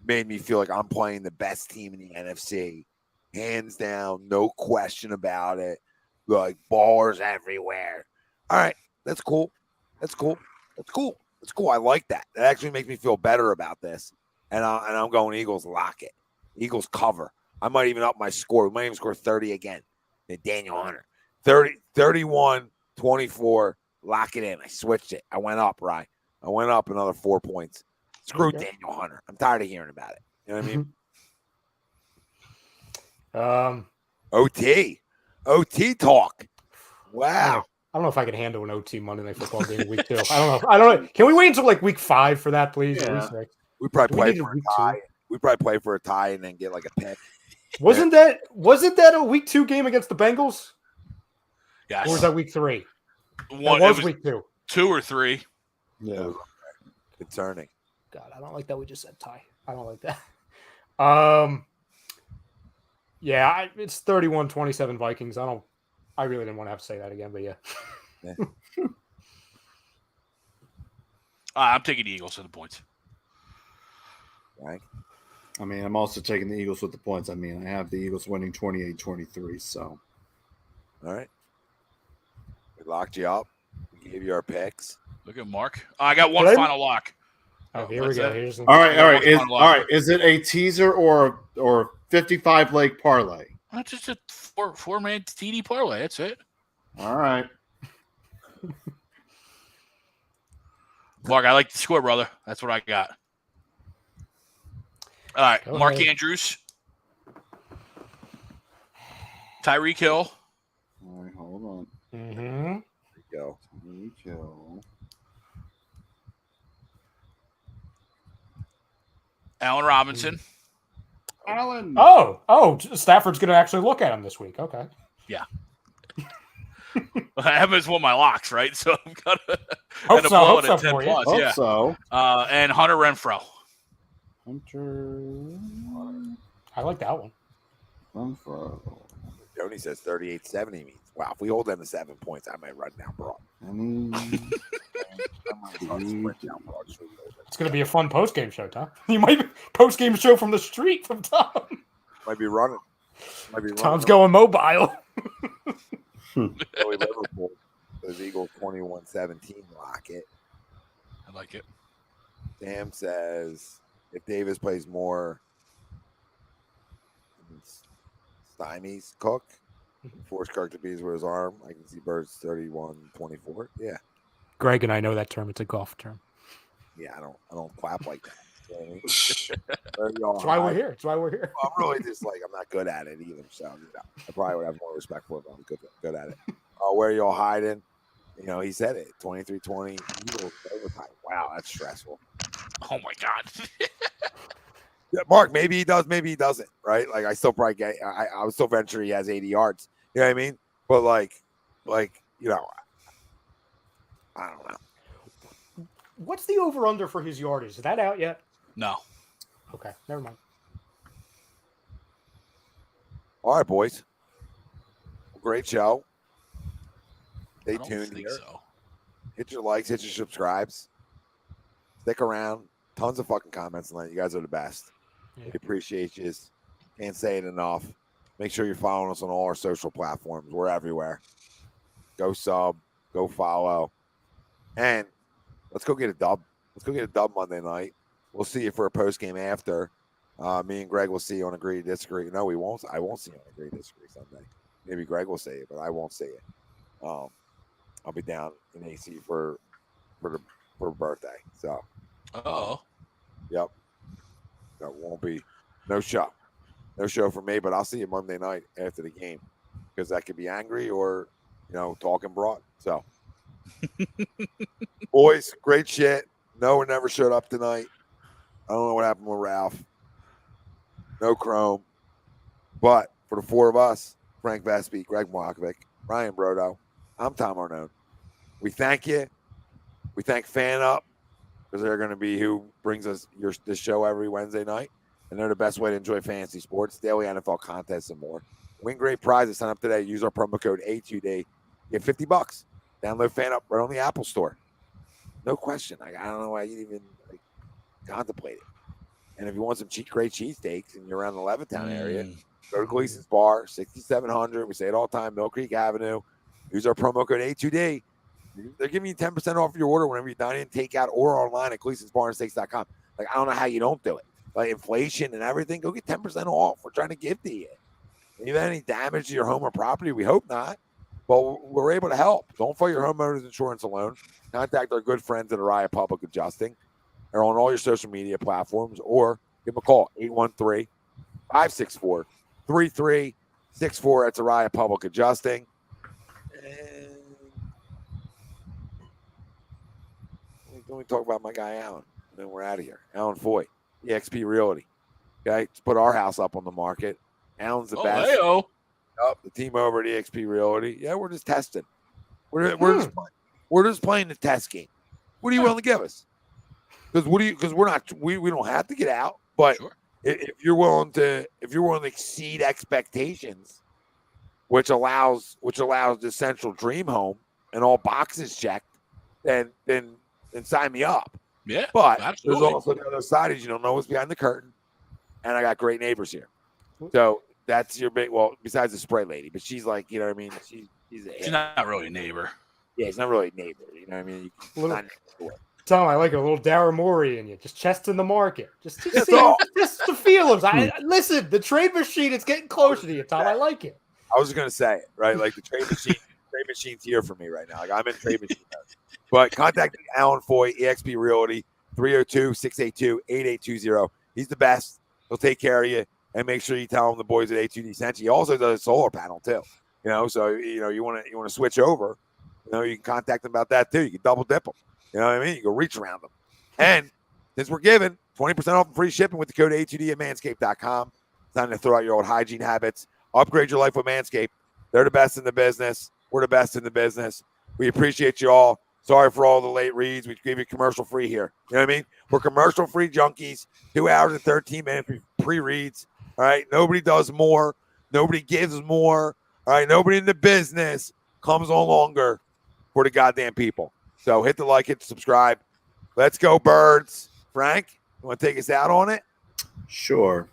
made me feel like I'm playing the best team in the NFC, hands down, no question about it. Like ballers everywhere. All right, that's cool. That's cool. That's cool. That's cool. I like that. That actually makes me feel better about this. And I'm going Eagles lock it. Eagles cover. I might even up my score. We might even score 30 again. Then Daniel Hunter. 31-24. Lock it in. I switched it. I went up, right? I went up another 4 points. Screw Daniel Hunter. I'm tired of hearing about it. You know what I mean? OT talk. Wow. I don't know if I can handle an OT Monday Night Football game week 2. I don't know. Can we wait until like week 5 for that, please? Yeah. We probably play for a tie. We probably play for a tie and then get like a pick. Wasn't that a week 2 game against the Bengals? Yes. Or was that week 3? One, that was week 2. 2 or 3. Yeah. Concerning. God, I don't like that we just said tie. I don't like that. Yeah, it's 31-27 Vikings. I really didn't want to have to say that again, but yeah. I'm taking the Eagles for the points. Right. I mean, I'm also taking the Eagles with the points. I mean, I have the Eagles winning 28-23, so. All right. We locked you up. We gave you our picks. Look at Mark. I got one final lock. Oh, here we go. All right. Is it a teaser or 55 leg parlay? That's just a four-man TD parlay. That's it. All right. Mark, I like the score, brother. That's what I got. All right. Go Mark ahead. Andrews. Tyreek Hill. All right, hold on. Mm-hmm. There you go. Tyreek Hill. Allen Robinson. Allen. Oh, Stafford's going to actually look at him this week. Okay. Yeah. I have as one of my locks, right? So I'm going to Hope so at 10 for you. plus. Hope Yeah. so. And Hunter Renfro. Hunter. I like that one. Renfro. Tony says 38-70 means, wow, if we hold them to 7 points, I might run down broad. It's going to be a fun post-game show, Tom. You might be post-game show from the street from Tom. Might be running. Tom's going mobile. Philly Liverpool. Those Eagles 21-17 lock it. I like it. Sam says if Davis plays more, stymies Cook. Force Kirk to beat with his arm. I can see Birds 31-24. Yeah. Greg and I know that term. It's a golf term. Yeah, I don't clap like that. That's why we're here. That's why we're here. I'm really just like, I'm not good at it either. So, I probably would have more respect for it, but I'm good at it. Where are y'all hiding? He said it, 23-20, Eagles overtime. Wow, that's stressful. Oh, my God. Yeah, Mark, maybe he does, maybe he doesn't, right? Like, I still probably I would still venture he has 80 yards. You know what I mean? But, I don't know. What's the over-under for his yardage? Is that out yet? No. Okay, never mind. All right, boys. Great show. Stay I don't tuned think here. so. Hit your likes, hit your subscribes. Stick around. Tons of fucking comments tonight. You guys are the best. Yeah. We appreciate you. Can't say it enough. Make sure you're following us on all our social platforms. We're everywhere. Go sub. Go follow. And let's go get a dub. Let's go get a dub Monday night. We'll see you for a post game after. Me and Greg will see you on Agree to Disagree. No, we won't. I won't see you on Agree to Disagree Sunday. Maybe Greg will see it, but I won't see it. I'll be down in AC for birthday. So, yep. That won't be no show for me. But I'll see you Monday night after the game because that could be angry or talking broad. So, boys, great shit. Noah never showed up tonight. I don't know what happened with Ralph. No Chrome. But for the four of us, Frank Vespi, Greg Mokovic, Ryan Brodo, I'm Tom Arnone. We thank you. We thank FanUp because they're going to be who brings us this show every Wednesday night. And they're the best way to enjoy fantasy sports, daily NFL contests, and more. Win great prizes. Sign up today. Use our promo code A2D. Get $50. Download FanUp right on the Apple Store. No question. I don't know why you even contemplate it. And if you want some great cheesesteaks and you're around the Levittown area, go to Gleason's Bar, 6700. We say it all the time, Mill Creek Avenue. Use our promo code A2D. They're giving you 10% off your order whenever you dine in, take out, or online at Gleason'sBarandSteaks.com. Like, I don't know how you don't do it. Like, inflation and everything, go get 10% off. We're trying to give to you. If you have any damage to your home or property, we hope not. But we're able to help. Don't fight your homeowner's insurance alone. Contact our good friends at Araya Public Adjusting. They're on all your social media platforms, or give them a call, 813-564-3364. That's Araya Public Adjusting. And let me talk about my guy Alan, and then we're out of here. Alan Foy, EXP Realty. Okay, let's put our house up on the market. Alan's the best. Hey-o. Up the team over at EXP Realty. Yeah, we're just testing. We're just playing the test game. What are you willing to give us? Because we don't have to get out, but Sure. if you're willing to exceed expectations, which allows the central dream home and all boxes checked, then sign me up. Yeah, But absolutely. there's also the other side is you don't know what's behind the curtain, and I got great neighbors here. So that's your big. Well, besides the spray lady, but she's like, you know what I mean. She's not really a neighbor. Yeah, it's not really a neighbor. You know what I mean. Tom, I like a little Darren Morey in you. Just testing the market. Just see just the feelings. Listen, the trade machine is getting closer to you, Tom. I like it. I was going to say it, right? Like the trade machine's here for me right now. Like I'm in trade machine mode. But contact Alan Foy, EXP Realty, 302-682-8820. He's the best. He'll take care of you. And make sure you tell him the boys at A2D sent you. He also does a solar panel too. So you want to switch over. You can contact them about that too. You can double dip them. You know what I mean? You can reach around them. And since we're giving 20% off and free shipping with the code A2D at manscaped.com, it's time to throw out your old hygiene habits. Upgrade your life with Manscaped. They're the best in the business. We're the best in the business. We appreciate you all. Sorry for all the late reads. We gave you commercial free here. You know what I mean? We're commercial free junkies. 2 hours and 13 minutes pre-reads. All right. Nobody does more. Nobody gives more. All right. Nobody in the business comes on longer for the goddamn people. So hit the like, hit the subscribe. Let's go, birds. Frank, you want to take us out on it? Sure.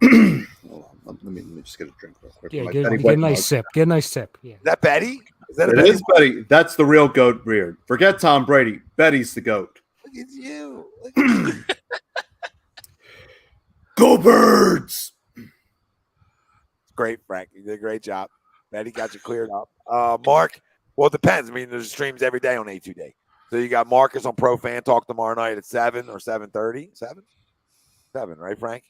Let me just get a drink real quick. Yeah, get a nice sip. Get a nice sip. Yeah. Is that Betty? It is Betty. That's the real goat beard. Forget Tom Brady. Betty's the goat. Look at you. Go Birds! Great, Frank. You did a great job. Betty got you cleared up. Mark, well, it depends. I mean, there's streams every day on A2D. So you got Marcus on Pro Fan Talk tomorrow night at 7 or 7:30. 7, right, Frank?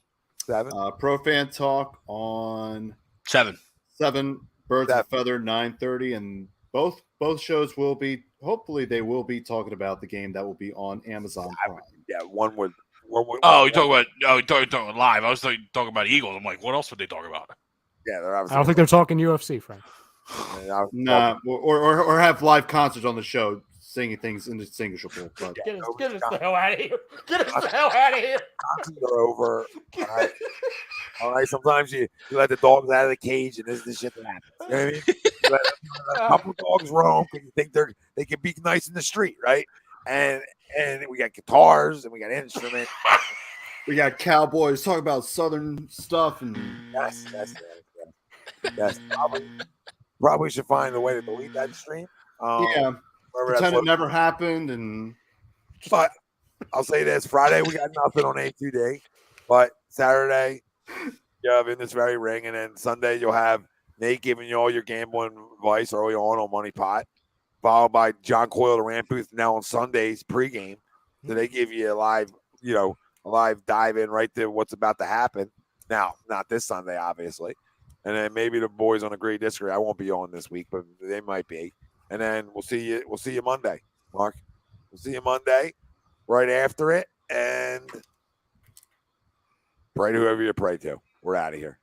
7. Pro Fan Talk on 7. 7. Birds of a 7. Feather 9:30, and both shows will be. Hopefully, they will be talking about the game that will be on Amazon Prime. Yeah, one would. Oh, you talking about live? I was talking about Eagles. I'm like, what else would they talk about? Yeah, they're obviously. I don't think they're talking UFC, Frank. Nah, or have live concerts on the show singing things indistinguishable. But Get us the hell out of here! Get us the hell out of here! Concerts are over. All right. All right. Sometimes you let the dogs out of the cage, and this is the shit that happens. You know what I mean? You let a couple dogs roam because you think they can be nice in the street, right? And we got guitars and we got instruments. we got cowboys talking about Southern stuff, and Yes. Probably should find a way to delete that stream. yeah, pretend it never happened. And but I'll say this: Friday we got nothing on A2D, but Saturday you have In This Very Ring, and then Sunday you'll have Nate giving you all your gambling advice early on Money Pot, followed by John Coyle, the Rant Booth. Now on Sundays pregame, so they give you a live dive in right to what's about to happen. Now, not this Sunday, obviously. And then maybe the boys on Agree Disagree. I won't be on this week, but they might be. And then we'll see you Monday, Mark. We'll see you Monday, right after it, and pray to whoever you pray to. We're out of here.